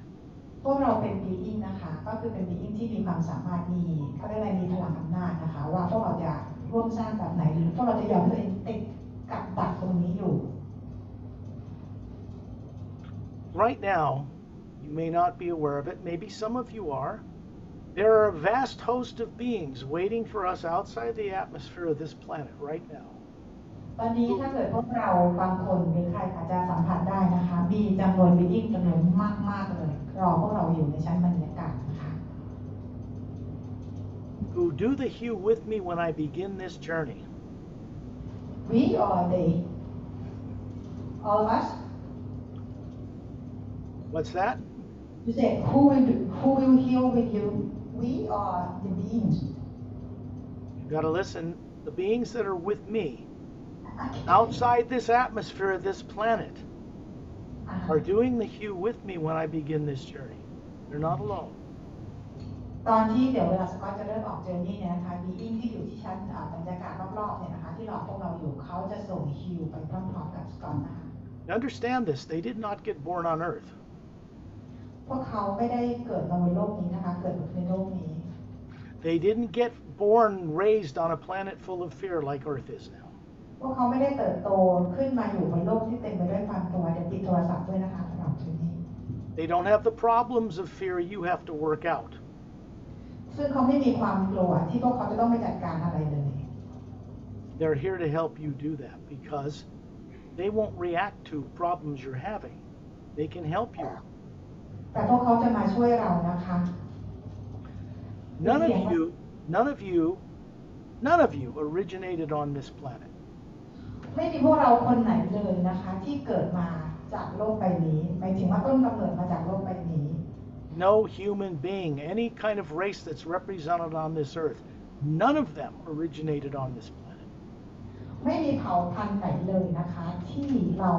พวกเราเป็นบีอิงนะคะก็คือเป็นบีอิงที่มีความสามารถมีเขาเรียกอะไรมีพลังอำนาจนะคะว่าพวกเราจะร่วมสร้างแบบไหนหรือพวกเราจะยอมให้ตัวเองติดกับดักตรงนี้อยู่ Right now, you may not be aware of it, maybe some of you are. There are a vast host of beings waiting for us outside the atmosphere of this planet right now. ตอนนี้ถ้าเกิดพวกเราบางคนหรือใครอาจจะสัมผัสได้นะคะมีจำนวนบีอิงจำนวนมากๆเลยรอพวกเราอยู่ในชั้นบรรยากาศนะคะ Who do the hue with me when I begin this journey. We are they all of us What's that? you say who will heal with you we are the beings You got to listen. The beings that are with me outside this atmosphere of this planet are doing the hue with me when I begin this journey. They're not alone. ตอนที่เดี๋ยวเวลาสกอตจะเริ่มออกเจอร์นี่เนี่ยนะคะบีอิงที่อยู่ที่ชั้นบรรยากาศรอบๆเนี่ยนะคะที่รอพวกเราอยู่เขาจะส่งฮิวไปพร้อมๆกับสกอตนะคะ Understand this. They did not get born on Earth. พวกเขาไม่ได้เกิดมาบนโลกนี้นะคะเกิดในโลกนี้ They didn't get born raised on a planet full of fear like Earth is now. พวกเขาไม่ได้เติบโตขึ้นมาอยู่บนโลกที่เต็มไปด้วยความกลัวเดี๋ยวปิดโทรศัพท์ด้วยนะคะสำหรับทีนี้ They don't have the problems of fear you have to work out. ซึ่งเขาไม่มีความกลัวที่พวกเขาจะต้องไปจัดการอะไรเลย They're here to help you do that because they won't react to problems you're having. They can help you. แต่พวกเขาจะมาช่วยเรานะคะ None of you originated on this planet. ไม่มีพวกเราคนไหนเลยนะคะที่เกิดมาจากโลกใบนี้หมายถึงว่าต้นกำเนิดมาจากโลกใบนี้ No human being, any kind of race that's represented on this earth, none of them originated on this planet. ไม่มีเผ่าพันธุ์ไหนเลยนะคะที่เรา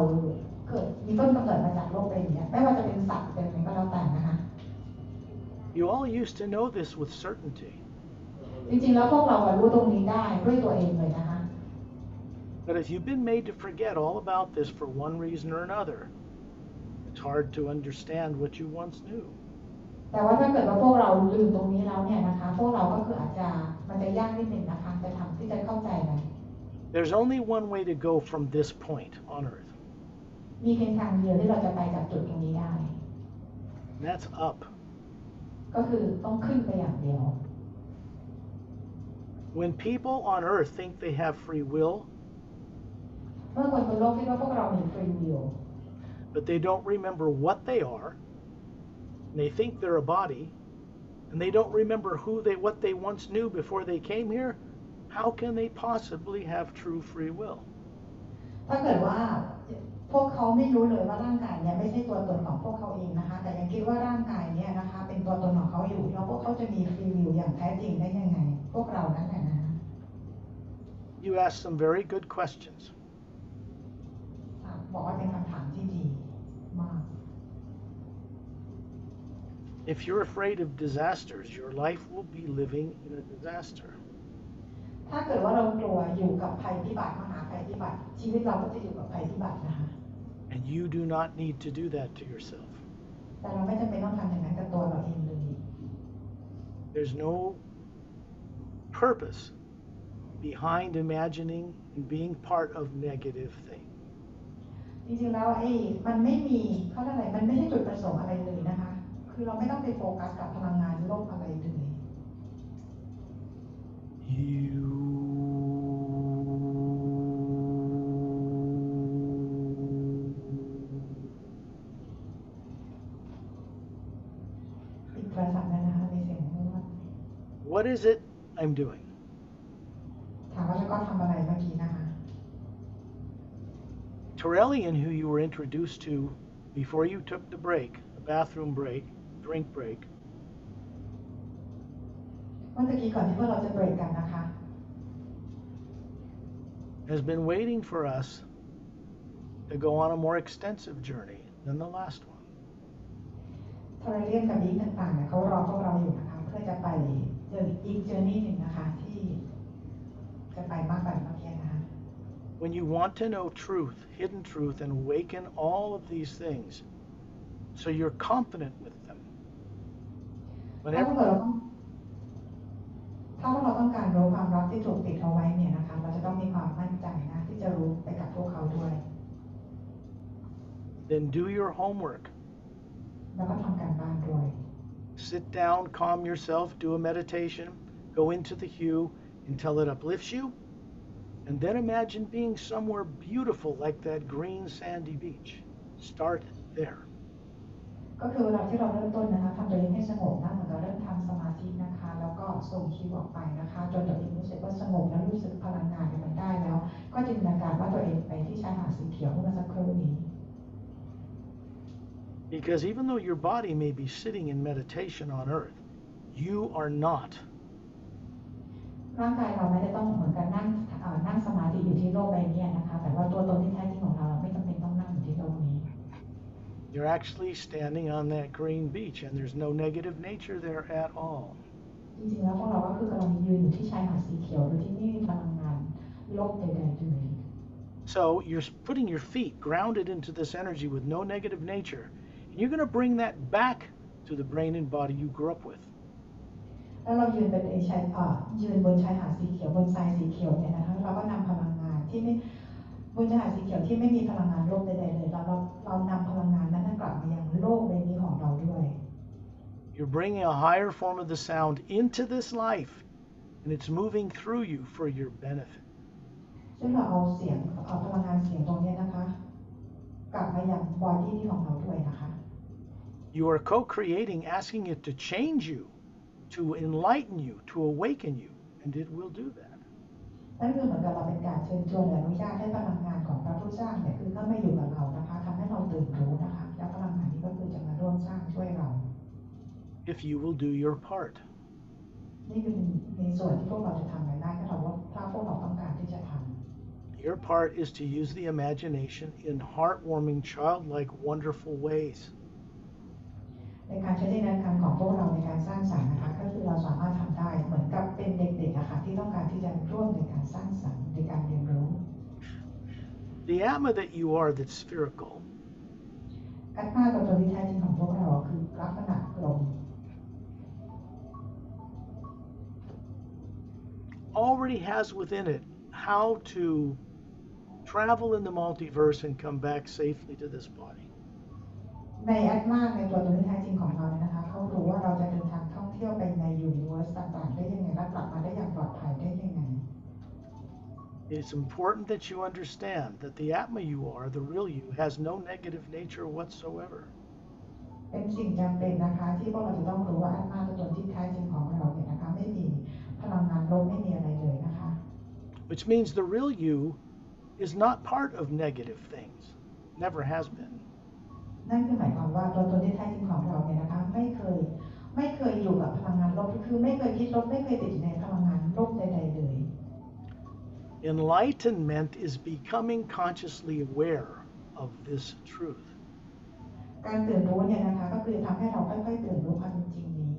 เกิดมีต้นกำเนิดมาจากโลกใบนี้ไม่ว่าจะเป็นสัตว์เป็นอะไรก็แล้วแต่นะคะ You all used to know this with certainty. จริงๆแล้วพวกเรารู้ตรงนี้ได้ด้วยตัวเองเลยนะคะ But if you've been made to forget all about this for one reason or another, it's hard to understand what you once knew. แต่ว่าถ้าเกิดว่าพวกเราลืมตรงนี้แล้วเนี่ยนะคะพวกเราก็คืออาจจะมันจะยากนิดหนึ่งนะคะจะทำที่จะเข้าใจมัน There's only one way to go from this point on earth. มีเพียงทางเดียวที่เราจะไปจากจุดตรงนี้ได้ And that's up. ก็คือต้องขึ้นไปอย่างเดียว When people on earth think they have free will, เมื่อคนบนโลกคิดว่าพวกเรามีฟรีวิล but they don't remember what they are, and they think they're a body, and they don't remember what they once knew before they came here, how can they possibly have true free will? ถ้าเกิดว่าพวกเขาไม่รู้เลยว่าร่างกายเนี่ยไม่ใช่ตัวตนของพวกเขาเองนะคะแต่ยังคิดว่าร่างกายเนี่ยนะคะเป็นตัวตนของเขาอยู่แล้วพวกเขาจะมีฟรีวิลอย่างแท้จริงได้ยังไงพวกเรานั่นแหละนะ You asked some very good questions. บอกว่าเป็นคำถามที่ดีมาก If you're afraid of disasters, your life will be living in a disaster. ถ้าเกิดว่าเรากลัวอยู่กับภัยพิบัติมหาภัยพิบัติชีวิตเราก็จะอยู่กับภัยพิบัตินะคะ And you do not need to do that to yourself. แต่เราไม่จำเป็นต้องทำอย่างนั้นกับตัวเราเองเลย There's no purpose behind imagining and being part of negative things. จริงๆแล้วมันไม่มีเขาเรียกอะไรมันไม่ใช่จุดประสงค์อะไรเลยนะคะคือเราไม่ต้องไปโฟกัสกับพลังงานโลกอะไรเลย ปิดโทรศัพท์แล้วนะคะมีเสียงไม่ว่า What is it I'm doing? ถามว่าจะก็ทำอะไรเมื่อกี้นะคะ Terrellian, who you were introduced to before you took the break, the bathroom break, drink break, เมื่อกี้ก่อนที่พวกเราจะเบรกกันนะคะ has been waiting for us to go on a more extensive journey than the last one. โทรเรียนกับบีต่างๆเนี่ยเขารอพวกเราอยู่นะคะเพื่อจะไปเจออีกเจอร์นี่หนึ่งนะคะที่จะไปมากกว่าเมื่อกี้นะคะ When you want to know truth, hidden truth, and awaken all of these things, so you're confident with them. ถ้าพวกเราต้องการรู้ความลับที่ถูกปิดเอาไว้เนี่ยนะคะเราจะต้องมีความมั่นใจนะที่จะรู้ไปกับพวกเขาด้วย Then do your homework. แล้วก็ทำการบ้านด้วย Sit down, calm yourself, do a meditation, go into the hue until it uplifts you, and then imagine being somewhere beautiful like that green sandy beach. Start there. ก็คือเวลาที่เราเริ่มต้นนะคะทำตัวเองให้สงบนะเหมือนกับเริ่มทำสมาธินะคะแล้วก็ส่งคิวออกไปนะคะจนตัวเองรู้สึกว่าสงบและรู้สึกพลังงานมันได้แล้วก็จินตนาการว่าตัวเองไปที่ชายหาดสีเขียวเมื่อสักครู่นี้ Because even though your body may be sitting in meditation on earth, you are not. ร่างกายเราไม่ได้ต้องเหมือนกันนั่งสมาธิอยู่ที่โลกใบนี้นะคะแต่ว่าตัวตนที่แท้จริงของเราไม่จำเป็นต้องนั่งอยู่ที่โลกนี้ You're actually standing on that green beach and there's no negative nature there at all. จริงๆแล้วพวกเราก็คือกำลังยืนอยู่ที่ชายหาดสีเขียวโดยที่ไม่มีพลังงานลบใดๆเลย So you're putting your feet grounded into this energy with no negative nature, and you're going to bring that back to the brain and body you grew up with. แล้วเรายืนบนชายหาดสีเขียวบนทรายสีเขียวเนี่ยนะคะเราก็นำพลังงานที่ไม่บนชายหาดสีเขียวที่ไม่มีพลังงานลบใดๆเลยเรานำพลังงานนั้นกลับมายังโลกใบนี้ของเราด้วย You're bringing a higher form of the sound into this life, and it's moving through you for your benefit. ซึ่งเราเอาพลังงานเสียงตรงนี้นะคะกลับมายังบอดี้ของเราด้วยนะคะ You are co-creating, asking it to change you, to enlighten you, to awaken you, and it will do that. นั่นคือเหมือนกับเราเป็นการเชิญชวนและอนุญาตให้พลังงานของพระผู้สร้างเนี่ยคือเข้ามาอยู่กับเรานะคะทำให้เราตื่นรู้นะคะแล้วพลังงานนี้ก็คือจะมาร่วมสร้างช่วยเรา If you will do your part. นี่คือในส่วนที่พวกเราจะทำได้ถ้าพวกเราต้องการที่จะทำ Your part is to use the imagination in heartwarming, childlike, wonderful ways. ในการใช้จินตนาการของพวกเราในการสร้างสรรค์นะคะก็คือเราสามารถทำได้เหมือนกับเป็นเด็กๆนะคะที่ต้องการที่จะร่วมในการสร้างสรรค์ในการเรียนรู้ The Atma that you are that's spherical อัตมาตัวตนที่แท้จริงของพวกเราคือลักษณะกลม already has within it how to travel in the multiverse and come back safely to this body. ในอัตมาในตัวตนที่แท้จริงของเราเนี่ยนะคะเขารู้ว่าเราจะเดินทางท่องเที่ยวไปในยูนิเวอร์สต่างๆได้ยังไงและกลับมาได้อย่างปลอดภัยได้ยังไง It's important that you understand that the Atma you are, the real you, has no negative nature whatsoever. เป็นสิ่งจำเป็นนะคะที่พวกเราจะต้องรู้ว่าอัตมาตัวตนที่แท้จริงของเราเนี่ยนะคะไม่มีพลังงานลบไม่มีอะไรเลยนะคะ Which means the real you is not part of negative things. Never has been. นั่นคือหมายความว่าตัวตนที่แท้จริงของเราเนี่ยนะคะไม่เคยอยู่กับพลังงานลบคือไม่เคยคิดลบไม่เคยติดในพลังงานลบใดๆเลย Enlightenment is becoming consciously aware of this truth. การตื่นรู้เนี่ยนะคะก็คือทำให้เราค่อยๆตื่นรู้ความจริงนี้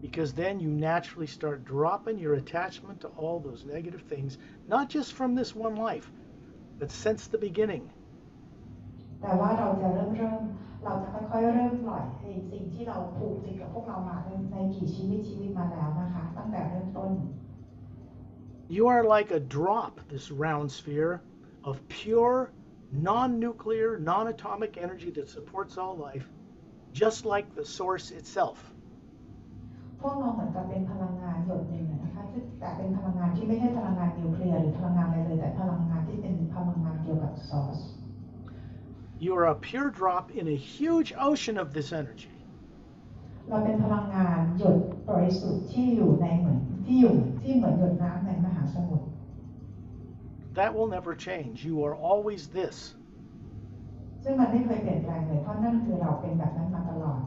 Because then you naturally start dropping your attachment to all those negative things, not just from this one life, but since the beginning. แต่ว่าเราจะเราจะค่อยๆเริ่มปล่อยสิ่งที่เราผูกติดกับพวกเรามาในกี่ชีวิตมาแล้วนะคะตั้งแต่เริ่มต้น You are like a drop, this round sphere, of pure, non-nuclear, non-atomic energy that supports all life, just like the source itself. พวกเราเหมือนกับเป็นพลังงานหยดหนึ่งนะคะแต่เป็นพลังงานที่ไม่ใช่พลังงานนิวเคลียร์หรือพลังงานอะไรเลยแต่พลังงานที่เป็นพลังงานเกี่ยวกับ source You are a pure drop in a huge ocean of this energy. เราเป็นพลังงานหยดบริสุทธิ์ที่อยู่ในเหมือนหยดน้ำในมหาสมุทร That will never change. You are always this. ซึ่งมันไม่เคยเปลี่ยนแปลงเลยเพราะนั่นคือเราเป็นแบบนั้นมาตลอด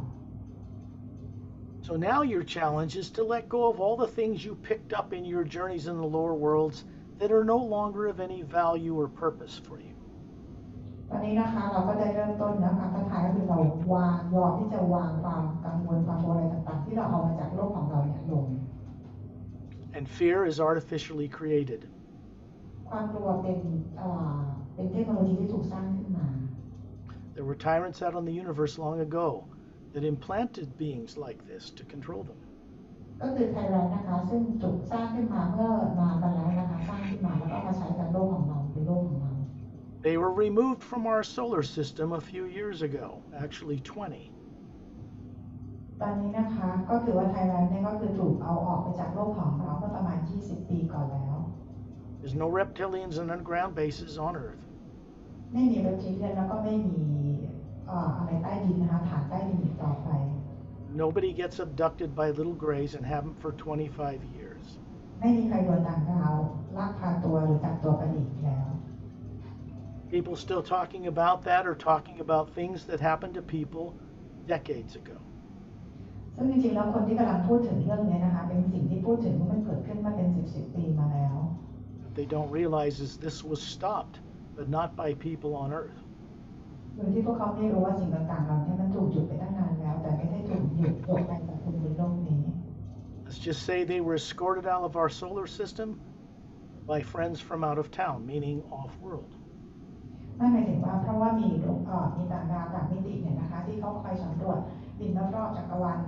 So now your challenge is to let go of all the things you picked up in your journeys in the lower worlds that are no longer of any value or purpose for you. ตอนนี้นะคะเราก็ได้เริ่มต้นนะคะท้าทายก็คือเรายอมที่จะวางความกังวลความกลัวอะไรต่างๆที่เราเอามาจากโลกของเราเนี่ยลง And fear is artificially created. ความกลัวเป็นเทคโนโลยีที่ถูกสร้างขึ้นมา There were tyrants out on the universe long ago that implanted beings like this to control them. ก็คือไทรันนะคะซึ่งถูกสร้างขึ้นมาเมื่อนานมาแล้วนะคะสร้างขึ้นมาแล้วก็มาใช้กับโลกของเราเป็นโลกของเรา They were removed from our solar system a few years ago, actually 20. ตอนนี้นะคะก็คือว่าไทรันเนี่ยก็คือถูกเอาออกไปจากโลกของเราเมื่อประมาณ20 ปีก่อนแล้ว There's no reptilians and underground bases on Earth. ไม่มีเรปติเลียนแล้วก็ไม่มีอะไรใต้ดินนะคะฐานใต้ดินอีกต่อไป Nobody gets abducted by little grays and haven't for 25 years. ไม่มีใครโดนต่างดาวลักพาตัวหรือจับตัวไปอีกแล้ว People still talking about that or talking about things that happened to people decades ago. ซึ่งจริงๆแล้วคนที่กำลังพูดถึงเรื่องนี้นะคะเป็นสิ่งที่พูดถึงมันเกิดขึ้นมาเป็น10 ปีมาแล้ว What they don't realize is this was stopped, but not by people on Earth. โดยที่พวกเขาไม่รู้ว่าสิ่งต่างๆเหล่านี้มันถูกหยุดไปตั้งนานแล้วแต่ไม่ได้ถูกหยุดไปจากคนบนโลกนี้ Let's just say they were escorted out of our solar system by friends from out of town, meaning off-world. นั่นหมายถึงว่าเพราะว่ามีต่างดาวต่างมิติเนี่ยนะคะที่เขาคอยสำรวจบินรอบๆจักรวาล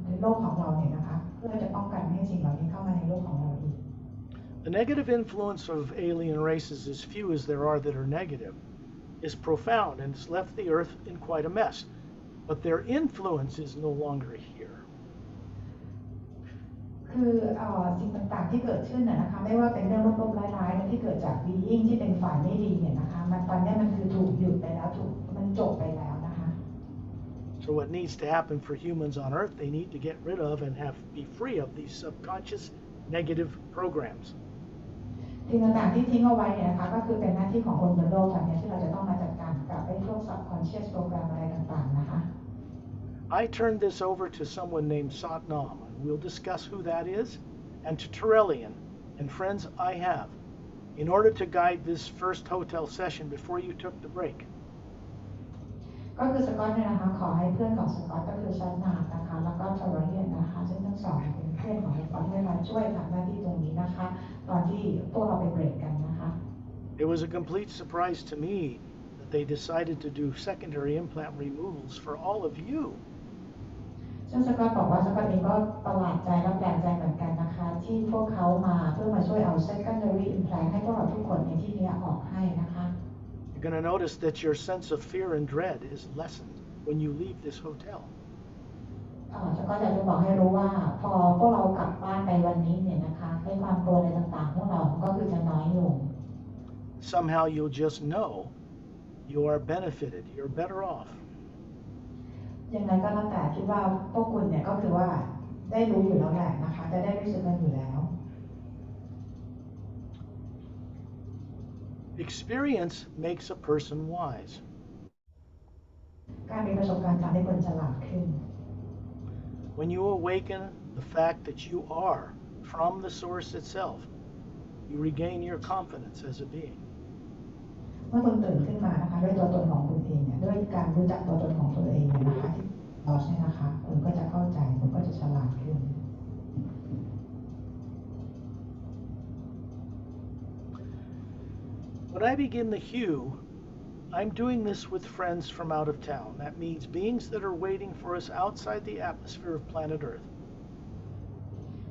ในโลกของเราเนี่ยนะคะเพื่อจะป้องกันไม่ให้สิ่งเหล่านี้เข้ามาในโลกของเราอีก The negative influence of alien races, as few as there are that are negative, is profound and has left the Earth in quite a mess. But their influence is no longer here. คือสิ่งต่างๆที่เกิดขึ้นนะคะไม่ว่าเป็นเรื่องลบๆร้ายๆที่เกิดจากบีอิงที่เป็นฝ่ายไม่ดีเนี่ยนะคะมันตอนนี้มันคือถูกหยุดไปแล้วมันจบไปแล้วนะคะ So what needs to happen for humans on Earth, they need to get rid of and be free of these subconscious negative programs. สิ่งต่างๆที่ทิ้งเอาไว้เนี่ยนะคะก็คือเป็นหน้าที่ของคนบนโลกแบบนี้ที่เราจะต้องมาจัดการกับไอ้พวก subconscious program อะไรต่างๆนะคะ I turned this over to someone named Satnam, and we'll discuss who that is, and to Torellian and friends I have, in order to guide this first hotel session before you took the break. ก็คือสกอตเนี่ยนะคะขอให้เพื่อนของสกอตก็คือชัดนาดนะคะแล้วก็ทอร์เรียนนะคะซึ่งทั้งสองเป็นเพื่อนของสกอตให้มาช่วยทำหน้าที่ตรงนี้นะคะตอนที่พวกเราไปเบรกกันนะคะ It was a complete surprise to me that they decided to do secondary implant removals for all of you. ซึ่งสกอตบอกว่าสกอตเองก็ประหลาดใจและแปลกใจเหมือนกันนะคะที่พวกเขามาเพื่อมาช่วยเอา secondary implant ให้พวกเราทุกคนในที่นี้ออกให้นะคะ You're going to notice that your sense of fear and dread is lessened when you leave this hotel. สกอตอยากจะบอกให้รู้ว่าพอพวกเรากลับบ้านไปวันนี้เนี่ยนะคะในความกลัวอะไรต่างๆพวกเราก็คือจะน้อยลง Somehow you'll just know you are benefited, you're better off. ยังไงก็แล้วแต่คิดว่าพวกคุณเนี่ยก็คือว่าได้รู้อยู่แล้วแหละนะคะจะได้รู้สึกกันอยู่แล้ว Experience makes a person wise. การมีประสบการณ์ทำให้คนฉลาดขึ้น When you awaken the fact that you are from the source itself, you regain your confidence as a being. เมื่อคุณตื่นขึ้นมานะคะด้วยตัวตนของคุณเองเนี่ยด้วยการรู้จักตัวตนของตัวเองเนี่ยนะคะที่เราใช่นะคะคุณก็จะเข้าใจคุณก็จะฉลาดขึ้น When I begin the hue, I'm doing this with friends from out of town. That means beings that are waiting for us outside the atmosphere of planet Earth.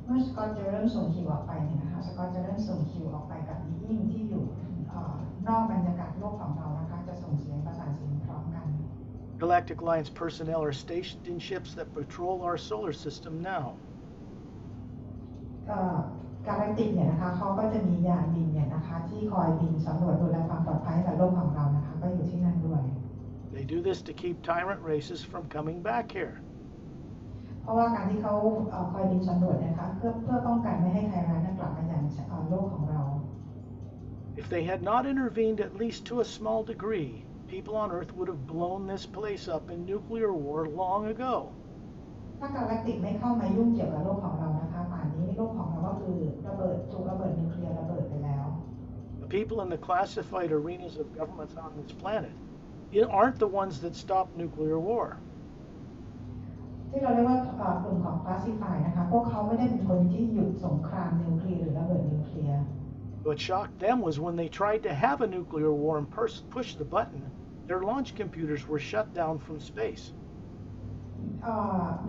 เมื่อสกอตจะเริ่มส่งคิวออกไปเนี่ยนะคะสกอตจะเริ่มส่งคิวออกไปกับบีอิงที่อยู่นอกบรรยากาศโลกของเรานะคะจะส่งเสียงประสานเสียงพร้อมกัน Galactic Alliance personnel are stationed in ships that patrol our solar system now. กาแล็กติกเนี่ยนะคะเขาก็จะมียานบินเนี่ยนะคะที่คอยบินสำรวจดูแลความปลอดภัยกับโลกของเรานะคะก็อยู่ที่นั่นด้วย They do this to keep tyrant races from coming back here. เพราะว่าการที่เขาคอยบินสำรวจนะคะเพื่อป้องกันไม่ให้ไทยร้ายกลับมาอย่างโลกของเรา If they had not intervened at least to a small degree, people on Earth would have blown this place up in nuclear war long ago. ถ้ากาแล็กติกไม่เข้ามายุ่งเกี่ยวกับโลกของเรานะคะป่านนี้โลกของเราก็คือถูกระเบิดนิวเคลียร์ระเบิดไปแล้ว The people in the classified arenas of governments on this planet aren't the ones that stop nuclear war. ที่เราเรียกว่ากลุ่มของ classify นะคะพวกเขาไม่ได้เป็นคนที่หยุดสงครามนิวเคลียร์หรือระเบิดนิวเคลียร์ What shocked them was when they tried to have a nuclear war and push the button, their launch computers were shut down from space.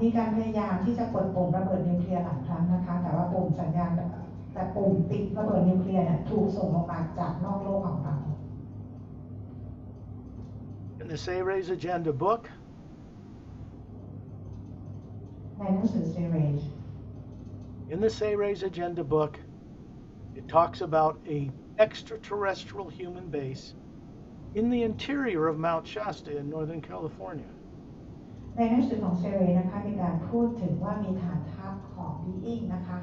มีการพยายามที่จะกดปุ่มระเบิดนิวเคลียร์หลายครั้งนะคะแต่ว่าปุ่มสัญญาณแต่ปุ่มปิดระเบิดนิวเคลียร์เนี่ยถูกส่งลงมาจากนอกโลกของเรา In the Ceres Agenda book, ในหนังสือ Ceres in the Ceres Agenda book, it talks about a extraterrestrial human base in the interior of Mount Shasta in Northern California. ในหนังสือของ Ceres นะคะมีการพูดถึงว่ามีฐานทัพของ Being นะคะ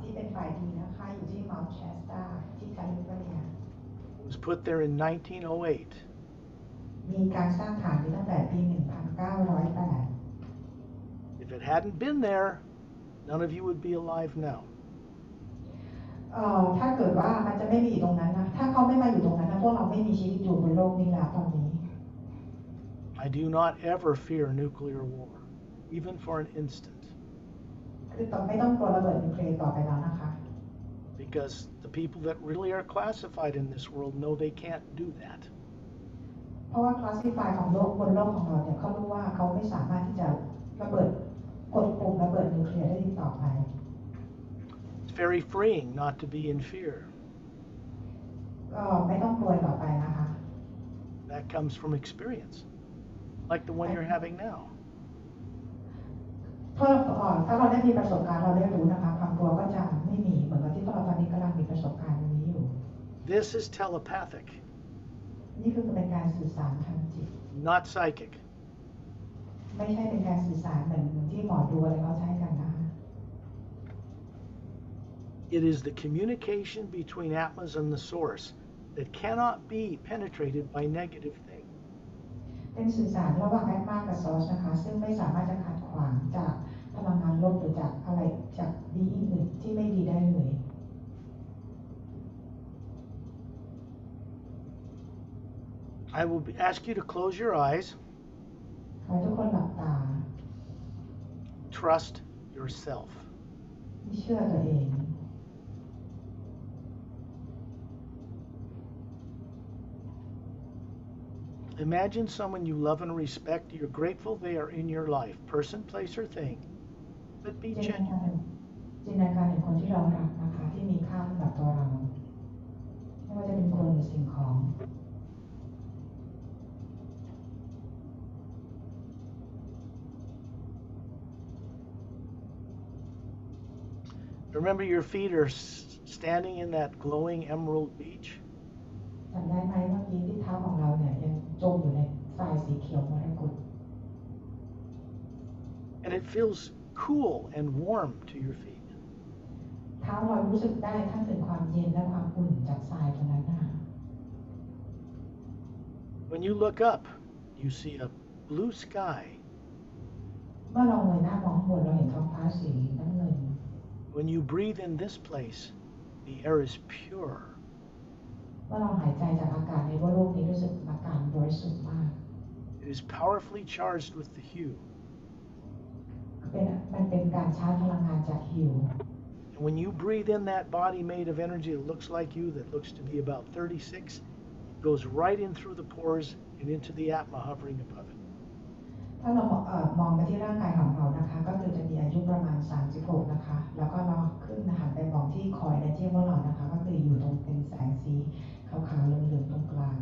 ที่เป็นฝ่ายดีนะคะอยู่ที่ Mount Shasta ที่แคลิฟอร์เนีย It was put there in 1908. มีการสร้างฐานนี้ตั้งแต่ปี 1908 If it hadn't been there, none of you would be alive now. ถ้าเกิดว่ามันจะไม่มีอยู่ตรงนั้นนะถ้าเขาไม่มาอยู่ตรงนั้นนะพวกเราไม่มีชีวิตอยู่บนโลกนี้แล้วตอนนี้ I do not ever fear nuclear war, even for an instant. คือต่อไม่ต้องกลัวระเบิดนิวเคลียร์ต่อไปแล้วนะคะ Because the people that really are classified in this world know they can't do that. เพราะว่า classify ของโลกบนโลกของเราเนี่ยเขารู้ว่าเขาไม่สามารถที่จะระเบิดกดปุ่มระเบิดนิวเคลียร์ได้อีกต่อไป It's very freeing not to be in fear. ไม่ต้องกลัวต่อไปนะคะ That comes from experience, like the one you're having now. เพราะถ้าเราได้มีประสบการณ์เราได้รู้นะคะความกลัวก็จะไม่มีเหมือนกับที่พวกเราตอนนี้กำลังมีประสบการณ์นี้อยู่ This is telepathic, นี่คือเป็นการสื่อสารทางจิต not psychic. ไม่ใช่เป็นการสื่อสารเหมือนที่หมอดูอะไรเขาใช้กันนะคะ It is the communication between Atmas and the source that cannot be penetrated by negative things. เป็นสื่อสารระหว่างแอดมากับซอสนะคะซึ่งไม่สามารถจะขัดขวางจากพลังงานลบหรือจากอะไรจากดีอื่นที่ไม่ดีได้เลย I will ask you to close your eyes. ขอทุกคนหลับตา Trust yourself. เชื่อตัวเอง Imagine someone you love and respect. You're grateful they are in your life, person, place, or thing. But be จินตนา genuine. การถึงคนที่เรารักนะคะที่มีค่าสำหรับตัวเราไม่ว่าจะเป็นคนหรือสิ่งของ Remember your feet are standing in that glowing emerald beach. จำได้ไหมเมื่อกี้ที่เท้าของเราเนี่ยยังจมอยู่ในทรายสีเขียวมรกต And it feels cool and warm to your feet. เท้าเรารู้สึกได้ทั้งถึงความเย็นและความอุ่นจากทรายตรงนั้นนะคะ When you look up, you see a blue sky. เมื่อเราเงยหน้ามองบนเราเห็นท้องฟ้าสีน้ำเงิน When you breathe in this place, the air is pure. เมื่อเราหายใจจากอากาศในโลกนี้รู้สึกอากาศบริสุทธิ์มาก It is powerfully charged with the hue. มันเป็นการชาร์จพลังงานจากฮิว And when you breathe in that body made of energy that looks like you, that looks to be about 36, it goes right in through the pores and into the Atma hovering above it. ถ้าเรามองไปที่ร่างกายของเรานะคะก็คือจะมีอายุประมาณ36นะคะแล้วก็เราขึ้นหันไปมองที่คอยและที่ว่าเรานะคะก็คืออยู่ตรงเป็นแสงสีขาวๆเหลืองๆตรงกลาง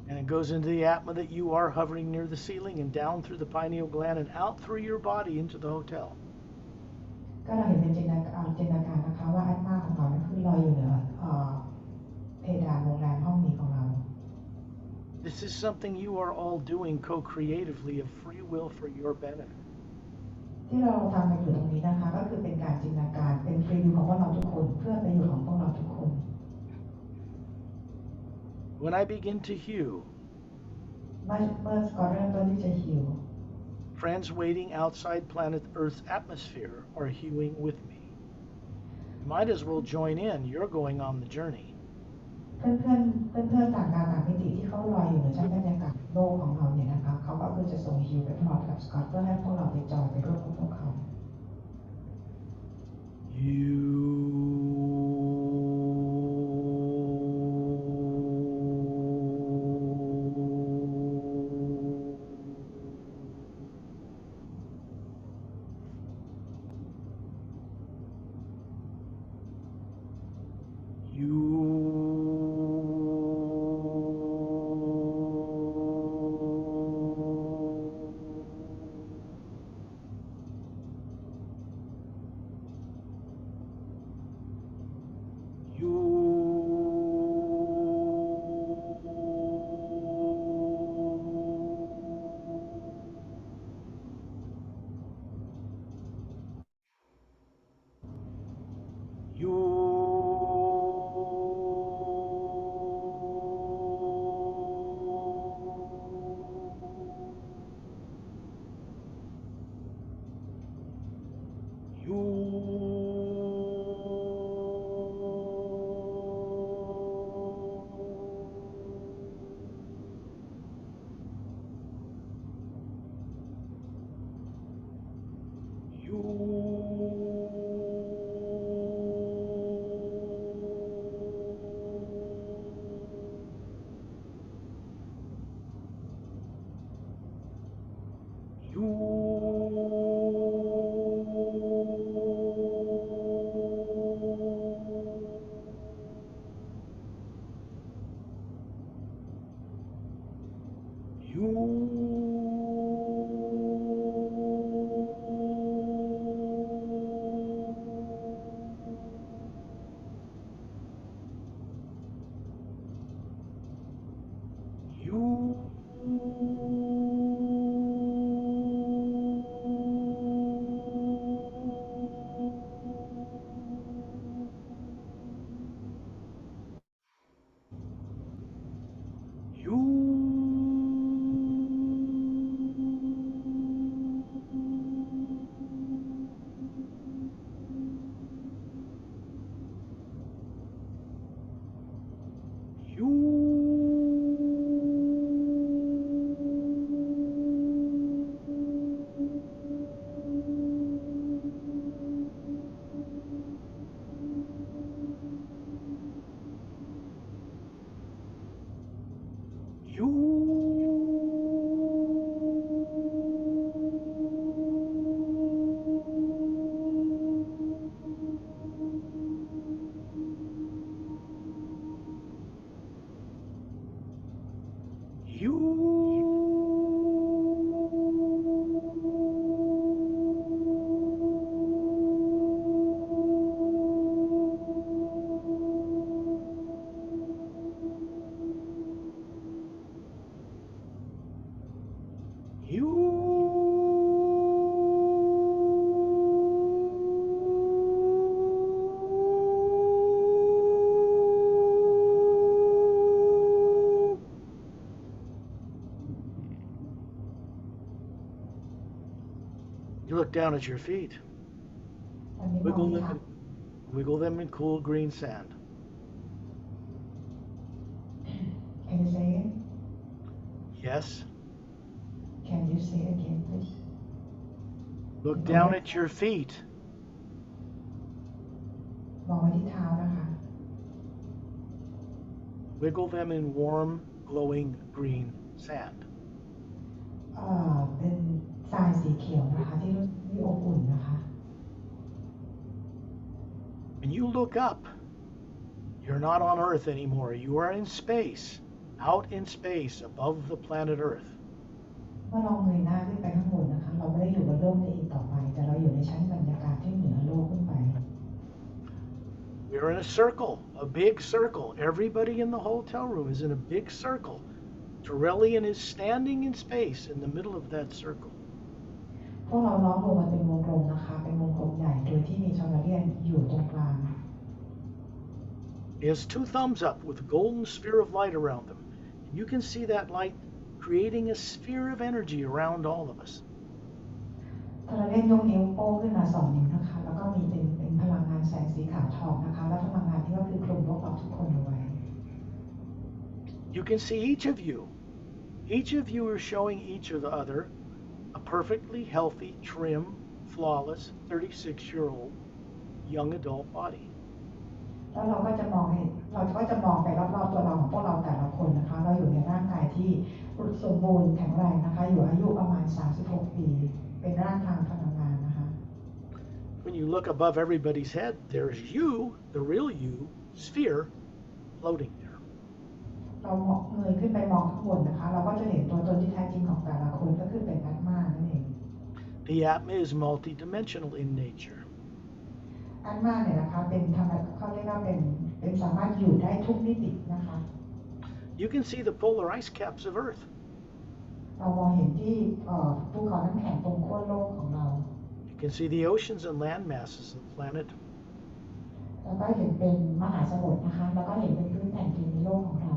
And it goes into the Atma that you are hovering near the ceiling and down through the pineal gland and out through your body into the hotel. ก็เราเห็นเป็นจินตนาการนะคะว่าอัตมาของเรานั้นคือลอยอยู่เหนือเพดานโรงแรมห้องนี้ของเรา This is something you are all doing co-creatively of free will for your benefit. ที่เราทำกันอยู่ตรงนี้นะคะก็คือเป็นการจินตนาการเป็นฟรีวิวของพวกเราทุกคนเพื่อประโยชน์ของพวกเราทุกคน When I begin to hew, เมื่อสกอตเริ่มต้นที่จะฮิว friends waiting outside planet Earth's atmosphere are hewing with me. You might as well join in. You're going on the journey. เพื่อนต่างดาวต่างมิติที่เขาลอยอยู่ในชั้นบรรยากาศโลกของเราเนี่ยนะคะเขาก็คือจะส่งฮิวไปพร้อมกับสกอตเพื่อให้พวกเราไปจอยไปร่วมกับพวกเขา You look down at your feet. Wiggle them in cool green sand. Can you say it? Yes. Can you say it again, please? Look down at your feet. มองไว้ที่เท้านะคะ Wiggle them in warm, glowing green sand. เป็นทรายสีเขียวนะคะที่อบอุ่นนะคะ When you look up, you're not on Earth anymore. You are in space, out in space, above the planet Earth. เมื่อเราเงยหน้าขึ้นไปข้างบนนะคะเราไม่ได้อยู่บนโลกนี้อีกต่อไปแต่เราอยู่ในชั้นบรรยากาศที่เหนือโลกขึ้นไป We're in a circle, a big circle. Everybody in the hotel room is in a big circle. Torellian is standing in space in the middle of that circle. พวกเราล้อมวงกันเป็นวงกลมนะคะเป็นวงกลมใหญ่โดยที่มีชอลเลียนอยู่ตรงกลาง He has two thumbs up with a golden sphere of light around them. And you can see that light creating a sphere of energy around all of us. เล่นยกนิ้วโป้งขึ้นมา2 นิ้วนะคะแล้วก็มีเป็นพลังงานแสงสีขาวทองนะคะและพลังงานที่ก็คือคลุมพวกเราทุกคนเอาไว้ You can see each of you. Each of you are showing each of the other a perfectly healthy, trim, flawless, 36-year-old young adult body. แล้วเราก็จะมองไปรอบๆตัวเราของพวกเราแต่ละคนนะคะเราอยู่ในร่างกายที่สมบูรณ์แข็งแรงนะคะอยู่อายุประมาณ36 ปีเป็นร่างทางพลังงานนะคะ When you look above everybody's head, there's you, the real you, sphere, floating there. เราเงยขึ้นไปมองข้างบนนะคะเราก็จะเห็นตัวตนที่แท้จริงของแต่ละคนก็คือเป็นอัตมานั่นเอง The Atma is multidimensional in nature. อัตมาเนี่ยนะคะเป็นธรรมะเขาเรียกว่าเป็นสามารถอยู่ได้ทุกมิตินะคะ You can see the polar ice caps of Earth. เรามองเห็นที่ภูเขาน้ำแข็งตรงขั้วโลกของเรา You can see the oceans and land masses of the planet. แล้วก็เห็นเป็นมหาสมุทรนะคะแล้วก็เห็นเป็นพื้นแผ่นดินในโลกของเรา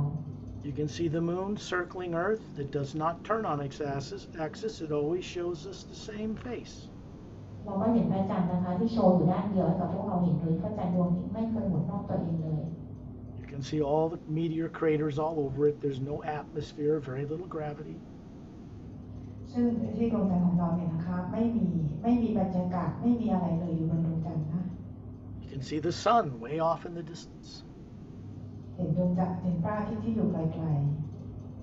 You can see the moon circling Earth that does not turn on its axis. It always shows us the same face. เราก็เห็นพระจันทร์นะคะที่โชว์อยู่ด้านเดียวกับพวกเราเห็นโดยพระจันทร์ดวงนี้ไม่เคยหมุนรอบตัวเองเลย You can see all the meteor craters all over it. There's no atmosphere, very little gravity. ซึ่งที่ดวงจันทร์ของเราเนี่ยนะคะไม่มีบรรยากาศไม่มีอะไรเลยอยู่บนดวงจันทร์นะ You can see the sun way off in the distance. เห็นดวงจันทร์เห็นพระอาทิตย์ที่อยู่ไกล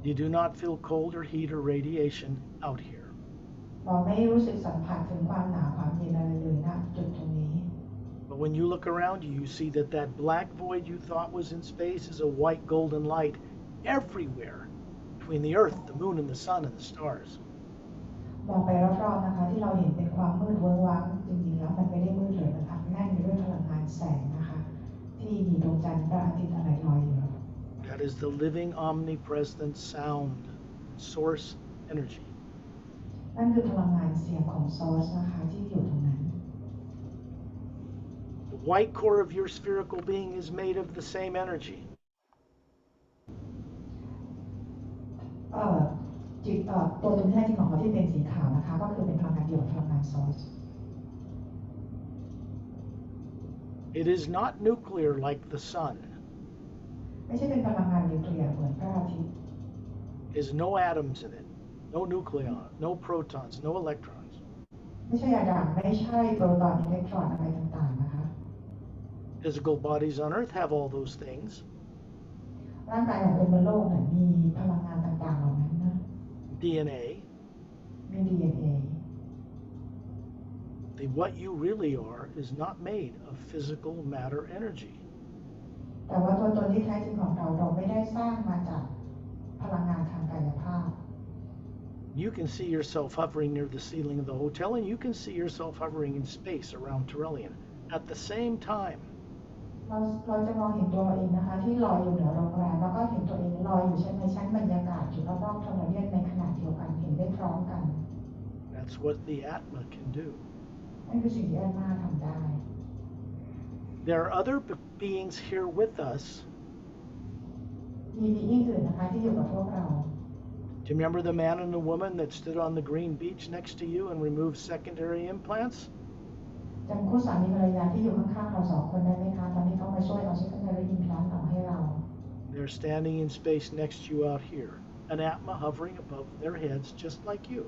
You do not feel cold or heat or radiation out here. ๆเราไม่รู้สึกสัมผัสถึงความหนาวความเย็นอะไรเลยณจุดตรงนี้ But when you look around you, you see that black void you thought was in space is a white golden light everywhere between the earth, the moon, and the sun and the stars. มองไปรอบๆนะคะที่เราเห็นเป็นความมืดเวิ้งว้างจริงๆแล้วมันไม่ได้มืดเลยนะคะแน่นไปด้วยพลังงานแสงนะคะที่มีดวงจันทร์พระอาทิตย์อะไรลอยอยู่ That is the living, omnipresent sound, source energy. นั่นคือพลังงานเสียงของซอสนะคะที่อยู่ตรงนั้น The white core of your spherical being is made of the same energy. ตัวตนที่แท้จริงของเขาที่เป็นสีขาวนะคะก็คือเป็นพลังงานเดียวกับพลังงานซอส It is not nuclear like the sun. ไม่ใช่เป็นพลังงานนิวเคลียร์เหมือนพระอาทิตย์ There's no atoms in it, no nucleon, no protons, no electrons. ไม่ใช่อะตอมไม่ใช่โปรตอนอิเล็กตรอนอะไรต่างๆนะคะ Physical bodies on Earth have all those things. ร่างกายของคนบนโลกเนี่ยมีพลังงานต่างๆเหล่านั้นนะ DNA. มี DNA What you really are is not made of physical matter energy. แต่ว่าตัวตนที่แท้จริงของเราไม่ได้สร้างมาจากพลังงานทางกายภาพ You can see yourself hovering near the ceiling of the hotel, and you can see yourself hovering in space around Touchstone at the same time. เราจะมองเห็นตัวเราเองนะคะที่ลอยอยู่เหนือโรงแรมแล้วก็เห็นตัวเองลอยอยู่ในชั้นบรรยากาศอยู่รอบๆโทรเลียนในขณะเดียวกันเห็นได้พร้อมกัน That's what the Atma can do. นั่นคือสิ่งที่อัตมาทำได้ There are other beings here with us. มีbeingอื่นนะคะที่อยู่กับพวกเรา Do you remember the man and the woman that stood on the green beach next to you and removed secondary implants? จำคู่สามีภรรยาที่อยู่ข้างๆเรา2 คนได้ไหมคะตอนที่เขามาช่วยเอา secondary implant ออกให้เรา They're standing in space next to you out here, an Atma hovering above their heads just like you.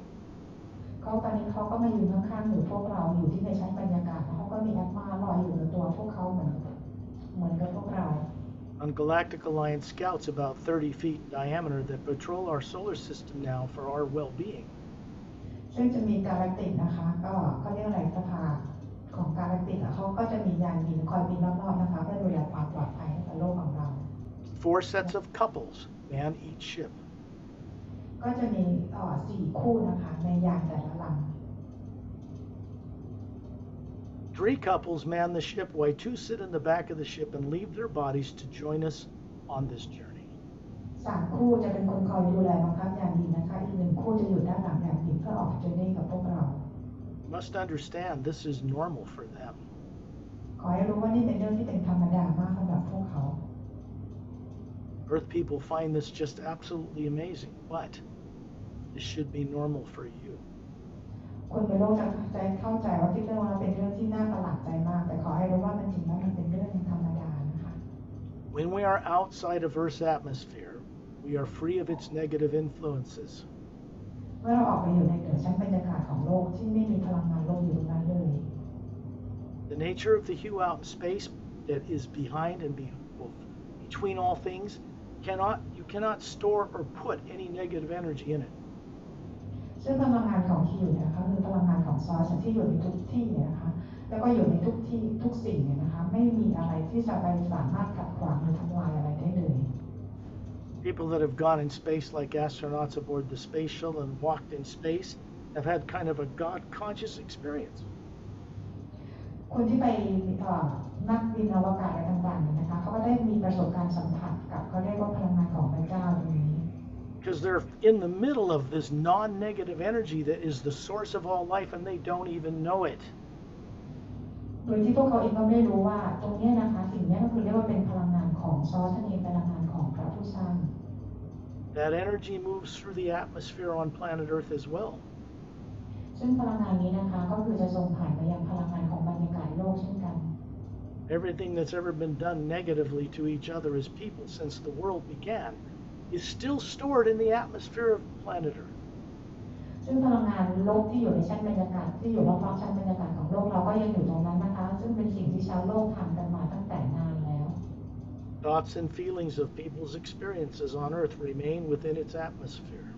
ตอนนี้เขาก็มายืนข้างๆอยู่พวกเราอยู่ที่ในชั้นบรรยากาศแล้วเขาก็มีอัตมาลอยอยู่ในตัวพวกเขาเหมือนกับพวกเรา On Galactic Alliance Scouts about 30 feet in diameter that patrol our solar system now for our well-being. ซึ่งจะมีกาแล็กติกนะคะก็เรียกอะไรสภาของกาแล็กติกเขาก็จะมียานบินคอยบินรอบๆนะคะเพื่อดูแลความปลอดภัยให้กับโลกของเรา 4 sets of couples man each ship. ก็จะมี4 คู่นะคะในยานแต่ละลำ 3 couples man the ship while 2 sit in the back of the ship and leave their bodies to join us on this journey. 3 คู่จะเป็นคนคอยดูแลบังคับยานบินนะคะอีก1 คู่จะอยู่ด้านหลังยานบินเพื่อออกเจอร์นี่กับพวกเรา You must understand this is normal for them. ขอให้รู้ว่านี่เป็นเรื่องที่เป็นธรรมดามากสำหรับพวกเขา Earth people find this just absolutely amazing, but this should be normal for you. คนในโลกจะเข้าใจว่าที่เรื่องว่าเป็นเรื่องที่น่าประหลาดใจมากแต่ขอให้รู้ว่ามันจริงแล้วมันเป็นเรื่องธรรมดานะคะ When we are outside of Earth's atmosphere, we are free of its negative influences. เมื่อเราออกไปอยู่ในเหนือชั้นบรรยากาศของโลกที่ไม่มีพลังงานโลกอยู่ตรงนั้นเลย The nature of the hue out in space that is behind and between all things, you cannot store or put any negative energy in it. ซึ่งพลังงานของฮิวเนี่ยนะคะคือพลังงานของซอสที่อยู่ในทุกที่เนี่ยนะคะแล้วก็อยู่ในทุกที่ทุกสิ่งเนี่ยนะคะไม่มีอะไรที่จะไปสามารถขัดขวางหรือทำลายอะไรได้เลย People that have gone in space like astronauts aboard the space shuttle and walked in space have had kind of a God-conscious experience. คนที่ไปนักบินอวกาศอะไรต่างๆเนี่ยนะคะเขาก็ได้มีประสบการณ์สัมผัสกับเขาเรียกว่าพลังงานของพระเจ้าตรงนี้ Because they're in the middle of this non-negative energy that is the source of all life and they don't even know it. โดยที่พวกเขาเองก็ไม่รู้ว่าตรงนี้นะคะสิ่งนี้ก็คือเรียกว่าเป็นพลังงานของซอสนั่นเองพลังงานของพระผู้สร้าง That energy moves through the atmosphere on planet Earth as well. ซึ่งพลังงานนี้นะคะก็คือจะส่งผ่านไปยังพลังงานของบรรยากาศโลกเช่นกัน Everything that's ever been done negatively to each other as people since the world began is still stored in the atmosphere of planet Earth. ซึ่งพลังงานโลกที่อยู่ในชั้นบรรยากาศที่อยู่รอบๆชั้นบรรยากาศของโลกเราก็ยังอยู่ตรงนั้นนะคะซึ่งเป็นสิ่งที่ชาวโลกทำกันมาตั้งแต่นานแล้ว Thoughts and feelings of people's experiences on Earth remain within its atmosphere.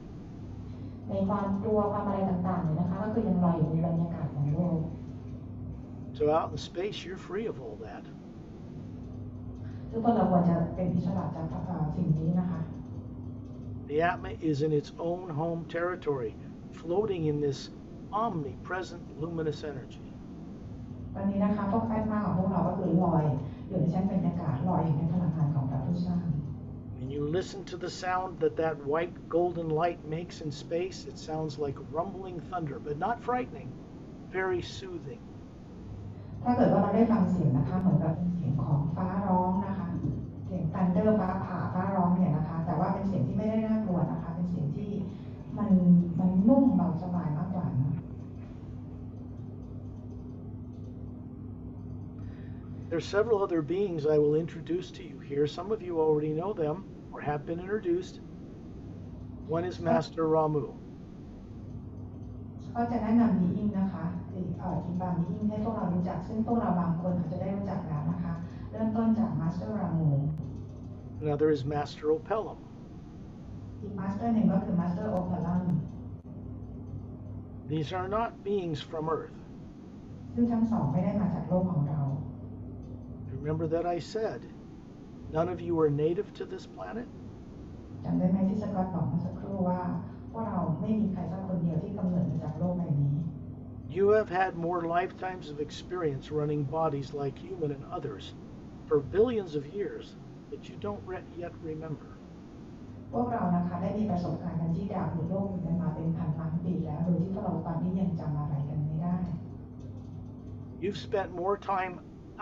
ในความกลัวความอะไรต่างๆเนี่ยนะคะก็คือยังลอยอยู่ในบรรยากาศของโลก So out in space, you're free of all that. ซึ่งพวกเราควรจะเป็นอิสระจากสิ่งนี้นะคะ The Atma is in its own home territory, floating in this omnipresent luminous energy. ตอนนี้นะคะพวกแอดมาของพวกเราก็คือลอยอยู่ในชั้นบรรยากาศลอยอยู่ในพลังงานของพระผู้สร้าง When you listen to the sound that white golden light makes in space, it sounds like rumbling thunder, but not frightening, very soothing. ถ้าเกิดว่าเราได้ฟังเสียงนะคะเหมือนกับเป็นเสียงของฟ้าร้องนะคะเสียงทันเดอร์ฟ้าผ่าฟ้าร้องเนี่ยนะคะแต่ว่าเป็นเสียงที่ไม่ได้น่ากลัวนะคะเป็นเสียงที่มันนุ่มเบาสบายมากกว่านะ There are several other beings I will introduce to you here. Some of you already know them or have been introduced. One is Master Ramu. ก็จะแนะนำบีอิงนะคะทีมบางบีอิงให้พวกเรารู้จักซึ่งพวกเราบางคนอาจจะได้รู้จักแล้วนะคะเริ่มต้นจากมาสเตอร์รามู Another is Master Opellum. อีกมาสเตอร์หนึ่งก็คือมาสเตอร์โอเพลัม These are not beings from Earth. ซึ่งทั้งสองไม่ได้มาจากโลกของเรา Remember that I said, none of you are native to this planet? จำได้ไหมที่สกอตบอกเมื่อสักครู่ว่าพวกเราไม่มีใครสักคนเดียวที่กำเนิดมาจากโลกใบนี้ You have had more lifetimes of experience running bodies like human and others for billions of years that you don't yet remember. พวกเรานะคะได้มีประสบการณ์กันที่ดาวบนโลกนี้กันมาเป็นพันล้านปีแล้วโดยที่พวกเราตอนนี้ยังจำอะไรกันไม่ได้ You've spent more time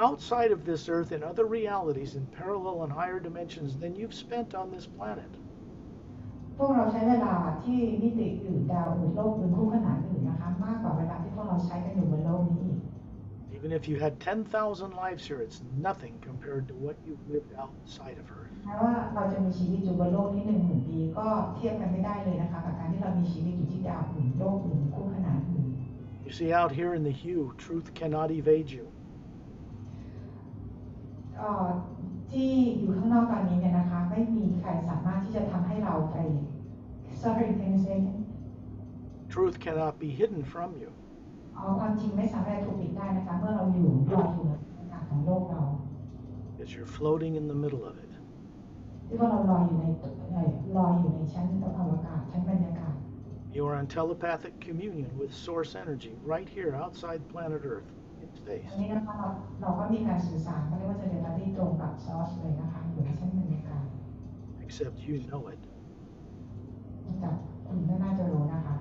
outside of this earth in other realities in parallel and higher dimensions than you've spent on this planet. พวกเราใช้เวลาที่มิติอื่นดาวอื่นโลกอื่นคู่ขนานอื่นนะคะมากกว่าเวลาที่พวกเราใช้กันอยู่บนโลกนี้ Even if you had 10,000 lives here, it's nothing compared to what you've lived outside of Earth. แม้ว่าเราจะมีชีวิตอยู่บนโลกนี้10,000 ปีก็เทียบกันไม่ได้เลยนะคะกับการที่เรามีชีวิตอยู่ที่ดาวอื่นโลกอื่นคู่ขนานอื่น You see, out here in the hue, truth cannot evade you. ที่อยู่ข้างนอกตอนนี้เนี่ยนะคะไม่มีใครสามารถที่จะทำให้เราไป sorry can you say Truth cannot be hidden from you. ความจริงไม่สามารถถูกปิดได้นะคะเมื่อเราอยู่ลอยอยู่ในอากาศของโลกเรา Because you're floating in the middle of it. ที่ว่าเราลอยอยู่ในชั้นอวกาศชั้นบรรยากาศ You are in telepathic communion with source energy right here outside planet Earth in space. อันนี้นะคะเราก็มีการสื่อสารไม่ว่าจะเป็นที่ตรงกับซอสเลยนะคะอยู่ในชั้นบรรยากาศ Except you know it. จากคุณก็น่าจะรู้นะคะ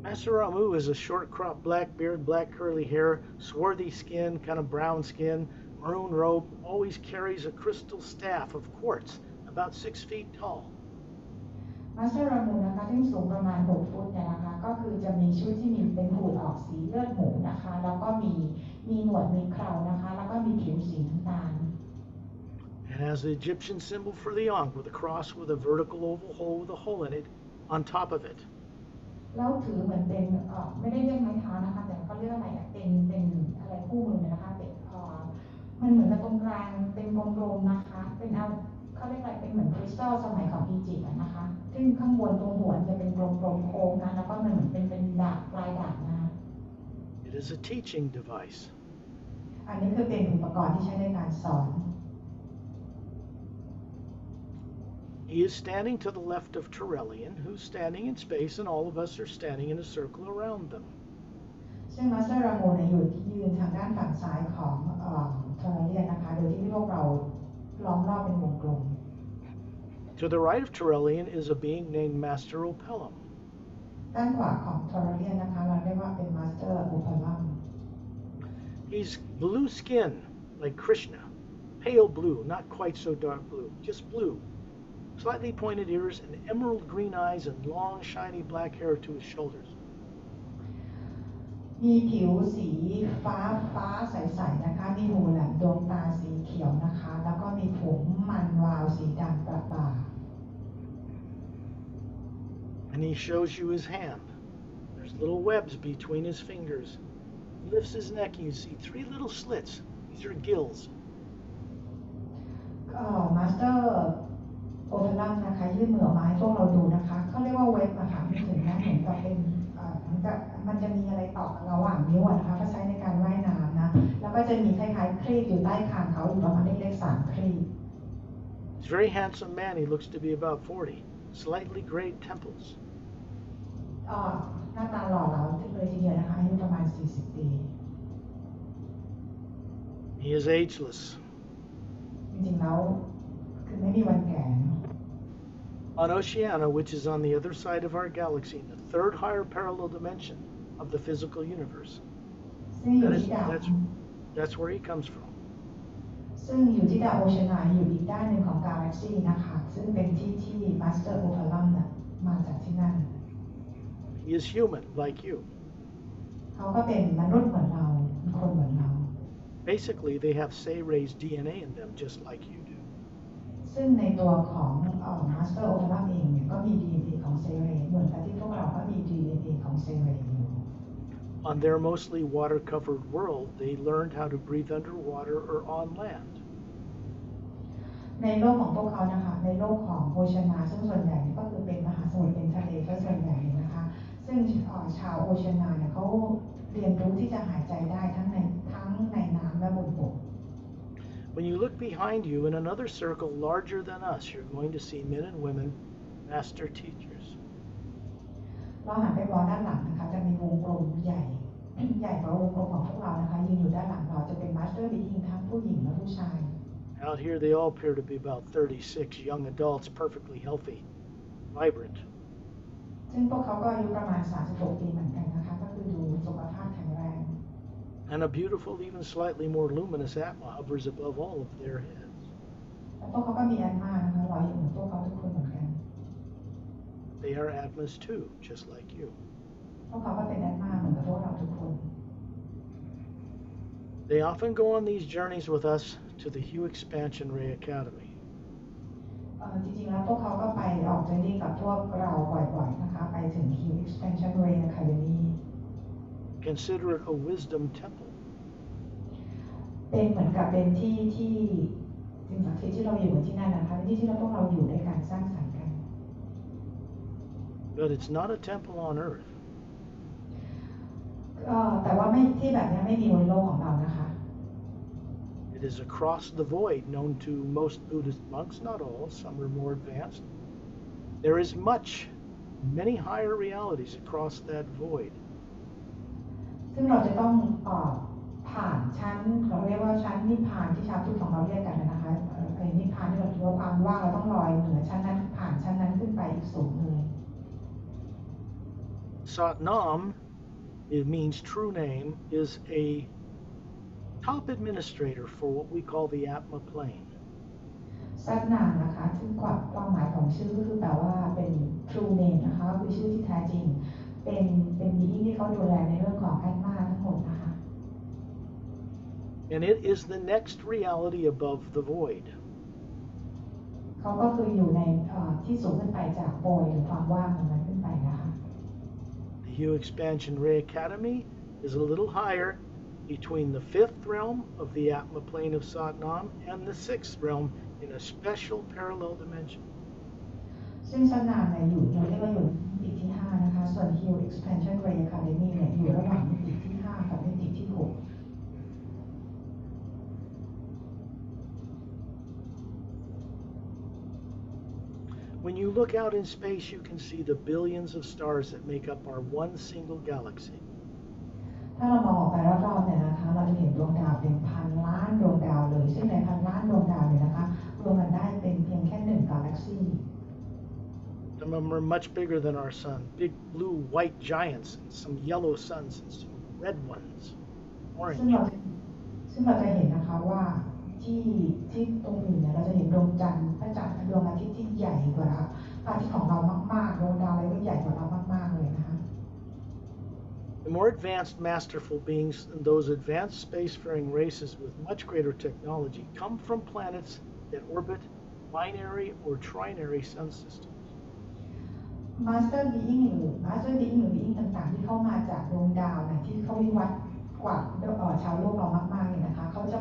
Master Ramu is a short crop, black beard, black curly hair, swarthy skin, kind of brown skin, maroon robe, always carries a crystal staff of quartz about 6 feet tall. มาสเตอร์รามูนะคะที่สูงประมาณ6ฟุตเนี่ยนะคะก็คือจะมีชุดที่มีเป็นหูดออกสีเลือดหมูนะคะแล้วก็มีหนวดมีเครานะคะแล้วก็มีผิวสีน้ำตาล It has the Egyptian symbol for the Ankh with a cross with a vertical oval hole with a hole in it on top of it. แล้วถือเหมือนเป็นไม่ได้เรียกไม้เท้านะคะแต่เขาเรียกอะไรเป็นอะไรคู่มือนะคะเป็นมันเหมือนกับตรงกลางเป็นกลมๆนะคะเป็นเขาเรียกอะไรเป็นเหมือนคริสตัลสมัยของอียิปต์นะคะซึ่งข้างบนตรงหัวจะเป็นกลมๆโค้งนะแล้วก็มันเหมือนเป็นดาบปลายดาบนะคะ It is a teaching device. อันนี้คือเป็นอุปกรณ์ที่ใช้ในการสอน He is standing to the left of Turelian, who's standing in space, and all of us are standing in a circle around them. ซึ่งมาสเตอร์ราโมเนี่ยยืนทางด้านฝั่งซ้ายของเทอร์เรียนนะคะโดยที่พวกเราล้อมรอบเป็นวงกลม To the right of Turelian is a being named Master Opellum. ด้านขวาของเทอร์เรียนนะคะเราเรียกว่าเป็นมาสเตอร์โอพาลัม He's blue skin, like Krishna. Pale blue, not quite so dark blue, just blue. Slightly pointed ears and emerald green eyes and long, shiny black hair to his shoulders. มีผิวสีฟ้าใสๆนะคะมีหูแหลมดวงตาสีเขียวนะคะแล้วก็มีผมมันวาวสีดำประบ่า And he shows you his hand. There's little webs between his fingers. He lifts his neck and you see 3 little slits. These are gills. มาสเตอร์โอเพลัมนะคะยื่นมือออกมาให้พวกเราดูนะคะเขาเรียกว่าเว็บอะค่ะไม่ถึงนะเหมือนกับเป็นมันจะมีอะไรต่อระหว่างนิ้วนะคะก็ใช้ในการว่ายน้ำนะแล้วก็จะมีคล้ายๆครีบอยู่ใต้คางเขาอยู่ประมาณเล็กๆ3ครีบ He's a very handsome man. He looks to be about 40. Slightly grayed temples. หน้าตาหล่อเหลาเลยทีเดียวนะคะอายุประมาณ40 ปี He is ageless. จริงๆแล้วคือไม่มีวันแก่ On Oceania, which is on the other side of our galaxy, in the 3rd higher parallel dimension of the physical universe. ซึ่งอยู่ที่ดาว That's where he comes from. ซึ่งอยู่ที่ดาวโอเชียนาอยู่อีกด้านหนึ่งของกาแล็กซีนะคะซึ่งเป็นที่มาสเตอร์โอพาลัมน่ะมาจากที่นั่น He is human, like you. เขาก็เป็นมนุษย์เหมือนเราเป็นคนเหมือนเรา Basically, they have Say-Ray's DNA in them, just like you do. ซึ่งในตัวของมาสเตอร์โอพาลัมเองเนี่ยก็มี DNA ของเซเรเหมือนกับที่พวกเราก็มี DNA ของเซเรอยู่ On their mostly water-covered world, they learned how to breathe underwater or on land. ในโลกของพวกเขานะคะในโลกของโอเชียนาซึ่งส่วนใหญ่ก็คือเป็นมหาสมุทรเป็นทะเลก็ส่วนใหญ่นะคะซึ่งชาวโอเชียนาเนี่ยเขาเรียนรู้ที่จะหายใจได้ทั้งในน้ำและบนบก When you look behind you in another circle larger than us, you're going to see men and women, master teachers. เราหันไปมองด้านหลังนะคะจะมีวงกลมใหญ่กว่าวงกลมของพวกเรานะคะยืนอยู่ด้านหลังเราจะเป็นมาสเตอร์บีอิงทั้งผู้หญิงและผู้ชาย Out here, they all appear to be about 36 young adults, perfectly healthy, vibrant. ซึ่งพวกเขาก็อายุประมาณ36 ปีเหมือนกันนะคะก็คือดูสุขภาพแข็งแรง And a beautiful, even slightly more luminous Atma hovers above all of their heads. แล้วพวกเขาก็มีแอนมานะคะลอยอยู่เหมือนพวกเขาทุกคนเหมือนกัน They are Atmas too, just like you. พวกเขาก็เป็นแอนมาเหมือนกับพวกเราทุกคน They often go on these journeys with us to the Hugh Expansion Ray Academy. จริงๆแล้วพวกเขาก็ไปออกเจอร์นี่กับพวกเราบ่อยๆนะคะไปถึง Hugh Expansion Ray Academy Consider it a wisdom temple. เป็นเหมือนกับเป็นที่สิ่งศักดิ์สิทธิ์ที่เราอยู่ที่นั่นนะคะเป็นที่เราพวกเราอยู่ในการสร้างสรรค์กัน But it's not a temple on earth. แต่ว่าไม่ที่แบบนี้ไม่มีบนโลกของเรานะคะ It is across the void, known to most Buddhist monks, not all, some are more advanced. There is many higher realities across that void. ซึ่งเราจะต้องผ่านชั้นเราเรียกว่าชั้นนิพพานที่ชาวพุทธของเราเรียกกันนะคะไอ้นิพพานที่เราคิดว่าความว่างเราต้องลอยเหนือชั้นนั้นผ่านชั้นนั้นขึ้นไปอีกสูงเลย Satnam, it means true name, is a top administrator for what we call the Atma plane. ซัดนามนะคะซึ่งความหมายของชื่อก็คือแปลว่าเป็น true name นะคะก็คือชื่อที่แท้จริงเป็นbeingที่เขาดูแลในเรื่องของ Atma ทั้งหมดนะคะ And it is the next reality above the void. เขาก็คืออยู่ในที่สูงขึ้นไปจากโพยหรือความว่างตรงนั้นขึ้นไปนะคะ The Hue Expansion Ray Academy is a little higher between the fifth realm of the Atma plane of Satnam and the sixth realm in a special parallel dimension. ซึ่งซัดนามเนี่ยอยู่เราเรียกว่าอยู่มิติที่5นะคะส่วน Hue Expansion Ray Academy เนี่ยอยู่ระหว่างมิติที่5กับมิติที่6 When you look out in space, you can see the billions of stars that make up our one single galaxy. ถ้าเรามองออกไปรอบๆเนี่ยนะคะเราจะเห็นดวงดาวเป็นพันล้านดวงดาวเลยซึ่งในพันล้านดวงดาวเนี่ยนะคะรวมกันได้เป็นเพียงแค่1 galaxy. Some of them are much bigger than our sun, big blue white giants, and some yellow suns and some red ones, ซึ่ง orange. เราจะเห็นนะคะว่าที่ตรงอื่นเนี่ยเราจะเห็นดวงจันทร์พระจันทร์ดวงอาทิตย์ที่ใหญ่กว่าพระอาทิตย์ของเรามากๆดวงดาวอะไรก็ใหญ่กว่าเรามากๆเลยนะคะ The more advanced masterful beings and those advanced spacefaring races with much greater technology come from planets that orbit binary or trinary sun systems. Master Being หรือ Being ต่างๆที่เข้ามาจากดวงดาวเนี่ยที่เขาวิวัฒน์กว่าชาวโลกเรามากๆเนี่ยนะคะเขาจะ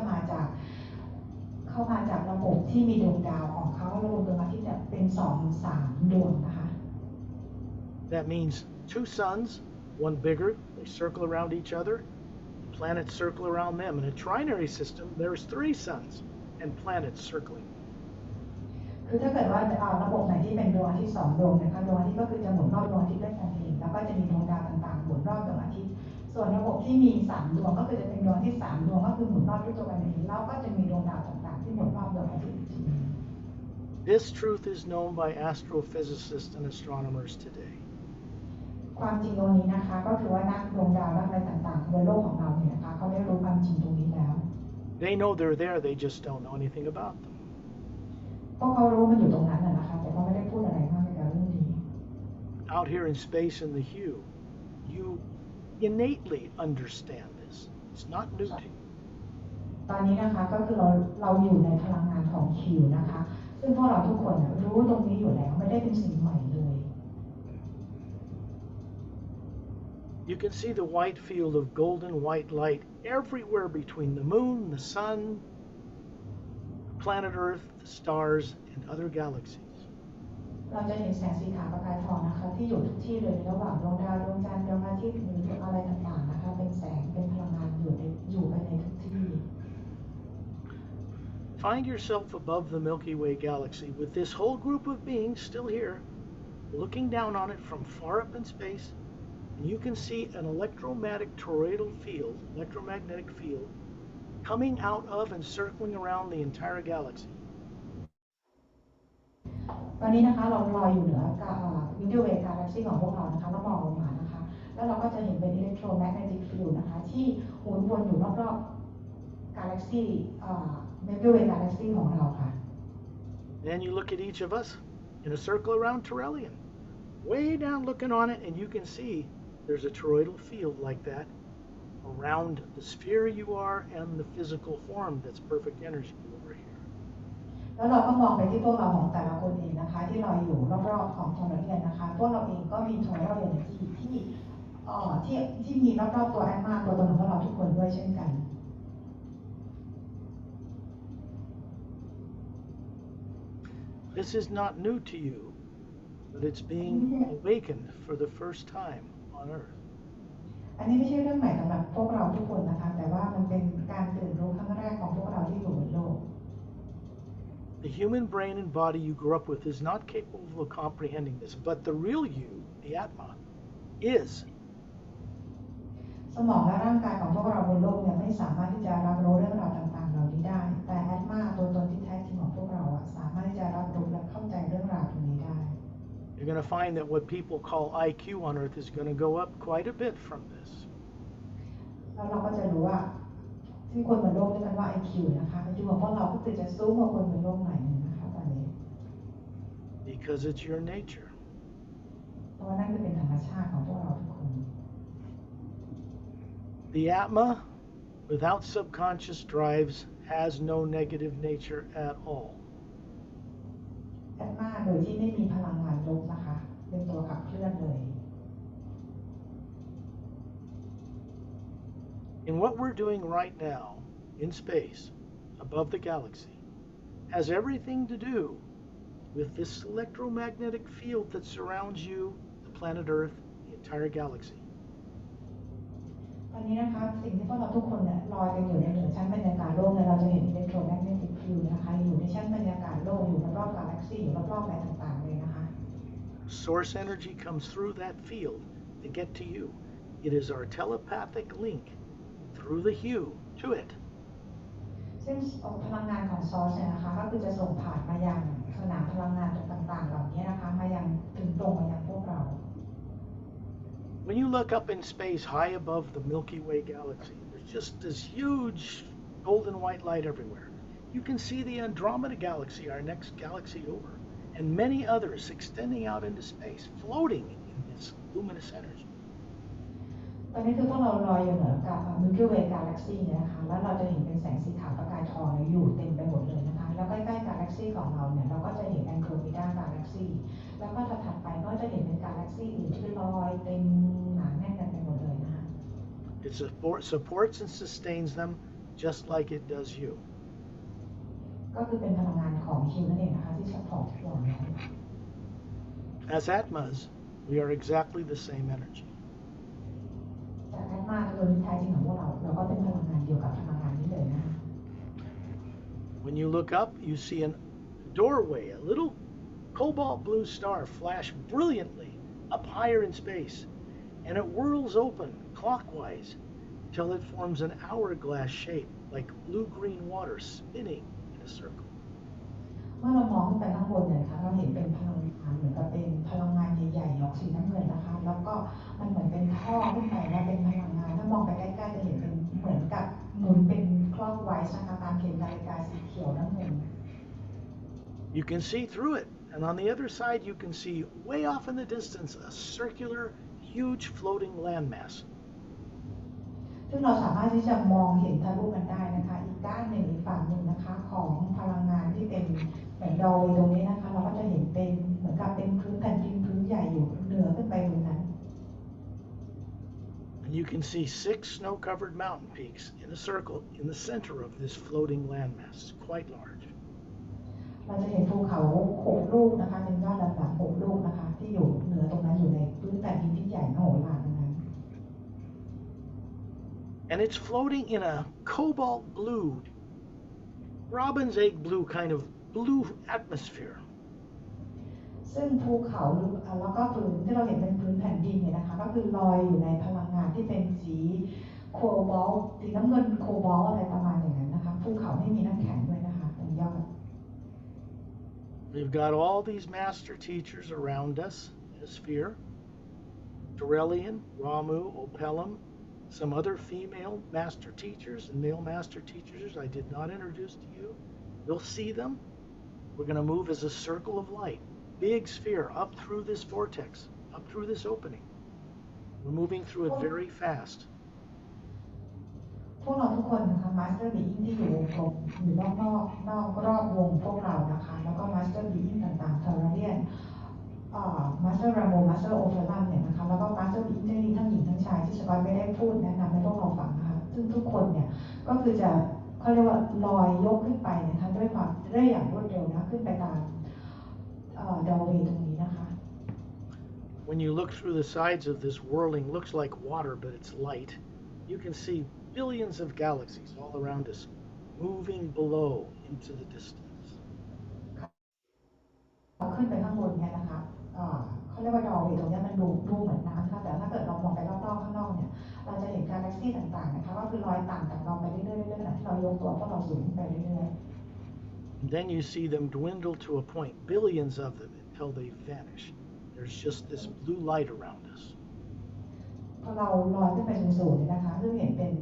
เข้ามาจากระบบที่มีดวงดาวของเขาระบบดวงอาทิตย์เนี่ยเป็น 2-3 ดวงนะคะ That means two suns, one bigger, they circle around each other, the planets circle around them. In a trinary system, there's 3 suns and planets circling. คือถ้าเกิดว่าระบบไหนที่เป็นดวงอาทิตย์2 ดวงนะคะดวงอาทิตย์ก็คือจะหมุนรอบดวงอาทิตย์ด้วยกันเองแล้วก็จะมีดวงดาวต่างๆหมุนรอบดวงอาทิตย์ส่วนระบบที่มี3 ดวงก็คือจะเป็นดวงอาทิตย์3 ดวงก็คือหมุนรอบด้วยตัวกันเองแล้วก็จะมีดวงดาวต่างๆที่หมุนรอบดวงอาทิตย์อีกทีนึง This truth is known by astrophysicists and astronomers today. ความจริงตรงนี้นะคะก็คือว่านักดวงดาวนักอะไรต่างๆบนโลกของเราเนี่ยนะคะเขาได้รู้ความจริงตรงนี้แล้ว They know they're there, they just don't know anything about them. พวกเขารู้มันอยู่ตรงนั้นนะคะแต่เขาไม่ได้พูดอะไรมากในเรื่องนี้ Out here in space in the Hue, you innately understand this. It's not new to you. ตอนนี้นะคะก็คือเราอยู่ในพลังงานของคิวนะคะซึ่งพวกเราทุกคนรู้ตรงนี้อยู่แล้วไม่ได้เป็นสิ่งใหม่เลย You can see the white field of golden white light everywhere between the moon, the sun, planet Earth, the stars, and other galaxies. เราจะเห็นแสงสีขาวประกายทองนะคะที่อยู่ทุกที่เลยระหว่างดวงดาวดวงจันทร์ดวงอาทิตย์หรืออะไรต่างๆนะคะเป็นแสงเป็นพลังงานอยู่ไปในทุกที่ Find yourself above the Milky Way galaxy with this whole group of beings still here, looking down on it from far up in space, and you can see an electromagnetic field, coming out of and circling around the entire galaxy. ตอนนี้นะคะเราลอยอยู่เหนือวิดีโอเวกาแล็กซี่ของพวกเรานะคะแล้วมองลงมานะคะแล้วเราก็จะเห็นเป็นอิเล็กโทรแมกเนติกฟิลด์นะคะที่หมุนวนอยู่รอบๆกาแล็กซี่วิดีโอเวกาแล็กซี่ของเราค่ะ Then you look at each of us in a circle around Tellurian, way down looking on it, and you can see there's a toroidal field like that around the sphere you are and the physical form that's perfect energy over here. แล้วเราก็มองไปที่พวกเราของแต่ละคนเองนะคะที่ลอยอยู่รอบๆของทอร์เรียนนะคะพวกเราเองก็มีทอร์เรียนที่มีรอบๆตัวแอดมาตัวตนของพวกเราทุกคนด้วยเช่นกัน This is not new to you, but it's being awakened for the first time on Earth. อันนี้ไม่ใช่เรื่องใหม่สำหรับพวกเราทุกคนนะคะแต่ว่ามันเป็นการตื่นรู้ครั้งแรกของพวกเราที่อยู่บนโลก The human brain and body you grew up with is not capable of comprehending this, but the real you, the Atma, is. สมองและร่างกายของพวกเราบนโลกเนี่ยไม่สามารถที่จะรับรู้เรื่องราวต่างๆเหล่านี้ได้แต่แอดมาตัวตนที่แท้จริงของพวกเราสามารถที่จะรับรู้และเข้าใจเรื่องราวตรงนี้ได้ You're going to find that what people call IQ on Earth is going to go up quite a bit from this. แล้วเราก็จะรู้ว่าที่คนบนโลกเรียกกันว่า IQ นะคะ IQ ของพวกเราก็คือจะสูงกว่าคนบนโลกหน่อยนึงนะคะไป because it's your nature. เพราะว่านั่นคือเป็นธรรมชาติของพวกเราทุกคน The Atma, without subconscious drives, has no negative nature at all. แอตมาโดยที่ไม่มีพลังงานลบนะคะเป็นตัวขับเคลื่อนเลย And what we're doing right now in space, above the galaxy, has everything to do with this electromagnetic field that surrounds you, the planet Earth, the entire galaxy. ตอนนี้นะคะสิ่งที่พวกเราทุกคนเนี่ยลอยกันอยู่ในเหนือชั้นบรรยากาศโลกเนี่ยเราจะเห็นอิเล็กโทรแมกเนติกฟิลด์นะคะอยู่ในชั้นบรรยากาศโลกอยู่รอบๆกาแล็กซี่อยู่รอบๆอะไรต่างๆเลยนะคะ Source energy comes through that field to get to you. It is our telepathic link through the hue to it. ซึ่งพลังงานของซอร์สเนี่ยนะคะก็คือจะส่งผ่านมายังสนามพลังงานต่างๆเหล่านี้นะคะมายังถึงตรงมายังพวกเรา When you look up in space high above the Milky Way galaxy, there's just this huge golden white light everywhere. You can see the Andromeda galaxy, our next galaxy over, and many others extending out into space, floating in this luminous energy. ตอนนี้คือพวกเราลอยอยู่เหนือกับ Milky Way Galaxy เนี่ยนะคะแล้วเราจะเห็นเป็นแสงสีขาวประกายทองอยู่เต็มไปหมดเลยนะคะแล้วใกล้ๆกาแล็กซี่ของเราเนี่ยเราก็จะเห็น Andromeda Galaxy แล้วก็ถัดไปก็จะเห็นเป็นกาแล็กซี่อื่นที่ลอยเต็มหนาแน่นกันไปหมดเลยนะคะ It supports and sustains them just like it does you. ก็คือเป็นพลังงานของฮิวนั่นเองนะคะที่ซัพพอร์ตเราเนี่ย As Atmas, we are exactly the same energy. จากแอตมาโดยแท้จริงของพวกเราก็เป็นพลังงานเดียวกับพลังงานนี้เลยนะคะ When you look up, you see a doorway, a little cobalt blue star flash brilliantly up higher in space, and it whirls open clockwise till it forms an hourglass shape like blue-green water spinning in a circle. เมื่อเรามองขึ้นไปข้างบนเนี่ยนะคะเราเห็นเป็นพลังงานเหมือนกับเป็นพลังงานใหญ่ๆออกสีน้ำเงินนะคะแล้วก็มันเหมือนเป็นท่อขึ้นไปนะเป็นพลังงานถ้ามองไปใกล้ๆจะเห็นเป็นเหมือนกับหมุนเป็นคล็อกไวส์นะคะตามเข็มนาฬิกาสีเขียวน้ำเงิน You can see through it, and on the other side you can see way off in the distance a circular, huge floating landmass. ซึ่งเราสามารถที่จะมองเห็นทะลุกันได้นะคะอีกด้านหนึ่งอีกฝั่งหนึ่งนะคะของพลังงานที่เป็นเหมือนดอยตรงนี้นะคะเราก็จะเห็นเป็นเหมือนกับเป็นพื้นแผ่นดินพื้นใหญ่อยู่เหนือขึ้นไปตรงนั้น And you can see 6 snow-covered mountain peaks in a circle in the center of this floating landmass. It's quite large. เราจะเห็นภูเขา6 ลูกนะคะเป็นยอดลำดับ6 ลูกนะคะที่อยู่เหนือตรงนั้นอยู่ในพื้นแผ่นดินที่ใหญ่มโหฬารตรงนั้น And it's floating in a cobalt blue, robin's egg blue kind of blue atmosphere. ซึ่งภูเขาแล้วก็พื้นที่เราเห็นเป็นพื้นแผ่นดินเนี่ยนะคะก็คือลอยอยู่ในพลังงานที่เป็นสีโคบอลต์สีน้ำเงินโคบอลต์อะไรประมาณอย่างนั้นนะคะภูเขาไม่มีน้ำแข็งด้วยนะคะตรงยอด We've got all these master teachers around us in a sphere. Dorelian, Ramu, Opelum, some other female master teachers and male master teachers I did not introduce to you. You'll see them. We're going to move as a circle of light, big sphere, up through this vortex, up through this opening. We're moving through it very fast. พวกเราทุกคนนะคะมาสเตอร์บีอิงที่อยู่วงกลมอยู่รอบวงพวกเรานะคะแล้วก็มาสเตอร์บีอิงต่างๆเทอร์เรียนมาสเตอร์ราโมมาสเตอร์โอเฟลัมเนี่ยนะคะแล้วก็มาสเตอร์บีอิงทั้งหญิงทั้งชายที่สกอตไม่ได้พูดแนะนำให้พวกเราฟังนะคะซึ่งทุกคนเนี่ยก็คือจะเขาเรียกว่าลอยยกขึ้นไปนะคะด้วยอย่างรวดเร็วนะขึ้นไปตามดอเวย์ตรงนี้นะคะ When you look through the sides of this whirling, looks like water, but it's light. You can see billions of galaxies all around us, moving below into the distance. ขึ้นไปข้างบนเนี่ยนะคะเขาเรียกว่าดอเวย์ตรงนี้มันดูเหมือนน้ำค่ะแต่ถ้าเกิดเรามองไปรอบๆข้างนอกเนี่ยเราจะเห็นกาแล็กซี่ต่างๆนะคะก็คือลอยต่างจากเราไปเรื่อยๆขณะที่เรายกตัวพวกเราสูงขึ้นไปเรื่อยๆ Then you see them dwindle to a point, billions of them, until they vanish. There's just this blue light around us. พอเราลอยขึ้นไปสูงๆเนี่ยนะคะซึ่งเห็นเป็น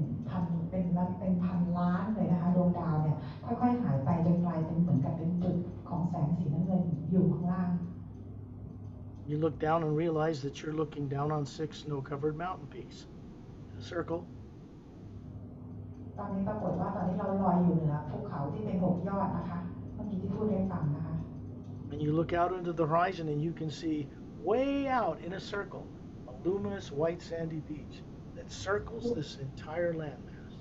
พันล้านเลยนะคะดวงดาวเนี่ยค่อยๆหายไปจนกลายเป็นเหมือนกับเป็นจุดของแสงสีน้ำเงินอยู่ข้างล่าง You look down and realize that you're looking down on 6 snow-covered mountain peaks in a circle. ตอนนี้ปรากฏว่าตอนนี้เราลอยอยู่เหนือภูเขาที่เป็น6 ยอดนะคะเมื่อกี้ที่พูดให้ฟังนะคะ And you look out into the horizon and you can see way out in a circle a luminous white sandy beach that circles this entire landmass.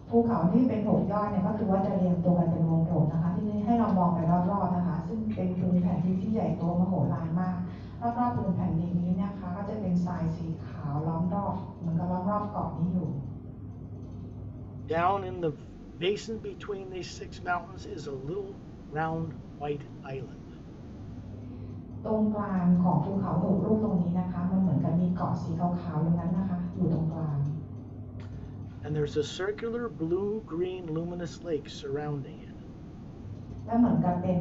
ภูเขาที่เป็น6 ยอดเนี่ยก็คือว่าจะเรียงตัวกันเป็นวงกลมนะคะที่ให้เรามองไปรอบๆนะคะซึ่งเป็นพื้นแผ่นดินที่ใหญ่โตมโหฬารมากรอบๆพื้นแผ่นดินนี้นะคะก็จะเป็นทรายสีขาวล้อมรอบเหมือนกับล้อมรอบเกาะนี้อยู่ Down in the basin between these 6 mountains is a little round white island. ตรงกลางของภูเขา6 ลูกตรงนี้นะคะมันเหมือนกับมีเกาะสีขาวๆอย่างนั้นนะคะอยู่ตรงกลาง And there's a circular blue-green luminous lake surrounding it. และเหมือนกับเป็น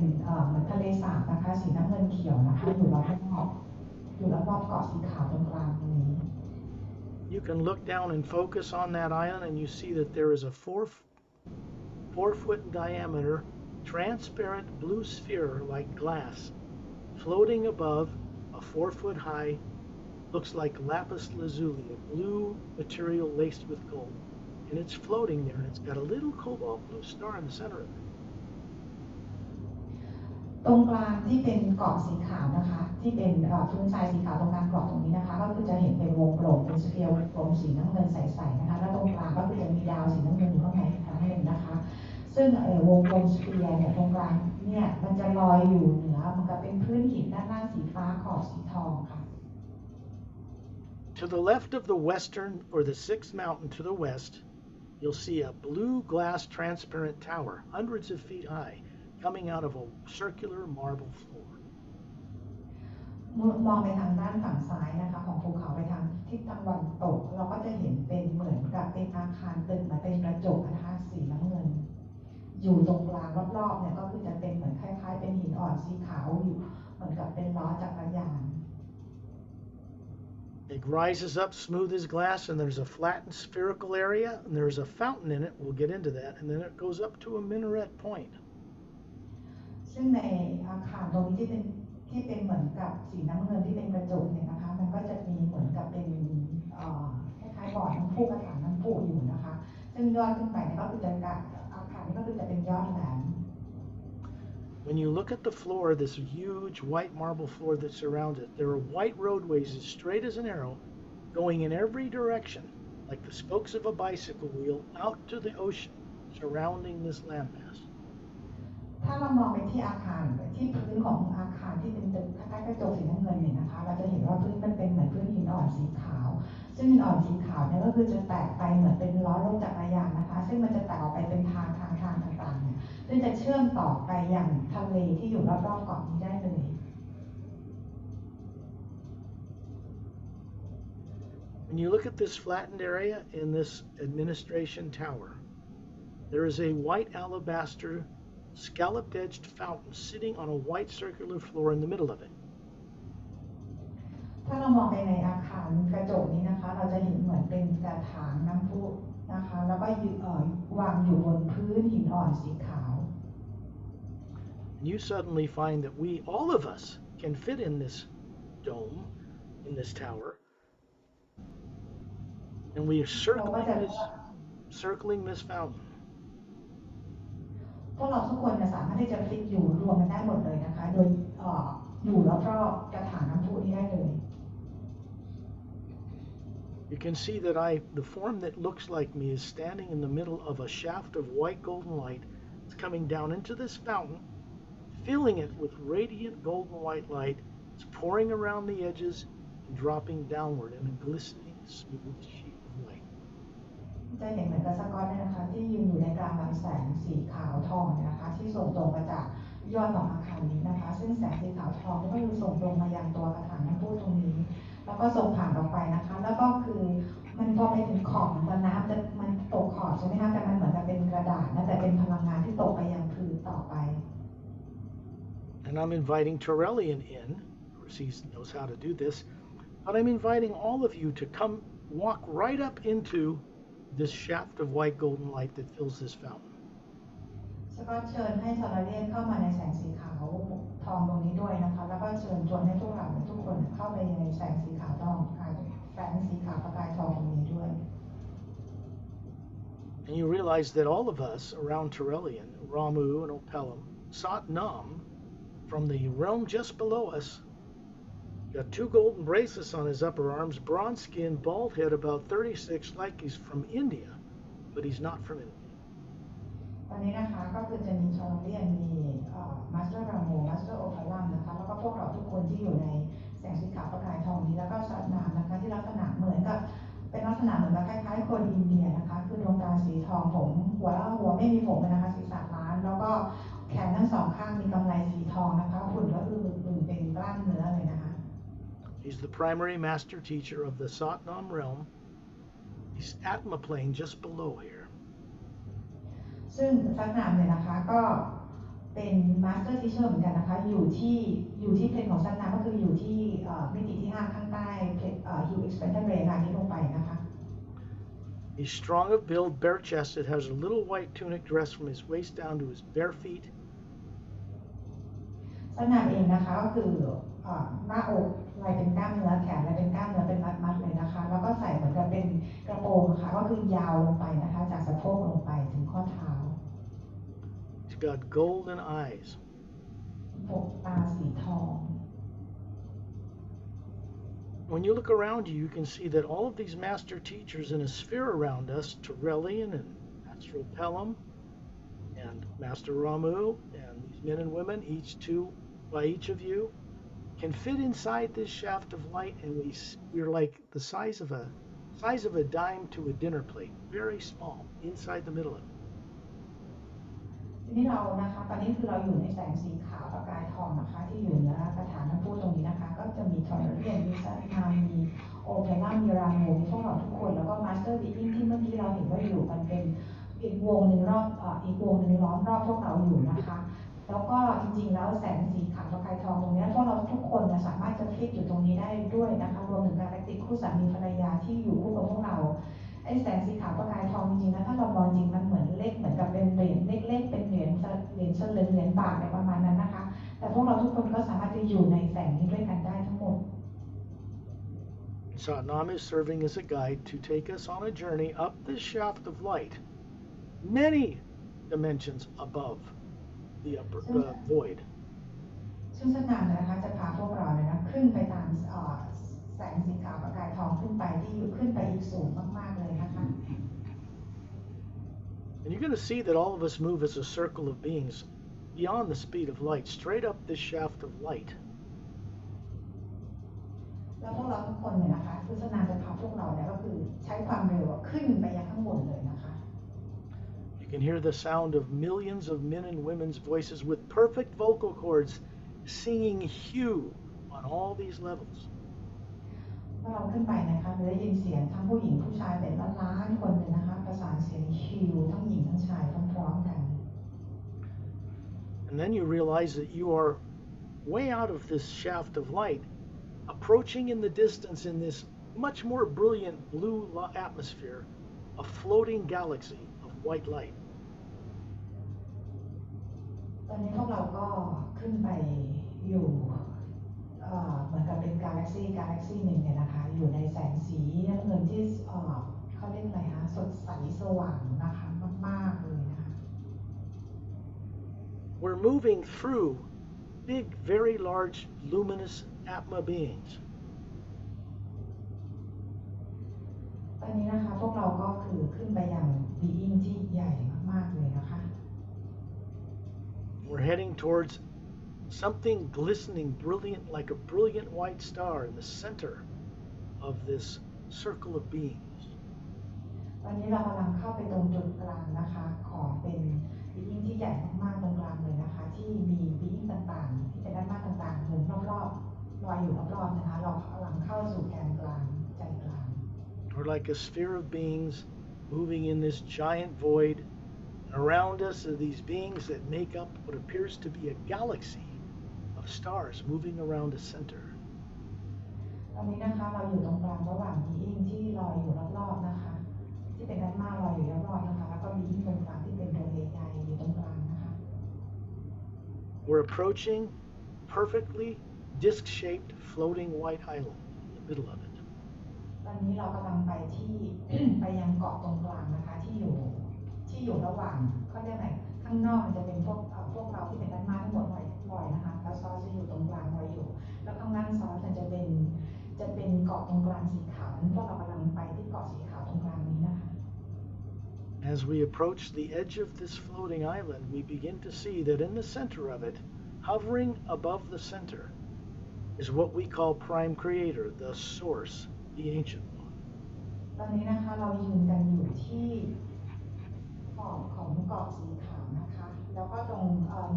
เหมือนทะเลสาบนะคะสีน้ำเงินเขียวนะคะอยู่รอบเกาะสีขาวตรงกลางตรงนี้ You can look down and focus on that island and you see that there is a 4-foot diameter transparent blue sphere like glass floating above a 4-foot high, looks like lapis lazuli, a blue material laced with gold. And it's floating there and it's got a little cobalt blue star in the center of it. ตรงกลางที่เป็นเกาะสีขาวนะคะที่เป็นพื้นทรายสีขาวตรงกลางเกาะตรงนี้นะคะก็คือจะเห็นเป็นวงกลมเป็นสเฟียร์วงกลมสีน้ำเงินใสๆนะคะแล้วตรงกลางก็คือจะมีดาวสีน้ำเงินอยู่ข้างในอีกครั้งหนึ่งนะคะซึ่งวงกลมสเฟียร์เนี่ยตรงกลางเนี่ยมันจะลอยอยู่เหนือมันก็เป็นพื้นหินด้านล่างสีฟ้าขอบสีทองค่ะ To the left of the western or the 6th mountain to the west, you'll see a blue glass transparent tower, hundreds of feet high, coming out of a circular marble floor. มองไปทางด้านฝั่งซ้ายนะคะของภูเขาไปทางทิศตะวันตกเราก็จะเห็นเป็นเหมือนกับเป็นอาคารตึกมาเป็นกระจกนะคะสีน้ำเงินอยู่ตรงกลางรอบๆเนี่ยก็คือจะเป็นเหมือนคล้ายๆเป็นหินอ่อนสีขาวอยู่เหมือนกับเป็นล้อจักรยาน It rises up smooth as glass and there's a flattened spherical area and there's a fountain in it, we'll get into that, and then it goes up to a minaret point. ซึ่งในอาคารตรงนี้ที่เป็นเหมือนกับสีน้ำเงินที่เป็นกระจกเนี่ยนะคะมันก็จะมีเหมือนกับเป็นคล้ายๆบ่อน้ำพุกระถางน้ำพุอยู่นะคะซึ่งยอดขึ้นไปเนี่ยก็คือจะอาคารนี้ก็คือจะเป็นยอดแหลม When you look at the floor, this huge white marble floor that surrounds it, there are white roadways as straight as an arrow going in every direction, like the spokes of a bicycle wheel, out to the ocean surrounding this landmass. ถ้าเรามองไปที่อาคารที่พื้นของอาคารที่เป็นตึกคล้ายๆกระจกสีน้ำเงินเนี่ยนะคะเราจะเห็นว่าพื้นมันเป็นเหมือนพื้นหินอ่อนสีขาวซึ่งหินอ่อนสีขาวเนี่ยก็คือจะแตกไปเหมือนเป็นล้อรถจักรยานนะคะซึ่งมันจะแตกออกไปเป็นทางต่างๆเนี่ยซึ่งจะเชื่อมต่อไปอย่างทะเลที่อยู่รอบๆเกาะนี้ได้เลย When you look at this flattened area in this administration tower, there is a white alabaster scalloped-edged fountain sitting on a white circular floor in the middle of it. ถ้าเรามองไปในอาคารกระจกนี้นะคะเราจะเห็นเหมือนเป็นกระถางน้ำพุนะคะแล้วก็วางอยู่บนพื้นหินอ่อนสีขาว And you suddenly find that we, all of us, can fit in this dome, in this tower, and we are circling this fountain. พวกเราทุกคนสามารถที่จะฟิตอยู่รวมกันได้หมดเลยนะคะโดยอยู่รอบๆกระถางน้ำพุนี้ได้เลย You can see that the form that looks like me is standing in the middle of a shaft of white golden light. It's coming down into this fountain, filling it with radiant golden white light. It's pouring around the edges and dropping downward in a glistening, smooth sheet of light. จะเห็นเหมือนกับสกอตเนี่ยนะคะที่ยืนอยู่ในกลางลำแสงสีขาวทองนะคะที่ส่งตรงมาจากยอดของอาคารนี้นะคะซึ่งแสงสีขาวทองก็คือส่งตรงมายังตัวกระถางน้ำพุตรงนี้แล้วก็ส่งผ่านออกไปนะคะแล้วก็คือมันพอไปถึงขอบมันน้ำมันตกขอบใช่ไหมคะแต่มันเหมือนกับเป็นกระดาษนะแต่เป็นพลังงานที่ตกไปยังพื้นต่อไป And I'm inviting Torellian in. Of course, he knows how to do this. But I'm inviting all of you to come walk right up into this shaft of white golden light that fills this fountain. สกอตเชิญให้ทอร์เรียนเข้ามาในแสงสีขาวท องตรงนี้ด้วยนะคะแล้วก็เชิญชวนให้พวกเราทุกคนเข้าไปในแสงสีขาวทองแสงสีขาวประกายทองตรงนี้ด้วย And you realize that all of us around Turelian, Ramu and Opelum, Sat Nam, from the realm just below us, got 2 golden bracelets on his upper arms, bronze skin, bald head, about 36, like he's from India, but he's not from India. ตอนนี้นะคะก็คือจะมีชอนเลียนมีมาสเตอร์ราโมมาสเตอร์โอพารัมนะคะแล้วก็พวกเราทุกคนที่อยู่ในแสงสีขาวประกายทองนี้แล้วก็สัตว์น้ำนะคะที่ลักษณะเหมือนกับเป็นลักษณะเหมือนกับคล้ายๆคนอินเดียนะคะคือดวงตาสีทองผมหัวไม่มีผมนะคะศีรษะล้านแล้วก็แขนทั้ง2ข้างมีกำไลสีทองนะคะหุ่นก็คือเป็นกล้ามเนื้อเลยนะคะ He's the primary master teacher of the Satnam realm. He's Atma plane just below here. ซึ่งสัตนามเนี่ยนะคะก็เป็นมาสเตอร์ทีเชอร์เหมือนกันนะคะอยู่ที่เพลนของสัตนามก็คืออยู่ที่มิติที่5ข้างใต้ฮิวเอ็กซ์เพนเทอร์เรย์ที่ลงไปนะคะ He's strong of build, bare-chested, has a little white tunic dress from his waist down to his bare feet. สัตนามเองนะคะก็คือหน้าอกลายเป็นกล้ามเนื้อแขนลายเป็นกล้ามเนื้อเป็นมัดๆเลยนะคะแล้วก็ใส่เหมือนกับเป็นกระโปรงค่ะก็คือยาวลงไปนะคะจากสะโพกลงไปถึงข้อเท้า He's got golden eyes. ปกตาสีทอง When you look around you, you can see that all of these master teachers in a sphere around us, Turelian and Master Pelham and Master Ramu, and these men and women, each 2 by each of you, can fit inside this shaft of light, and we're like the size of a dime to a dinner plate, very small, inside the middle of it. ทีนี้เรานะคะตอนนี้คือเราอยู่ในแสงสีขาวประกายทองนะคะที่อยู่เหนือกระถางน้ำพุตรงนี้นะคะก็จะมีทอร์เรียนมีซัตนามีโอเพลัมมีราโมมีพวกเราทุกคนแล้วก็มาสเตอร์บีอิงที่เมื่อกี้เราเห็นว่าอยู่กันเป็นอีกวงหนึ่งรอบอีกวงหนึ่งล้อมรอบพวกเราอยู่นะคะแล้วก็จริงๆแล้วแสงสีขาวประกายทองตรงนี้พวกเราทุกคนสามารถจะฟิตอยู่ตรงนี้ได้ด้วยนะคะรวมถึงการติดคู่สามีภรรยาที่อยู่คู่กับพวกเราไอ้แสงสีขาวประกายทองจริงๆนะถ้าเรามองจริงมันเหมือนเล็กเหมือนกับเป็นเหรียญเล็กๆเป็นเหรียญสลึงเหรียญบาทอะไรประมาณนั้นนะคะแต่พวกเราทุกคนก็สามารถจะอยู่ในแสงนี้ด้วยกันได้ทั้งหมด Satnam is serving as a guide to take us on a journey up this shaft of light, many dimensions above the void. ซึ่งสัตนามนะคะจะพาพวกเราเนี่ยนะขึ้นไปตามแสงสีขาวประกายทองขึ้นไปที่อยู่ขึ้นไปอีกสูงมากๆเลยนะคะ And you're going to see that all of us move as a circle of beings beyond the speed of light, straight up this shaft of light. แล้วพวกเราทุกคนเนี่ยนะคะคือสัตนามจะพาพวกเราเนี่ยก็คือใช้ความเร็วขึ้นไปยังข้างบนเลยนะคะ You can hear the sound of millions of men and women's voices with perfect vocal cords singing hue on all these levels. เมื่อเราขึ้นไปนะคะเราได้ยินเสียงทั้งผู้หญิงผู้ชายเป็นล้านๆคนเลยนะคะประสานเสียงฮิวทั้งหญิงทั้งชายพร้อมๆกัน And then you realize that you are way out of this shaft of light, approaching in the distance in this much more brilliant blue atmosphere, a floating galaxy of white light. ตอนนี้พวกเราก็ขึ้นไปอยู่เหมือนกับเป็นกาแล็กซี่หนึ่งเนี่ยนะคะอยู่ในแสงสีน้ำเงินที่เขาเรียกอะไรคะสดใสสว่างนะคะมากๆเลยนะคะ We're moving through big, very large, luminous Atma beings. ตอนนี้นะคะพวกเราก็คือขึ้นไปอย่างบีอิงที่ใหญ่มากๆเลยนะคะ We're heading towards something glistening, brilliant, like a brilliant white star in the center of this circle of beings. ตอนนี้เรากำลังเข้าไปตรงจุดกลางนะคะของเป็นบีอิงที่ใหญ่มากๆตรงกลางเลยนะคะที่มีบีอิงต่างๆที่เป็นด้านหน้าต่างๆหมุนรอบๆลอยอยู่รอบๆนะคะเรากำลังเข้าสู่แกนกลางใจกลาง We're like a sphere of beings moving in this giant void. And around us are these beings that make up what appears to be a galaxy of stars moving around a center. ตอนนี้นะคะเราอยู่ตรงกลางระหว่างบีอิงที่ลอยอยู่รอบๆนะคะที่เป็นด้านหน้าลอยอยู่รอบๆนะคะแล้วก็บีอิงตรงกลางที่เป็นดวงใหญ่ๆอยู่ตรงกลางนะคะ We're approaching perfectly disc-shaped floating white island in the middle of it. ตอนนี้เรากำลังไปที่ ไปยังเกาะตรงกลางนะคะที่อยู่ระหว่างเขาเรียกอะไรข้างนอกมันจะเป็นพวกเราที่เป็นด้านมาทั้งหมดลอยนะคะแล้วซอสจะอยู่ตรงกลางไว้อยู่แล้วข้างล่างซอสจะเป็นเกาะตรงกลางสีขาวนั้นพวกเรากำลังไปที่เกาะสีขาวตรงกลางนี้นะคะ As we approach the edge of this floating island, we begin to see that in the center of it, hovering above the center, is what we call Prime Creator, the Source, the Ancient One. ตอนนี้นะคะเรายืนกันอยู่ที่ขอบของเกาะสีขาวนะคะแล้วก็ตรง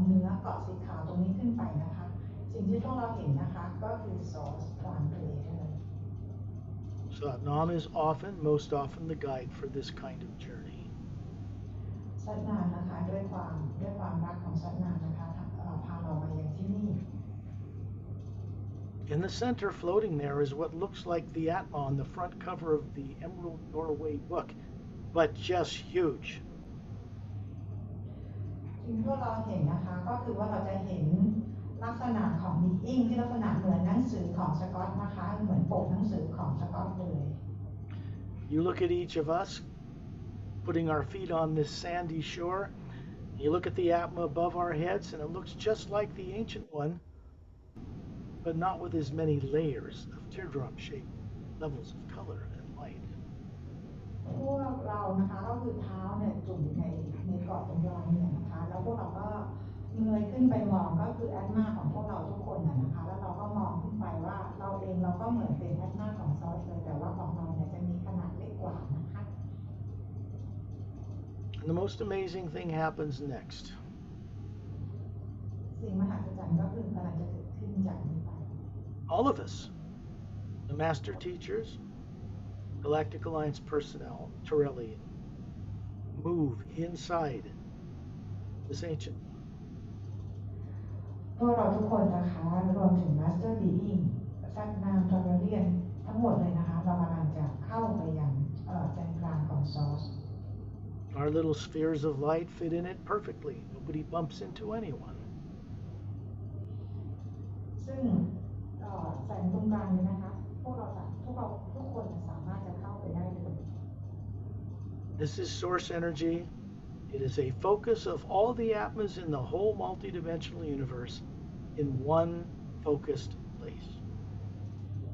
เนื้อเกาะสีขาวตรงนี้ขึ้นไปนะคะสิ่งที่พวกเราเห็นนะคะก็คือ Source Prime Creator. Satnam is most often the guide for this kind of journey. สัตนามนะคะด้วยความรักของสัตนามนะคะพาเรามาอย่างที่นี่ In the center, floating there, is what looks like the Atma on the front cover of the Emerald Norway book, but just huge. สิ่งที่เราเห็นนะคะก็คือว่าเราจะเห็นลักษณะของ being ที่ลักษณะเหมือนหนังสือของสกอตนะคะเหมือนปกหนังสือของสกอตเลย You look at each of us putting our feet on this sandy shore. You look at the Atma above our heads, and it looks just like the Ancient One, but not with as many layers of teardrop-shaped levels of color and light. พวกเรานะคะก็คือเท้าเนี่ยจุ่มในเกาะตรงกลางเนี่ยนะคะแล้วพวกเราก็เงยขึ้นไปมองก็คือแอดมาของพวกเราทุกคนนะคะแล้วเราก็มองขึ้นไปว่าเราเองเราก็เหมือนเป็นแอดมาของซอสเลยแต่ว่าของเราเนี่ยจะมีขนาดเล็กกว่านะคะ And the most amazing thing happens next. สิ่งมหัศจรรย์ก็คือกำลังจะเกิดขึ้นจากนี้ไป All of us, the master teachers, Galactic Alliance personnel, Torelli, move inside this ancient one. พวกเราทุกคนนะคะรวมถึง Master Being สัตนามทอร์เรียนทั้งหมดเลยนะคะเรากำลังจะเข้าไปยังใจกลางของซอส Our little spheres of light fit in it perfectly. Nobody bumps into anyone. ซึ่งแสงตรงกลางนี้นะคะพวกเราทุกคนสามารถจะเข้าไปได้เลย This is source energy. It is a focus of all the Atmas in the whole multidimensional universe in one focused place.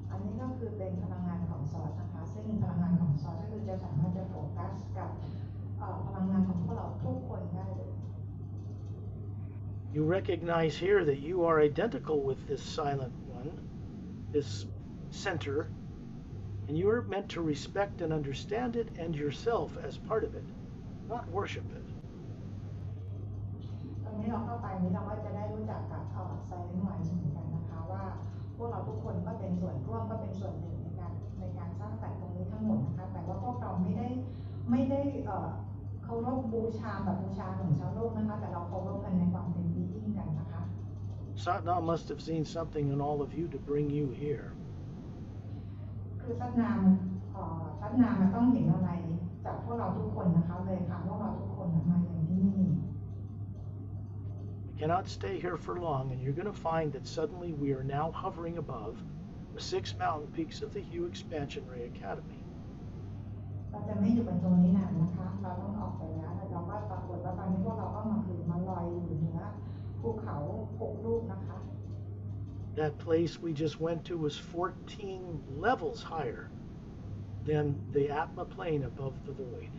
อันนี้ก็คือเป็นพลังงานของซอสนะคะซึ่งพลังงานของซอสก็คือจะสามารถจะโฟกัสกับพลังงานของพวกเราทุกคนได้เลย You recognize here that you are identical with this silent one, this center, and you are meant to respect and understand it and yourself as part of it, not worship it. ตอนนี้เราเข้าไปนี้เราก็จะได้รู้จักกับไซเลนต์ไวส์เหมือนกันนะคะว่าพวกเราทุกคนก็เป็นส่วนร่วมก็เป็นส่วนหนึ่งในการสร้างสรรค์ตรงนี้ทั้งหมดนะคะแต่ว่าพวกเราไม่ได้เคารพบูชาแบบบูชาของชาวโลกนะคะแต่เราเคารพกันในความเป็น being กันนะคะ Satnam must have seen something in all of you to bring you here. คือสัตนามมันต้องเห็นอะไรจากพวกเราทุกคนนะคะเลยค่ะพวกเราทุกคนมาอย่างที่นี่ We cannot stay here for long, and you're going to find that suddenly we are now hovering above the 6 mountain peaks of the Hue Expansion Ray Academy. เราจะไม่อยู่บนตรงนี้นานนะคะเราต้องออกไปแล้วเราก็ปรากฏว่าตอนนี้พวกเราก็มาลอยอยู่เหนือภูเขา6 ลูกนะคะ That place we just went to was 14 levels higher than the Atma plane above the void.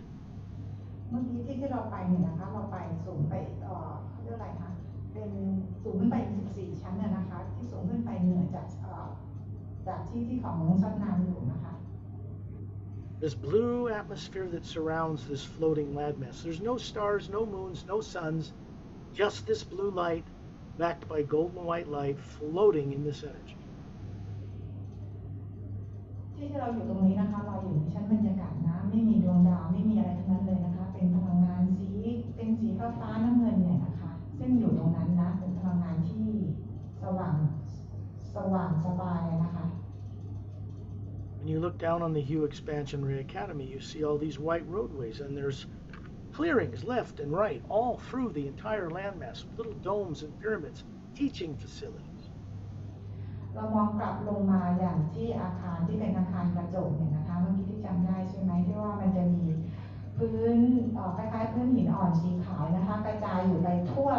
เมื่อกี้ที่เราไปเนี่ยนะคะเราไปสูงไปเรียกอะไรคะเป็นสูงขึ้นไป14 ชั้นนะคะที่สูงขึ้นไปเหนือจากที่ของสัตนามอยู่นะคะ This blue atmosphere that surrounds this floating landmass. There's no stars, no moons, no suns, just this blue light backed by golden white light floating in this energy. ที่เราอยู่ตรงนี้นะคะเราอยู่ในชั้นบรรยากาศนะไม่มีดวงดาวไม่มีอะไรทั้งนั้นเลยนะคะเป็นพลังงานเป็นสีฟ้าน้ำเงินเนี่ยนะคะซึ่งอยู่ตรงนั้นนะเป็นพลังงานที่สว่างสบายนะคะ When you look down on the Hue Expansion Ray Academy, you see all these white roadways, and there's clearings left and right all through the entire landmass, little domes and pyramids, teaching facilities. เรามองกลับลงมาอย่างที่อาคารที่เป็นอาคารกระจกเนี่ยนะคะเมื่อกี้ที่จำได้ใช่ไหมที่ว่ามันจะมีพื้นคล้ายๆพื้นหินอ่อนสีขาวนะคะกระจายอยู่ไปทั่ว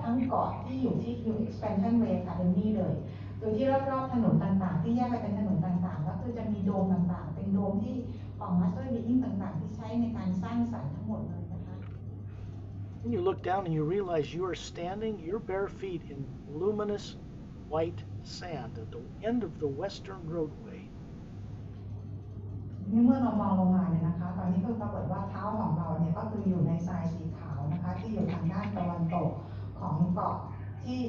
ทั้งเกาะที่อยู่ที่ Hill Expansion Way Academy เลยโดยที่รอบๆถนนต่างๆที่แยกไปเป็นถนนต่างๆก็คือจะมีโดมต่างๆเป็นโดมที่ของ Master Building ต่างๆที่ใช้ในการสร้างสรรค์ทั้งหมดเลยนะคะ When you look down and you realize you are standing your bare feet in luminous white sand at the end of the western roadway. เมื่อเรามองลงมาเนี่ยนะคะตอนนี้ก็ปรากฏว่าเท้าของเราเนี่ยก็คืออยู่ในทรายสีขาวนะคะที่อยู่ทางด้านตะวันตกของเกาะที่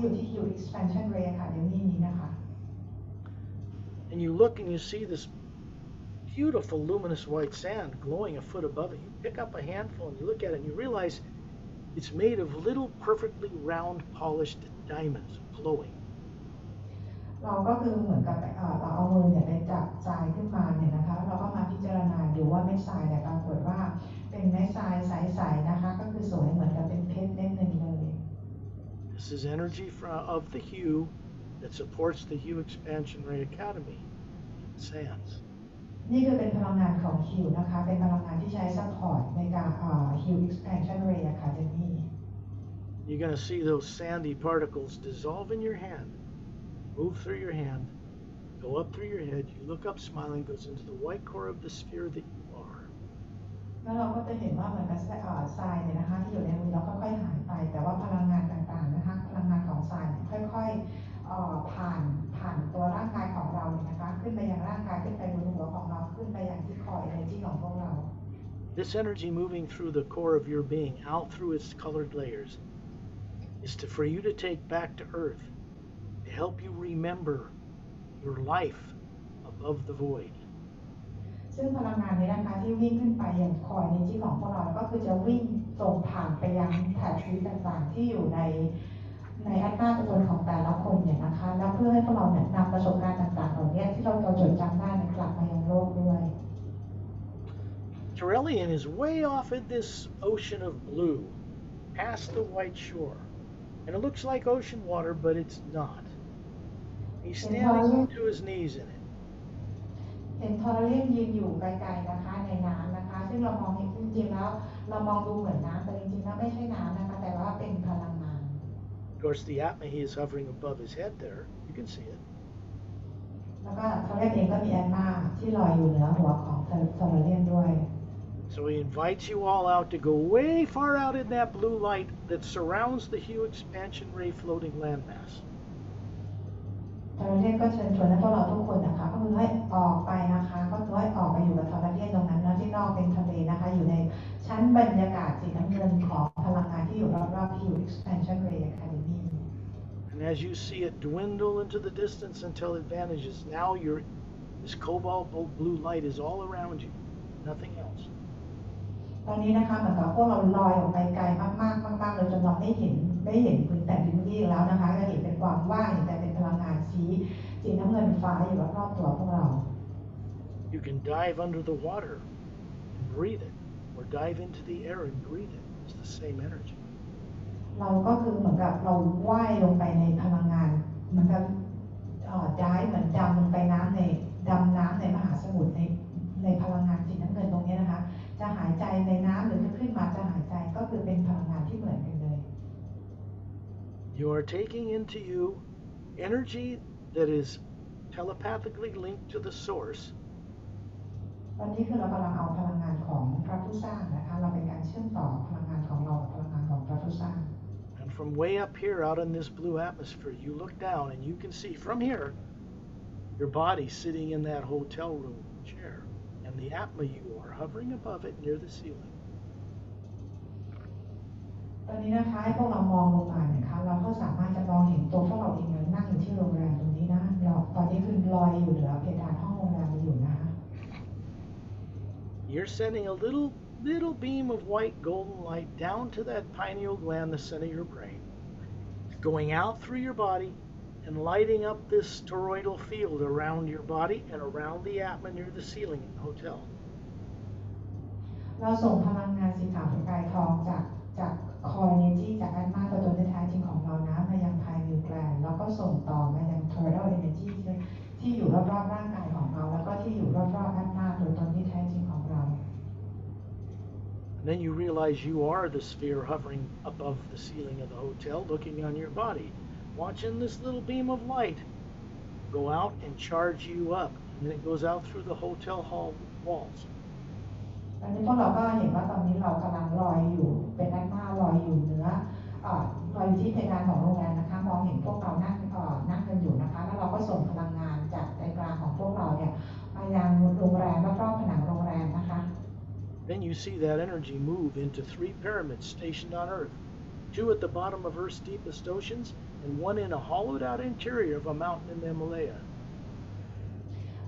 อยู่ที่ Hill Expansion Way Academy นี้นะคะ And you look and you see this beautiful luminous white sand glowing a foot above it. You pick up a handful and you look at it and you realize it's made of little perfectly round polished diamonds glowing. เราก็คือเหมือนกับเราเอามือเนี่ยไปจับทรายขึ้นมาเนี่ยนะคะเราก็มาพิจารณาดูว่าเม็ดทรายเนี่ยปรากฏว่าเป็นเม็ดทรายใสๆนะคะก็คือสวยเหมือนกับเป็นเพชรเม็ดหนึ่งเลย This is energy of the hue that supports the Hue Expansion Ray Academy sands. นี่คือเป็นพลังงานของ Hill นะคะเป็นพลังงานที่ใช้ซัพพอร์ตในการHill Expansion Ray Academy. You're going to see those sandy particles dissolve in your hand, move through your hand, go up through your head. You look up smiling, goes into the white core of the sphere that you are. แล้วเราก็จะเห็นว่าเหมือนกับทรายเนี่ยนะคะที่อยู่ในมือเราค่อยๆหายไปแต่ว่าพลังงานต่างๆนะคะพลังงานของทรายเนี่ยค่อยๆผ่านตัวร่างกายของเราเนี่ยนะคะขึ้นไปยังร่างกายขึ้นไปบนหัวของเราขึ้นไปยังที่คอ energy ของพวกเรา This energy moving through the core of your being, out through its colored layers, is for you to take back to earth, to help you remember your life above the void. ซึ่งพลังงานนี้นะคะที่วิ่งขึ้นไปยังคอยในที่ของพวกเราก็คือจะวิ่งส่งผ่านไปยังแถบชีวิตต่างๆที่อยู่ในอัตราตัวตนของแต่ละคนเนี่ยนะคะแล้วเพื่อให้พวกเราเนี่ยนำประสบการณ์ต่างๆเหล่านี้ที่เราจดจำได้กลับมายังโลกด้วย Touchstone is way off in this ocean of blue, past the white shore. And it looks like ocean water, but it's not. He's standing to his knees in it. เห็นทอร์เรียนยืนอยู่ไกลๆนะคะในน้ำนะคะซึ่งเรามองจริงๆแล้วเรามองดูเหมือนน้ำแต่จริงๆแล้วไม่ใช่น้ำนะคะแต่ว่าเป็นพลังงาน Of course, the Atma, he is hovering above his head there. You can see it. แล้วก็ทอร์เรียนเองก็มีแอตมาที่ลอยอยู่เหนือหัวของทอร์เรียนด้วย So he invites you all out to go way far out in that blue light that surrounds the Hue Expansion Ray floating landmass. ทอร์เรียนก็เชิญชวนให้พวกเราทุกคนนะคะก็คือให้ออกไปนะคะก็คือให้ออกไปอยู่กับทอร์เรียนตรงนั้นนะที่นอกเป็นทะเลนะคะอยู่ในชั้นบรรยากาศสีน้ำเงินของพลังงานที่อยู่รอบๆ Hue Expansion Ray Academy. And as you see it dwindle into the distance until it vanishes, now this cobalt blue light is all around you, nothing else. ตอนนี้นะคะเหมือนกับพวกเราลอยออกไปไกลมากๆมากๆเลยจนเราไม่เห็นพื้นแผ่นดินที่แล้วนะคะจะเห็นเป็นความว่างแต่เป็นพลังงานสีน้ำเงินฟ้าอยู่รอบๆตัวพวกเรา You can dive under the water and breathe it, or dive into the air and breathe it. It's the same energy. เราก็คือเหมือนกับเราว่ายลงไปในพลังงานเหมือนกับdive เหมือนดำลงไปดำน้ำในมหาสมุทรในพลังงานสีน้ำเงินตรงนี้นะคะจะหายใจในน้ำหรือจะขึ้นมาจะหายใจก็คือเป็นพลังงานที่เหมือนกันเลย You are taking into you energy that is telepathically linked to the source. ตอนนี้คือเรากำลังเอาพลังงานของพระผู้สร้างนะคะเราเป็นการเชื่อมต่อพลังงานของเรากับพลังงานของพระผู้สร้าง And from way up here out in this blue atmosphere, you look down and you can see from here your body sitting in that hotel room chair. And the Atma you are hovering above it near the ceiling. ตอนนี้นะคะให้พวกเรามองลงมาเนี่ยค่ะเราก็สามารถจะมองเห็นตัวพวกเราเองเลยนั่งอยู่ที่โรงแรมตรงนี้นะเราตอนนี้คือลอยอยู่เหนือเพดานห้องโรงแรมอยู่นะคะ You're sending a little beam of white golden light down to that pineal gland, the center of your brain. It's going out through your body and lighting up this toroidal field around your body and around the Atma near the ceiling in the hotel. เราส่งพลังงานสีขาวประกายทองจากค คอยเนจี้จากแอตมาตัวตนที่แท้จริงของเรานะมายังภายนิวแกลนแล้วก็ส่งต่อมายัง Total Energy ที่อยู่รอบๆร่างกายของเราแล้วก็ที่อยู่รอบๆแอตมาตัวตนที่แท้จริงของเรา And then you realize you are the sphere hovering above the ceiling of the hotel, looking on your body, watching this little beam of light go out and charge you up. And then it goes out through the hotel hall walls. ตอนนี้พวกเราก็เห็นว่าตอนนี้เรากำลังลอยอยู่เป็นแอตมาลอยอยู่เหนือลอยอยู่ที่เพดานของโรงแรมนะคะมองเห็นพวกเรานั่งกันอยู่นะคะแล้วเราก็ส่งพลังงานจากใจกลางของพวกเราเนี่ยมายังโรงแรมรอบๆผนังโรงแรมนะคะ Then you see that energy move into 3 pyramids stationed on Earth, 2 at the bottom of Earth's deepest oceans, and 1 in a hollowed-out interior of a mountain in the Himalaya.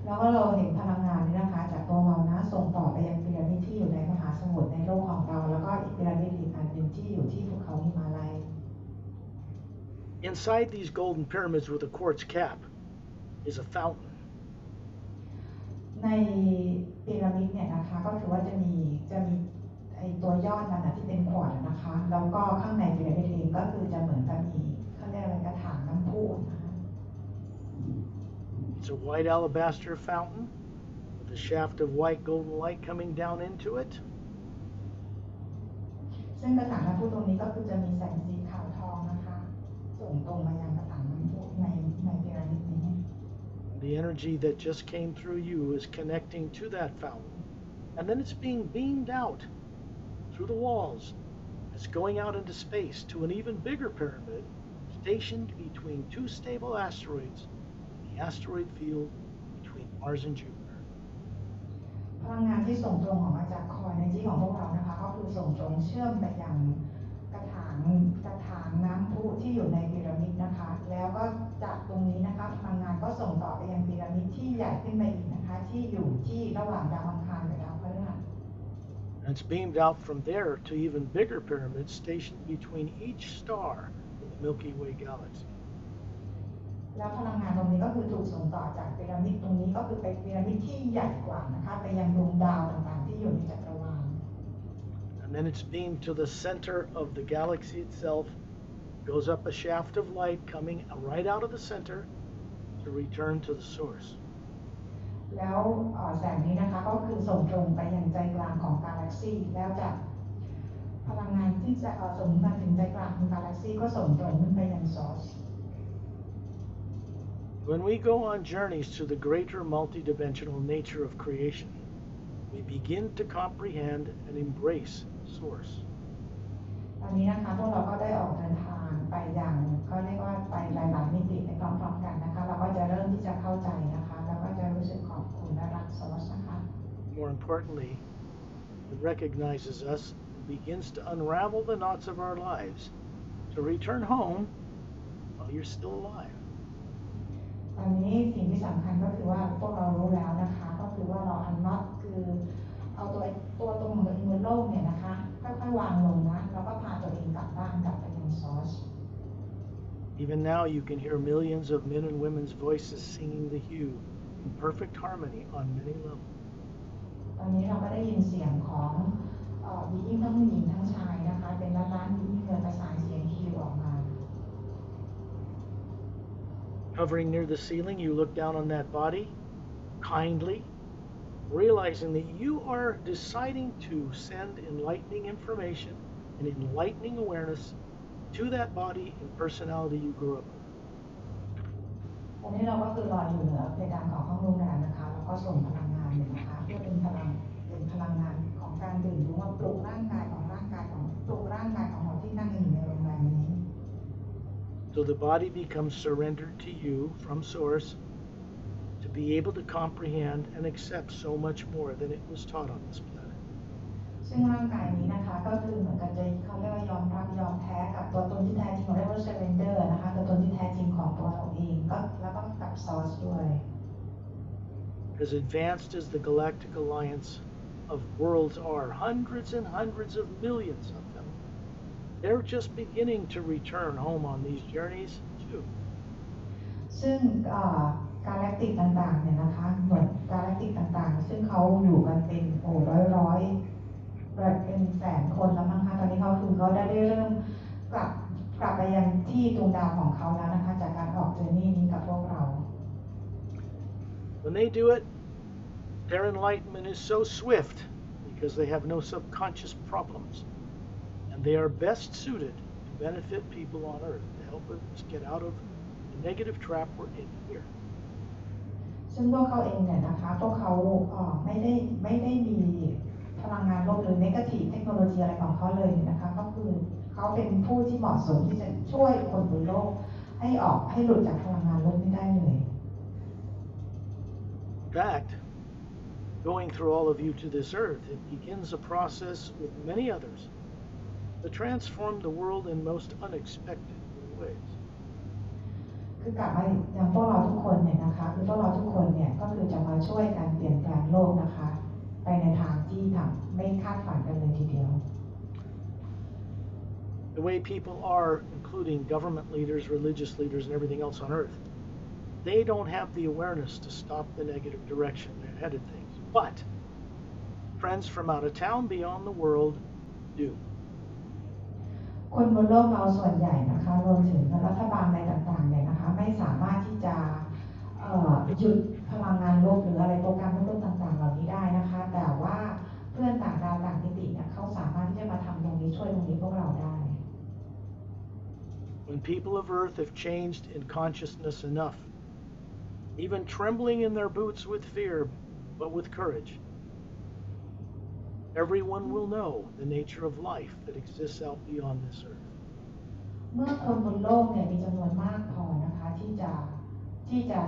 แล้วก็เราเห็นพลังงานนี้นะคะจากตัวเรานะส่งต่อไปยังพีระมิดที่อยู่ในมหาสมุทรในโลกของเราแล้วก็อีกพีระมิดอีกอันหนึ่งที่อยู่ที่ภูเขาหิมาลัย Inside these golden pyramids with a quartz cap is a fountain. ในพีระมิดเนี่ยนะคะก็คือว่าจะมีไอตัวยอดมันที่เป็นขวดนะคะแล้วก็ข้างในพีระมิดเองก็คือจะเหมือนกับมีเขาเรียกอะไรกระถางน้ำพุนะคะ It's a white alabaster fountain with a shaft of white golden light coming down into it. ซึ่งกระถางน้ำพุตรงนี้ก็คือจะมีแสงสีขาวทองนะคะส่งตรงมายังกระถางน้ำพุในพีระมิดนี้ The energy that just came through you is connecting to that fountain, and then it's being beamed out through the walls. It's going out into space to an even bigger pyramid stationed between 2 stable asteroids in the asteroid field between Mars and Jupiter. พลังงานที่ส่งตรงออกมาจากคอยในที่ของพวกเรานะคะก็คือส่งตรงเชื่อมไปยังกระถางน้ำพุที่อยู่ในพีระมิดนะคะแล้วก็จากตรงนี้นะคะพลังงานก็ส่งต่อไปยังพีระมิดที่ใหญ่ขึ้นไปอีกนะคะที่อยู่ที่ระหว่างดาวอังคารกับดาวพฤหัส And it's beamed out from there to even bigger pyramids stationed between each star in the Milky Way galaxy. แล้วพลังงานตรงนี้ก็คือถูกส่งต่อจากพีระมิดตรงนี้ก็คือไปพีระมิดที่ใหญ่กว่านะคะไปยังดวงดาวต่างๆที่อยู่ในจักรวาล And then it's beamed to the center of the galaxy itself, goes up a shaft of light coming right out of the center to return to the source. แล้วแสงนี้นะคะก็คือส่งตรงไปยังใจกลางของกาแล็กซีแล้วจากพลังงานที่จะส่งมาถึงใจกลางของกาแล็กซีก็ส่งตรงขึ้นไปยังซอร์ส When we go on journeys to the greater multidimensional nature of creation, we begin to comprehend and embrace Source. ตอนนี้นะคะพวกเราก็ได้ออกเดินทางไปอย่างเขาเรียกว่าไปหลายๆมิติในพร้อมๆกันนะคะเราก็จะเริ่มที่จะเข้าใจนะคะแล้วก็จะรู้สึกขอบคุณและรักซอสนะคะ More importantly, it recognizes us and begins to unravel the knots of our lives to return home while you're still alive. ตอนนี้สิ่งที่สำคัญก็คือว่าพวกเรารู้แล้วนะคะก็คือว่าเราอันน็อตคือเอาตัวตรงของตัวเองบนโลกเนี่ยนะคะค่อยๆวางลงนะแล้วก็พาตัวเองกลับบ้านกลับไปยังซอส Even now you can hear millions of men and women's voices singing the hue in perfect harmony on many levels. ตอนนี้เราก็ได้ยินเสียงของบีอิงทั้งผู้หญิงทั้งชายนะคะเป็นล้านๆบีอิงเกิดประสานเสียงฮิวออกมา Hovering near the ceiling, you look down on that body kindly, realizing that you are deciding to send enlightening information and enlightening awareness to that body and personality you grew up with. ตอนนี้เราก็คือลอยอยู่เหนือเพดานของห้องโรงแรมนะคะแล้วก็ส่งพลังงานเนี่ยนะคะเพื่อเป็นพลังงานของการดื่มรู้ว่าปลุกร่างกายของเราที่นั่งอยู่ในโรงแรมนี้ So the body becomes surrendered to you from Source to be able to comprehend and accept so much more than it was taught on this planet. ซึ่งร่างกายนี้นะคะก็คือเหมือนกับจะเขาเรียกว่ายอมรับยอมแพ้กับตัวตนที่แท้จริงของเรียกว่า surrender นะคะตัวตนที่แท้จริงของตัวเราเองก็แล้วก็กับ Source ด้วย As advanced as the galactic alliance of worlds are, hundreds and hundreds of millions of them, they're just beginning to return home on these journeys too. ซึ่งกาแล็กติกต่างๆเนี่ยนะคะหน่วยกาแล็กติกต่างๆซึ่งเขาอยู่กันเป็นร้อยเป็นแสนคนแล้วมั้งคะตอนนี้เขาคือ คือเขาได้เริ่มกลับไปยังที่ดวงดาวของเขาแล้วนะคะจากการออกเจอร์นี่นี้กับพวกเรา When they do it, their enlightenment is so swift because they have no subconscious problems, and they are best suited to benefit people on earth, to help us get out of the negative trap we're in here. ซึ่งพวกเขาเองเนี่ยนะคะพวกเขาไม่ได้มีพลังงานลบหรือ negative เทคโนโลยีอะไรของเขาเลยนะคะก็คือเขาเป็นผู้ที่เหมาะสมที่จะช่วยคนบนโลกให้หลุดจากพลังงานลบนี้ได้เลย In fact, going through all of you to this earth, it begins a process with many others that transform the world in most unexpected ways. คือกลับมาอย่างพวกเราทุกคนเนี่ยนะคะคือพวกเราทุกคนเนี่ยก็คือจะมาช่วยกันเปลี่ยนแปลงโลกนะคะไปในทางที่ไม่คาดฝันกันเลยทีเดียว The way people are, including government leaders, religious leaders, and everything else on earth, they don't have the awareness to stop the negative direction they're headed things. But friends from out of town beyond the world do. คนบนโลกเราส่วนใหญ่นะคะรวมถึงรัฐบาลอะไรต่างๆเนี่ยนะคะไม่สามารถที่จะหยุดพลังงานลบหรืออะไรโปรแกรมลบต่างๆเหล่านี้ได้นะคะแต่ว่าเพื่อนต่างดาวต่างมิติเนี่ยเขาสามารถที่จะมาทำตรงนี้ช่วยตรงนี้พวกเราได้ When people of earth have changed in consciousness enough, even trembling in their boots with fear, but with courage, everyone will know the nature of life that exists out beyond this earth. เมื่อคนบนโลกเนี่ยมีจำนวนมากพอนะคะที่จะ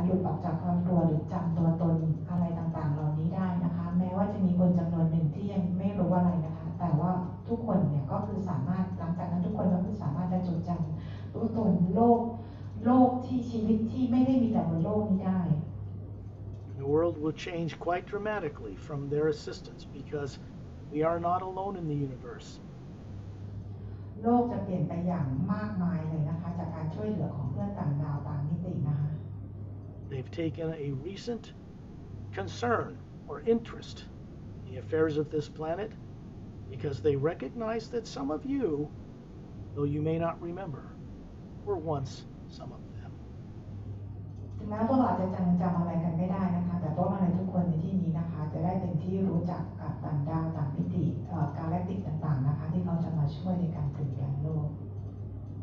หลุดออกจากความกลัวหรือจำตัวตนอะไรต่างๆเหล่านี้ได้นะคะแม้ว่าจะมีคนจำนวนหนึ่งที่ยังไม่รู้อะไรนะคะแต่ว่าทุกคนเนี่ยก็คือสามารถหลังจากนั้นทุกคนก็คือสามารถจะจดจำตัวตนโลกที่ชีวิตที่ไม่ได้มีแต่บนโลกนี้ได้ The world will change quite dramatically from their assistance because we are not alone in the universe. โลกจะเปลี่ยนไปอย่างมากมายเลยนะคะจากการช่วยเหลือของเพื่อนต่างดาวต่างมิตินะคะ They've taken a recent concern or interest in the affairs of this planet because they recognize that some of you, though you may not remember, were once some of them. ถึงแม้พวกเราอาจจะจำอะไรกันไม่ได้นะคะแต่พวกเราในทุกคนในที่นี้นะคะจะได้เป็นที่รู้จักกับต่างดาวต่างมิติกาแล็กติกต่างๆนะคะที่เขาจะมาช่วยในการเปลี่ยนแปลงโลก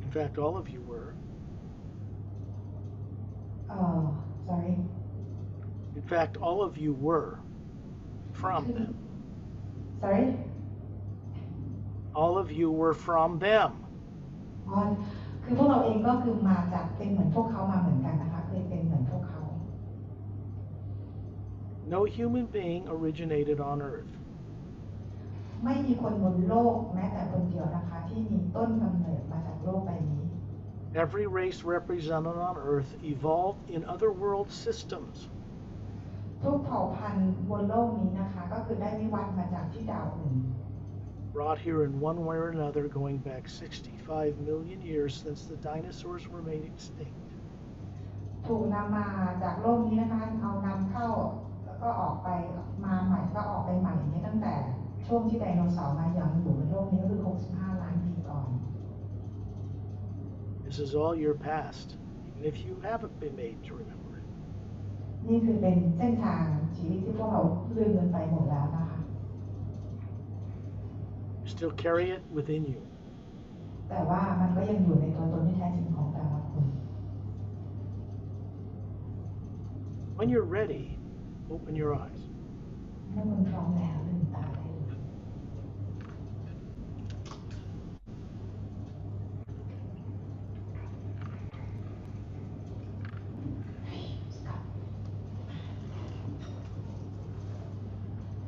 In fact, all of you were. Sorry. In fact, all of you were from them. Sorry. All of you were from them. คือพวกเราเองก็คือมาจากเป็นเหมือนพวกเขามาเหมือนกันนะคะเคยเป็นเหมือนพวกเขา No human being originated on earth. ไม่มีคนบนโลกแม้แต่คนเดียวนะคะที่มีต้นกำเนิดมาจากโลกใบนี้ Every race represented on earth evolved in other world systems. ทุกเผ่าพันธุ์บนโลกนี้นะคะก็คือได้วิวัฒน์มาจากที่ดาวอื่น Brought here in one way or another going back 65 million years since the dinosaurs were made extinct. ถูกนำมาจากโลกนี้นะคะเอานำเข้าแล้วก็ออกไปมาใหม่ก็ออกไปใหม่อย่างนี้ตั้งแต่ช่วงที่ไดโนเสาร์มายังอยู่บนโลกนี้ก็คือ65 ล้านปีก่อน This is all your past, even if you haven't been made to remember it. นี่คือเป็นเส้นทางชีวิตที่พวกเราลืมกันไปหมดแล้วนะคะ You still carry it within you. แต่ว่ามันก็ยังอยู่ในตัวตนที่แท้จริงของแต่ละคน When you're ready, open your eyes. เมื่อคุณพร้อมแล้วลืมตาได้เลย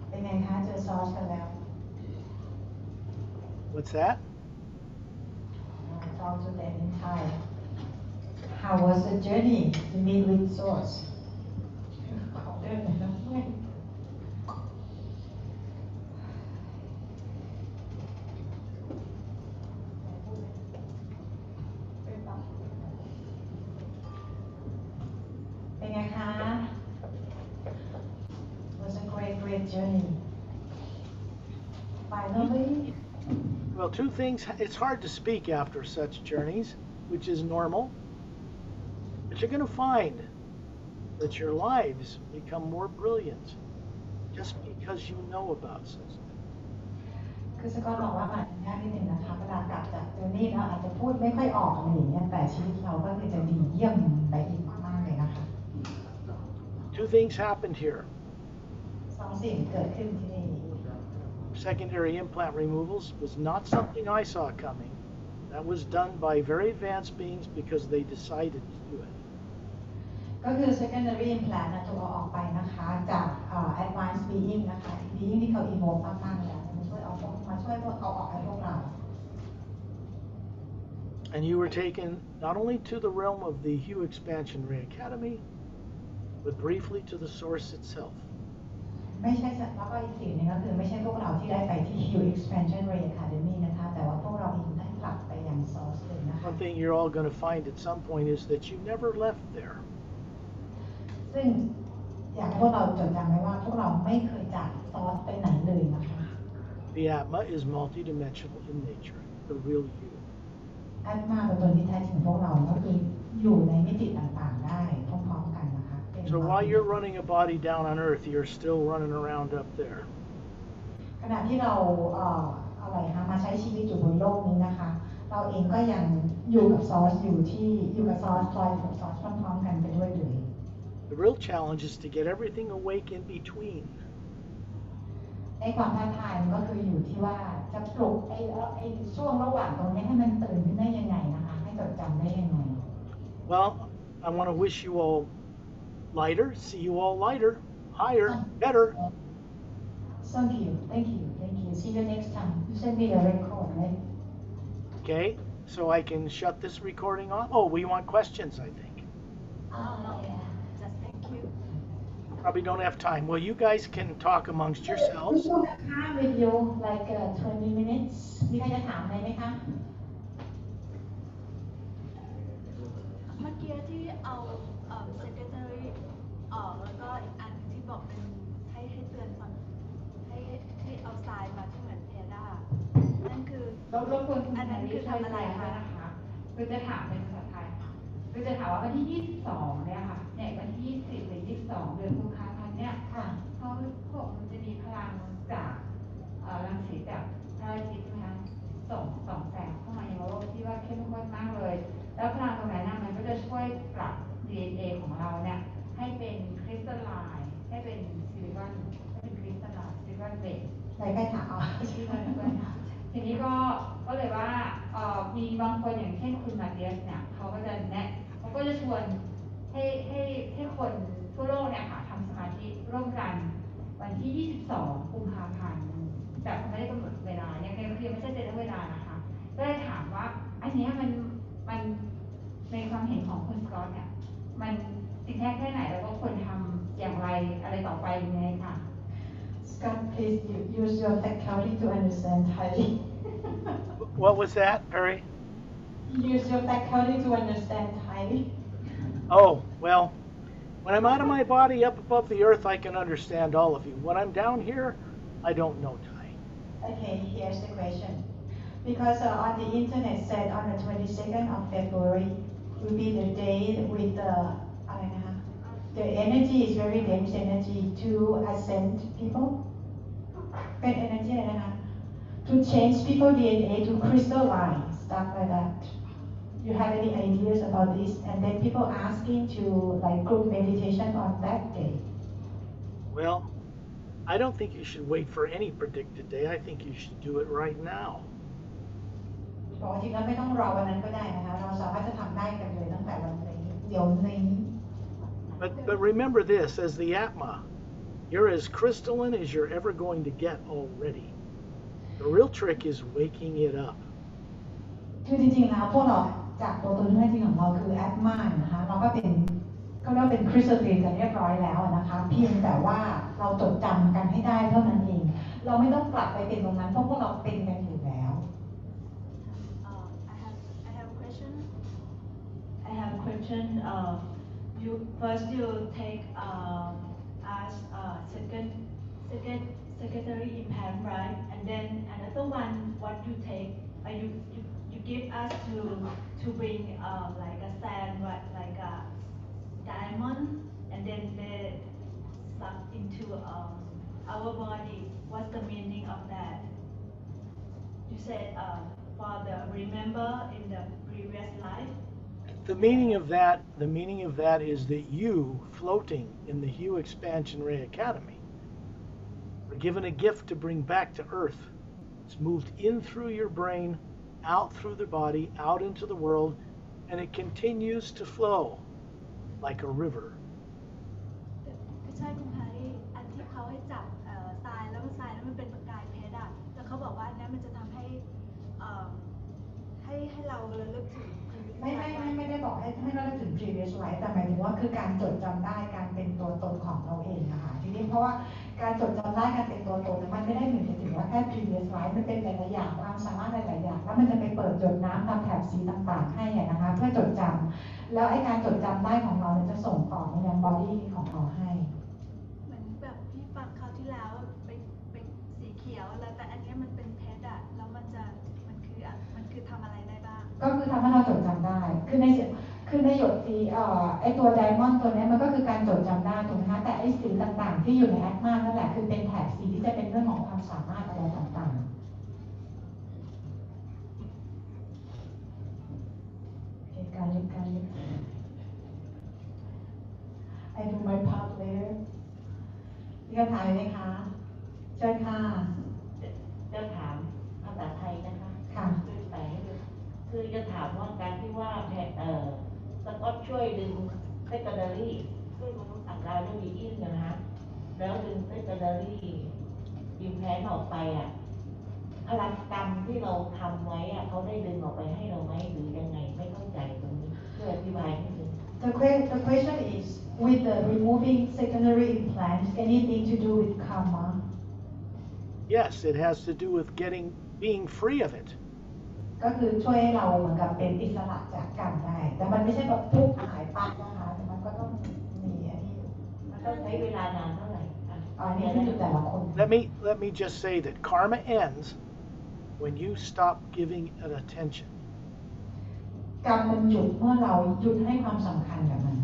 เป็นไงคะเจอซอสกันแล้ว What's that? Talk to them in Thai. How was the journey to meet with Source? ขอเดินหน่อยนะเพื่อนเป็นไงคะ It was a great journey. Finally, Well, two things. It's hard to speak after such journeys, which is normal. But you're going to find that your lives become more brilliant just because you know about such things. คือสกอตบอกว่ามันยากนิดนึงนะคะเวลากลับจากเจอนี่เราอาจจะพูดไม่ค่อยออกอะไรอย่างเงี้ยแต่ชีวิตเราก็คือจะดีเยี่ยมไปอีกมากๆเลยนะคะ Two things happened here. สองสิ่งเกิดขึ้นที่นี่ Secondary implant removals was not something I saw coming. That was done by very advanced beings because they decided to do it. ก็คือ secondary implant นะถูกเอาออกไปนะคะจาก advanced being นะคะ being ที่เขา evolve มากๆแล้วมาช่วยเอาออกให้พวกเรา And you were taken not only to the realm of the Hue Expansion Ray Academy, but briefly to the source itself. ไม่ใช่แล้วก็อีกสิ่งหนึงก็คือไม่ใช่พวกเราที่ได้ไปที่ Hue Expansion Ray Academy นะคะแต่ว่าพวกเราเองได้กลับไปยัง source เลยนะคะ One thing you're all going to find at some point is that you never left there. ซึ่งอยากให้พวกเราจดจำไว้ว่าพวกเราไม่เคยจาก source ไปไหนเลยนะคะ The Atma is multidimensional in nature, the real you. Atma เป็นตัวที่แท้จริงพวกเราก็คืออยู่ในมิติต่างๆได้พร้อมๆกันนะคะ So while you're running a body down on Earth, you're still running around up there. ขณะที่เรามาใช้ชีวิตอยู่บนโลกนี้นะคะเราเองก็ยังอยู่กับ source อยู่กับ source คอยอยู่กับ source พร้อมๆกันไปด้วยเลย The real challenge is to get everything awake in between. ในความท้าทายมันก็คืออยู่ที่ว่าจะปลุกไอ้ช่วงระหว่างตรงนี้ให้มันตื่นขึ้นได้ยังไงนะคะให้จดจำได้ยังไง Well, I want to wish you all lighter, see you all lighter, higher, better. Thank you. See you next time. You send me the record, right? Okay, so I can shut this recording off. Oh, we want questions, I think. Yeah. Just thank you. Probably don't have time. Well, you guys can talk amongst yourselves. We will have time with you like 20 minutes. มีใครจะถามอะไรไหมคะ เมื่อกี้ที่เอา secretary ออกแล้วก็อีกอันที่บอกเป็นให้เตือนก่อนให้ที่เอาทรายมาที่เหมือนเพดานั่นคือ รบกวนคุณ อันนั้นคือทำอะไรคะ นะคะคือจะถามเป็นภาษาไทยค่ะคือจะถามว่าวันที่ 22 เนี่ยค่ะเนี่ยวันที่ 20 หรือ 22 เดือนกุมภาพันธ์เนี่ย ค่ะ เขาบอกมันจะมีพลังจากรังสีจากพระอาทิตย์นะคะส่องแสงเข้ามาในโลกที่ว่าเข้มข้นมากเลย แล้วพลังตรงนั้นมันก็จะช่วยปรับ DNA ของเราเนี่ยให้เป็นคริสตัลไลน์ให้เป็นซิลิคอนให้เป็นคริสตัลไลน์ซิลิคอนเบส ใครถามเอา ทีนี้ก็เลยว่ามีบางคนอย่างเช่นคุณมาเตียสเนี่ยเขาก็จะชวนให้คนทั่วโลกเนี่ยค่ะทำสมาธิร่วมกันวันที่ 22 กุมภาพันธ์แต่ไม่ได้กำหนดเวลาเนี่ยคือไม่ใช่เรื่องเวลานะคะก็เลยถามว่าอันนี้มันในความเห็นของคุณสกอตเนี่ยมันจริงแค่ไหนแล้วก็ควรทำอย่างไรอะไรต่อไปยังไงค่ะ Scott, please use your faculty to understand Thai. What was that, Perry? Use your faculty to understand Thai. Oh, well, when I'm out of my body up above the earth, I can understand all of you. When I'm down here, I don't know Thai. Okay, here's the question. Because on the internet said on the 22nd of February will be the day with the energy is very dense energy to ascend people. เป็น energy อะไรนะคะ To change people DNA to crystalline stuff like that. You have any ideas about this? And then people asking to like group meditation on that day. Well, I don't think you should wait for any predicted day. I think you should do it right now. บอกจริงแล้วไม่ต้องรอวันนั้นก็ได้นะคะเราสามารถจะทำได้กันเลยตั้งแต่วันนี้เดี๋ยวนี้ But remember this, as the Atma, you're as crystalline as you're ever going to get already. The real trick is waking it up. คือจริงๆแล้วพวกเราจากตัวตนที่แท้จริงของเราคือแอดมานะคะเราก็เป็นก็เรียกเป็นคริสตัลกันเรียบร้อยแล้วนะคะเพียงแต่ว่าเราจดจำกันให้ได้เท่านั้นเองเราไม่ต้องกลับไปเป็นตรงนั้นเพราะพวกเราเป็นกันอยู่แล้ว I have a question. I have a question. You take us secondary impact, right? And then another one, what you take, you give us to bring like a sand, what like a diamond, and then they suck into our body. What's the meaning of that? You said for the remember in the previous life. The meaning of that is that you, floating in the Hue Expansion Ray Academy, were given a gift to bring back to Earth. It's moved in through your brain, out through the body, out into the world, and it continues to flow like a river. ใช่คุณแพรรี่อันที่เขาให้จับทรายแล้วมันเป็นประกายเพชรอ่ะแล้วเขาบอกว่าอันนี้มันจะทำให้ให้เราระลึกถึงไม่ได้บอกให้เราถึง previous life แต่หมายถึงว่าคือการจดจำได้การเป็นตัวตนของเราเองนะคะทีนี้เพราะว่าการจดจำได้การเป็นตัวตนมันไม่ได้หมายถึงว่าแค่ previous life มันเป็นหลายๆอย่างความสามารถหลายๆอย่างแล้วมันจะไปเปิดหยดน้ำตามแถบสีต่างๆให้นะคะเพื่อจดจำแล้วไอ้การจดจำได้ของเราจะส่งต่อในยัง body ของเราให้เหมือนแบบพี่ฟังคราวที่แล้วเป็นสีเขียวแล้วแต่อันนี้มันเป็นเพชรอ่ะแล้วมันคือทำอะไรได้บ้างก็คือทำให้เราจดจำได้คือในหยดสีไอตัวไดมอนด์ตัวนี้มันก็คือการจดจำได้ถูกไหมคะแต่ไอสีต่างๆที่อยู่ในแอดมานั่นแหละคือเป็นแถบสีที่จะเป็นเรื่องของความสามารถอะไรต่างๆการยึดI do my part later มีคำถามไหมคะเชิญค่ะจะถามภาษาไทยนะคะค่ะคือจะถามว่าการที่ว่าสกอตช่วยดึงเซกอนดารีช่วยมนุษย์ต่างดาวด้วยวีอินนะฮะแล้วดึงเซกอนดารียิมแพนออกไปอ่ะพลังกรรมที่เราทำไว้อ่ะเขาได้ดึงออกไปให้เราไหมหรือยังไงไม่เข้าใจตรงนี้ช่วยอธิบายนิดนึง The question is with the removing secondary implants anything to do with karma Yes, it has to do with being free of it. ก็คือช่วยให้เราเหมือนกับเป็นอิสระจากกรรมได้แต่มันไม่ใช่แบบปุ๊บหายปั๊บนะคะแต่มันก็ต้องมีอันนี้มันต้องใช้เวลานานเท่าไหร่อันนี้ขึ้นอยู่แต่ละคน Let me just say that karma ends when you stop giving it attention. กรรมมันหยุดเมื่อเราหยุดให้ความสำคัญกับมัน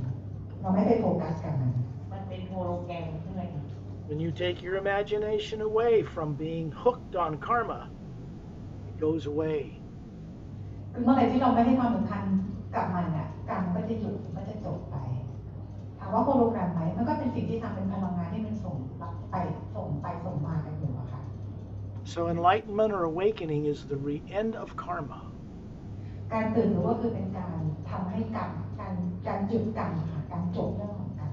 เราไม่ไปโฟกัสกับมันมันเป็นโฮโลแกรมใช่ไหมคะ When you take your imagination away from being hooked on karma, it goes away. คือเมื่อไหร่ที่เราไม่ให้ความสำคัญกับมันเนี่ยกรรมก็จะหยุดก็จะจบไปถามว่าโฮโลแกรมไหมมันก็เป็นสิ่งที่ทำเป็นพลังงานที่มันส่งมากันอยู่อะค่ะ So enlightenment or awakening is the end of karma. การตื่นรู้ก็คือเป็นการทำให้กรรมการหยุดกรรมค่ะการจบเรื่องของกรรม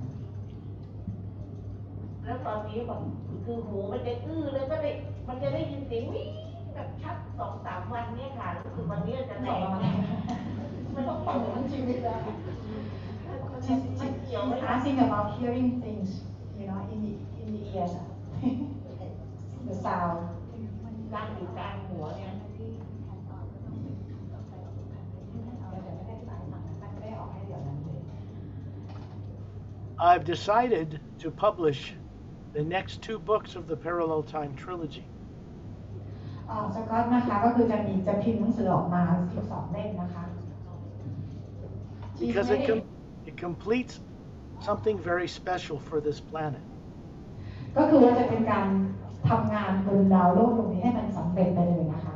แล้วตอนนี้แบบคือหูมันจะอื้อแล้วก็ได้มันจะได้ยินเสียงวิ่งแบบชัด 2-3 วันเนี่ยค่ะรู้สึกวันนี้จะแรงมันต้องฟังทั้งชีวิตแล้ว She's asking about hearing things, you know, in the ears, the sound. ดังอยู่กลางหัวเนี่ย I've decided to publish the next 2 books of the Parallel Time Trilogy. สกอตนะคะก็คือจะพิมพ์หนังสือออกมา12 เล่มนะคะ Because it completes something very special for this planet. ก็คือว่าจะเป็นการทำงานบนดาวโลกตรงนี้ให้มันสำเร็จไปเลยนะคะ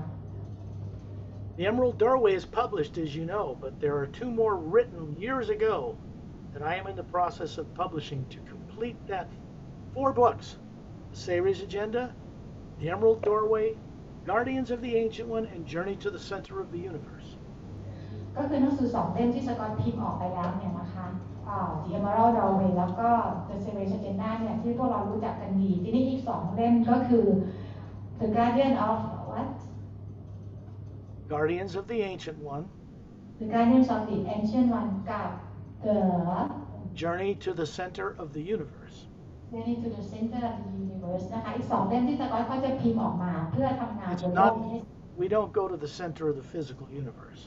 The Emerald Doorway is published, as you know, but there are 2 more written years ago that I am in the process of publishing to complete that 4 books. The Series Agenda, The Emerald Doorway, Guardians of the Ancient One, and Journey to the Center of the Universe. ก็คือหนังสือ2 เล่มที่สกอตพิมพ์ออกไปแล้วเนี่ยนะคะ The Emerald Doorway แล้วก็ The Series Agenda เนี่ยที่พวกเรารู้จักกันดีทีนี้อีก2 เล่มก็คือ The Guardian of what Guardians of the Ancient One, The Guardians of the Ancient One กับ The Journey to the Center of the Universe. Journey to the Center of the Universe นะคะอีก2 เล่มที่สกอตเขาจะพิมพ์ออกมาเพื่อทำงานบนโลกนี้ We don't go to the center of the physical universe.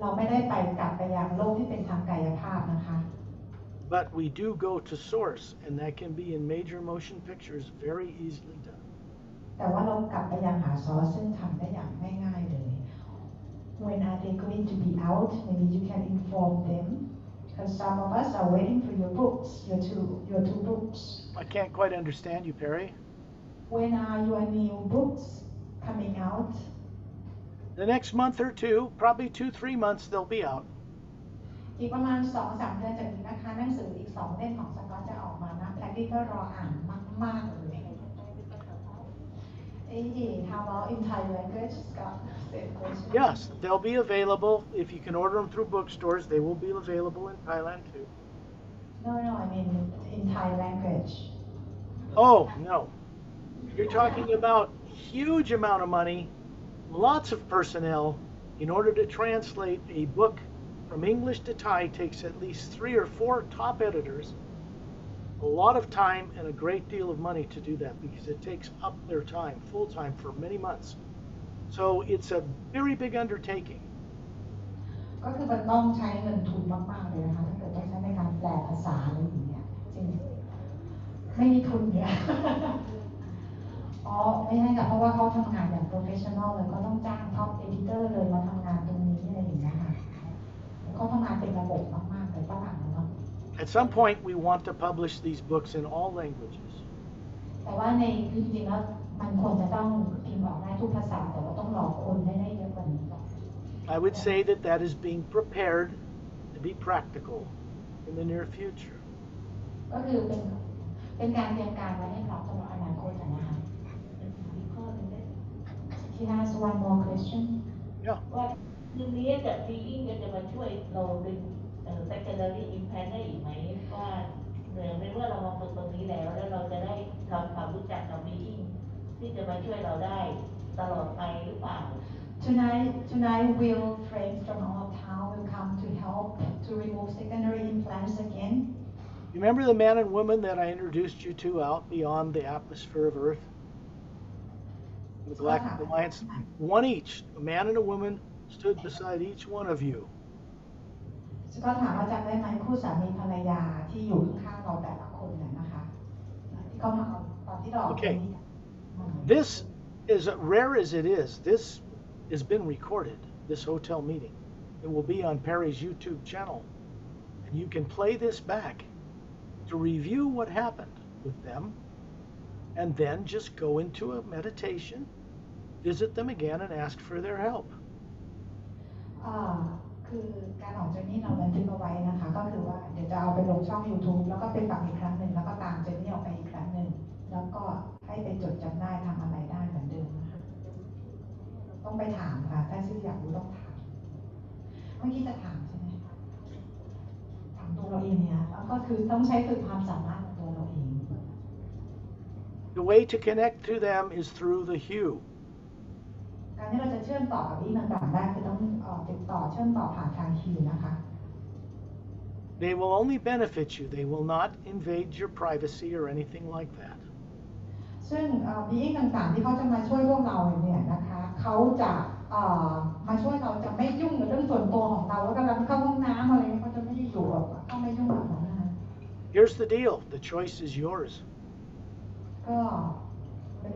เราไม่ได้ไปกลับไปยังโลกที่เป็นทางกายภาพนะคะ but we do go to source, and that can be in major motion pictures very easily done. แต่ว่าเรากลับไปยังหาซอสซึ่งทำได้อย่างง่ายๆเลย When are they going to be out? Maybe you can inform them, because some of us are waiting for your books, your two books. I can't quite understand you, Perry. When are your new books coming out? The next month or two, probably 2-3 months, they'll be out. อีกประมาณ 2-3 เดือนจากนี้นะคะหนังสืออีก 2 เล่มของสกอตจะออกมานะแพทตี้ก็รออ่านมากๆเลย How about in Thai language, Scott? Same question. Yes, they'll be available. If you can order them through bookstores, they will be available in Thailand too. No, I mean in Thai language. Oh, no. You're talking about huge amount of money, lots of personnel. In order to translate a book from English to Thai takes at least 3 or 4 top editors, a lot of time and a great deal of money to do that because it takes up their time, full time, for many months. So it's a very big undertaking. ก็คือมันต้องใช้เงินทุนมากๆเลยนะคะถ้าเกิดต้องใช้ในการแปลภาษาอะไรอย่างเงี้ยจริงไม่มีทุนเนี่ย อ๋อไม่ใช่ค่ะเพราะว่าเขาทำงานอย่างโปรเฟชชั่นอลเลยก็ต้องจ้างท็อปเอดิเตอร์เลยมาทำงานตรงนี้อะไรอย่างเงี้ยค่ะเขาทำงานเป็นระบบมากๆเลยฝรั่งเนาะ At some point, we want to publish these books in all languages. แต่ว่าในจริงๆแล้วมันควรจะต้องพิมพ์ออกได้ทุกภาษาแต่ว่าต้องรอคนได้เยอะกว่านี้ก่อน I would say that that is being prepared to be practical in the near future. ก็คือเป็นการเตรียมการไว้ให้พร้อมสำหรับอนาคตนะคะ She has one more question. Yeah. ว่าทีนี้จากฟีลิ่งจะมาช่วยเราดึงsecondary impact ได้อีกไหมว่าในเมื่อเรามาฝึกตรงนี้แล้วเราจะได้ทำความรู้จักกับฟีลิ่งที่จะมาช่วยเราได้ตลอดไปหรือเปล่า Tonight will friends from all town will come to help to remove secondary implants again. Remember the man and woman that I introduced you to out beyond the atmosphere of Earth? The Galactic Alliance, one each, a man and a woman, stood beside each one of you. ก็ถามว่าจำได้ไหมคู่สามีภรรยาที่อยู่ข้างเราแต่ละคนเนี่ยนะคะที่เขามาตอนที่เรา Okay. This, as rare as it is, this has been recorded, this hotel meeting. It will be on Perry's YouTube channel. And you can play this back to review what happened with them, and then just go into a meditation, visit them again, and ask for their help. คือการออกเจนนี่เราบันทึกเอาไว้นะคะก็คือว่าเดี๋ยวจะเอาไปลงช่อง YouTube แล้วก็ไปฟังอีกครั้งหนึ่งแล้วก็ตามเจนนี่ออกไปอีกครั้งหนึ่งแล้วก็ให้ไปจดจำได้ทำอะไรได้เหมือนเดิมนะคะต้องไปถามค่ะถ้าชื่ออยากรู้ต้องถามเมื่อกี้จะถามใช่ไหมถามตัวเราเองเนี่ยแล้วก็คือต้องใช้ฝึกความสามารถของตัวเราเอง The way to connect to them is through the hue. การที่เราจะเชื่อมต่อกับที่ต่างๆได้คือต้องติดต่อเชื่อมต่อผ่านทางคิวนะคะ They will only benefit you. They will not invade your privacy or anything like that. ซึ่งบีอิงต่างๆที่เขาจะมาช่วยพวกเราเนี่ยนะคะเขาจะมาช่วยเราจะไม่ยุ่งกับเรื่องส่วนตัวของเราแล้วกำลังเข้าห้องน้ำอะไรเขาจะไม่ได้อยู่เขาไม่ยุ่งกับเรานะคะ Here's the deal. The choice is yours. ก็เป็น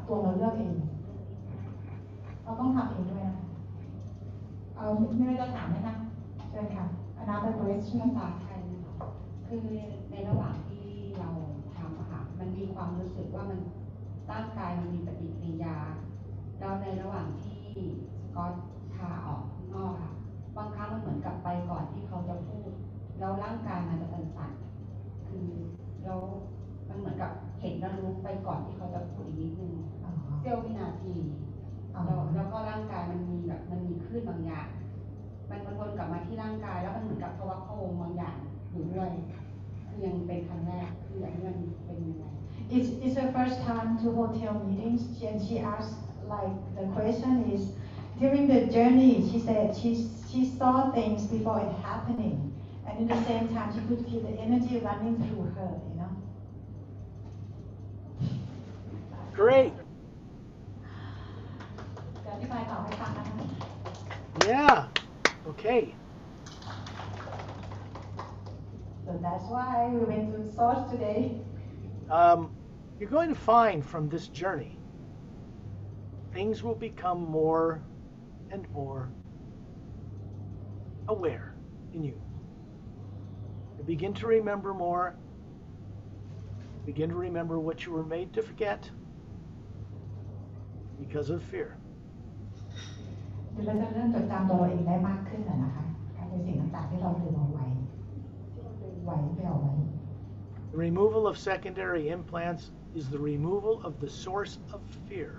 ตัวเราเลือกเองเราต้องทำเองด้วยนะคะไม่ได้จะถามไหมคะเชิญค่ะ Another question ภาษาไทยนะคะคือในระหว่างที่เราทำอะค่ะมันมีความรู้สึกว่ามันร่างกายมันมีปฏิกิริยาแล้วในระหว่างที่สกอตพาออกข้างนอกค่ะบางครั้งมันเหมือนกับไปก่อนที่เขาจะพูดแล้วร่างกายมันจะสั่นๆคือแล้วมันเหมือนกับเห็นแล้วรู้ไปก่อนที่เขาจะพูดอีกนิดนึงเสี้ยววินาทีแล้วก็ร่างกายมันมีแบบมันมีคลื่นบางอย่างมันวนกลับมาที่ร่างกายแล้วมันเหมือนกับภาวะพะวงบางอย่างอยู่ด้วยคือยังเป็นครั้งแรกคืออย่างนี้มันเป็นยังไง It's her first time to hotel meetings and she asked like the question is during the journey she said she saw things before it happening and at the same time she could feel the energy running through her you know Great. เดี๋ยวอธิบายต่อให้ฟังนะคะ Yeah. Okay. So that's why we went to source today. You're going to find from this journey things will become more and more aware in you. You begin to remember more. Begin to remember what you were made to forget because of fear. เราจะเริ่มจดจำตัวเราเองได้มากขึ้นนะคะการในสิ่งต่างๆที่เราลืมเอาไว้ที่เราลืมไว้ไม่เอาไว้ The removal of secondary implants is the removal of the source of fear.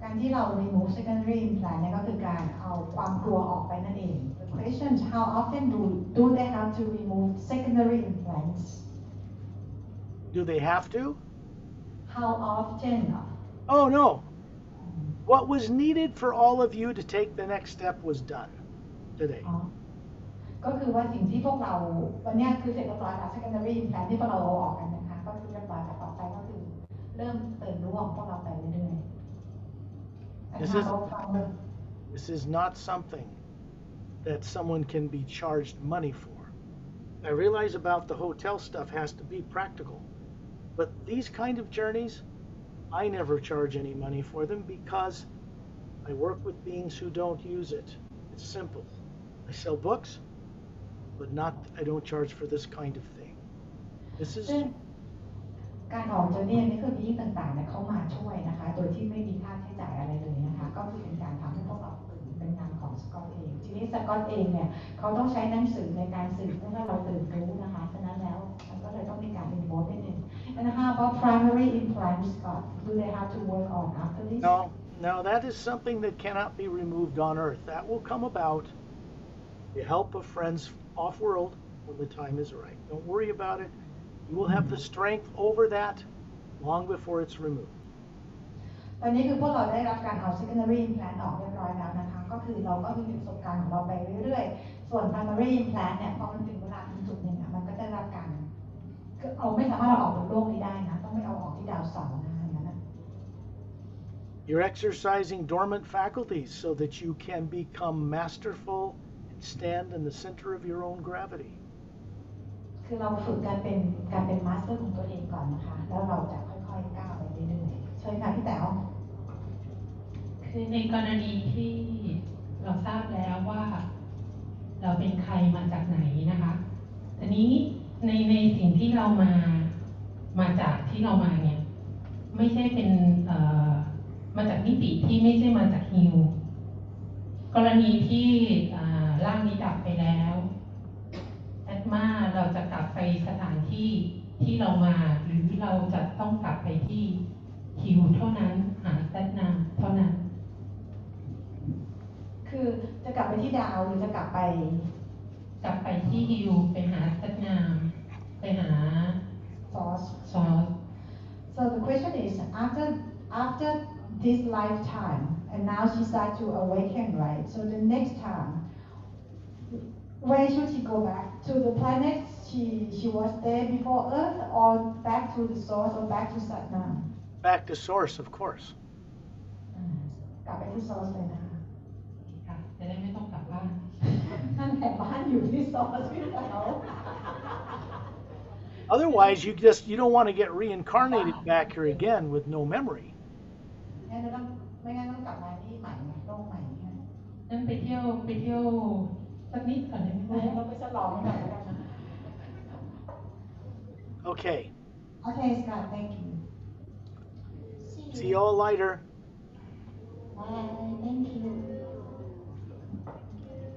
การที่เรา remove secondary implant เนี่ยก็คือการเอาความกลัวออกไปนั่นเอง The question is how often do they have to remove secondary implants? Do they have to? How often? Oh no. What was needed for all of you to take the next step was done today. ก็คือว่าสิ่งที่พวกเราวันนี้คือเสร็จเรียบร้อยแล้ว secondary implant ที่พวกเราเอาออกกันนะคะก็คือเรียบร้อยแต่ต่อไปก็คือเริ่มตื่นรู้ของพวกเราไปเรื่อยๆ This is not something that someone can be charged money for. I realize about the hotel stuff has to be practical, but these kind of journeys, I never charge any money for them because I work with beings who don't use it. It's simple. I sell books, but I don't charge for this kind of thing. This is การออกเจอเนี่ยนี่คือวิ่งต่างๆเนี่ยเขามาช่วยนะคะโดยที่ไม่มีค่าใช้จ่ายอะไรเลยนะคะก็คือเป็นการทำให้พวกเราตื่นเป็นงานของสกอตเองทีนี้สกอตเองเนี่ยเขาต้องใช้หนังสือในการสื่อเพื่อให้เราตื่นรู้นะคะฉะนั้นแล้วมันก็เลยต้องมีการ involve นิดนึง And how about primary implants, Scott? Do they have to work on after this? No, that is something that cannot be removed on Earth. That will come about with the help of friends off-world when the time is right. Don't worry about it. You will have the strength over that long before it's removed. ตอนนี้คือพวกเราได้รับการเอา secondary implant ออกเรียบร้อยแล้วนะคะก็คือเราก็มีประสบการณ์ของเราไปเรื่อยๆส่วน primary implant เนี่ยพอมันถึงเวลาถึงจุดหนึ่งมันก็จะรับการเอาไม่สามารถเอาออกบนโลกนี้ได้นะต้องไม่เอาออกที่ดาวเสาร์นะคะอย่างนั้นนะ You're exercising dormant faculties so that you can become masterful and stand in the center of your own gravity. คือเราฝึกการเป็นมาสเตอร์ของตัวเองก่อนนะคะแล้วเราจะค่อยๆก้าวไปเรื่อยๆเชิญค่ะพี่แต๋วคือในกรณีที่เราทราบแล้วว่าเราเป็นใครมาจากไหนนะคะทีนี้ในสิ่งที่เรามาจากที่เรามาเนี่ยไม่ใช่เป็นมาจากมิติที่ไม่ใช่มาจากฮิวกรณีที่ร่างนี้ดับไปแล้วแอดมาเราจะกลับไปสถานที่เรามาหรือเราจะต้องกลับไปที่ฮิวเท่านั้นหาแอดนาเท่านั้นคือจะกลับไปที่ดาวหรือจะกลับไปที่ฮิวไปหาแอดนาไปหาซอส So the question is after this lifetime and now she starts to awaken, right? So the next time where should she go back to the planet she was there before Earth or back to the source or back to Satnam? Back to source, of course. กลับไปที่ source เลยนะคะ ค่ะจะได้ไม่ต้องกลับบ้าน นั่นแหละบ้านอยู่ที่ source พี่แต๋ว Otherwise, you don't want to get reincarnated back here again with no memory. ไม่งั้นต้องกลับมาที่ใหม่ไงโลกใหม่ไง นั่นไปเที่ยวสักนิดก่อนได้ไหม เราไปฉลองกันแล้วกันนะ Okay. Okay, Scott, thank you. See you all later. Bye, thank you.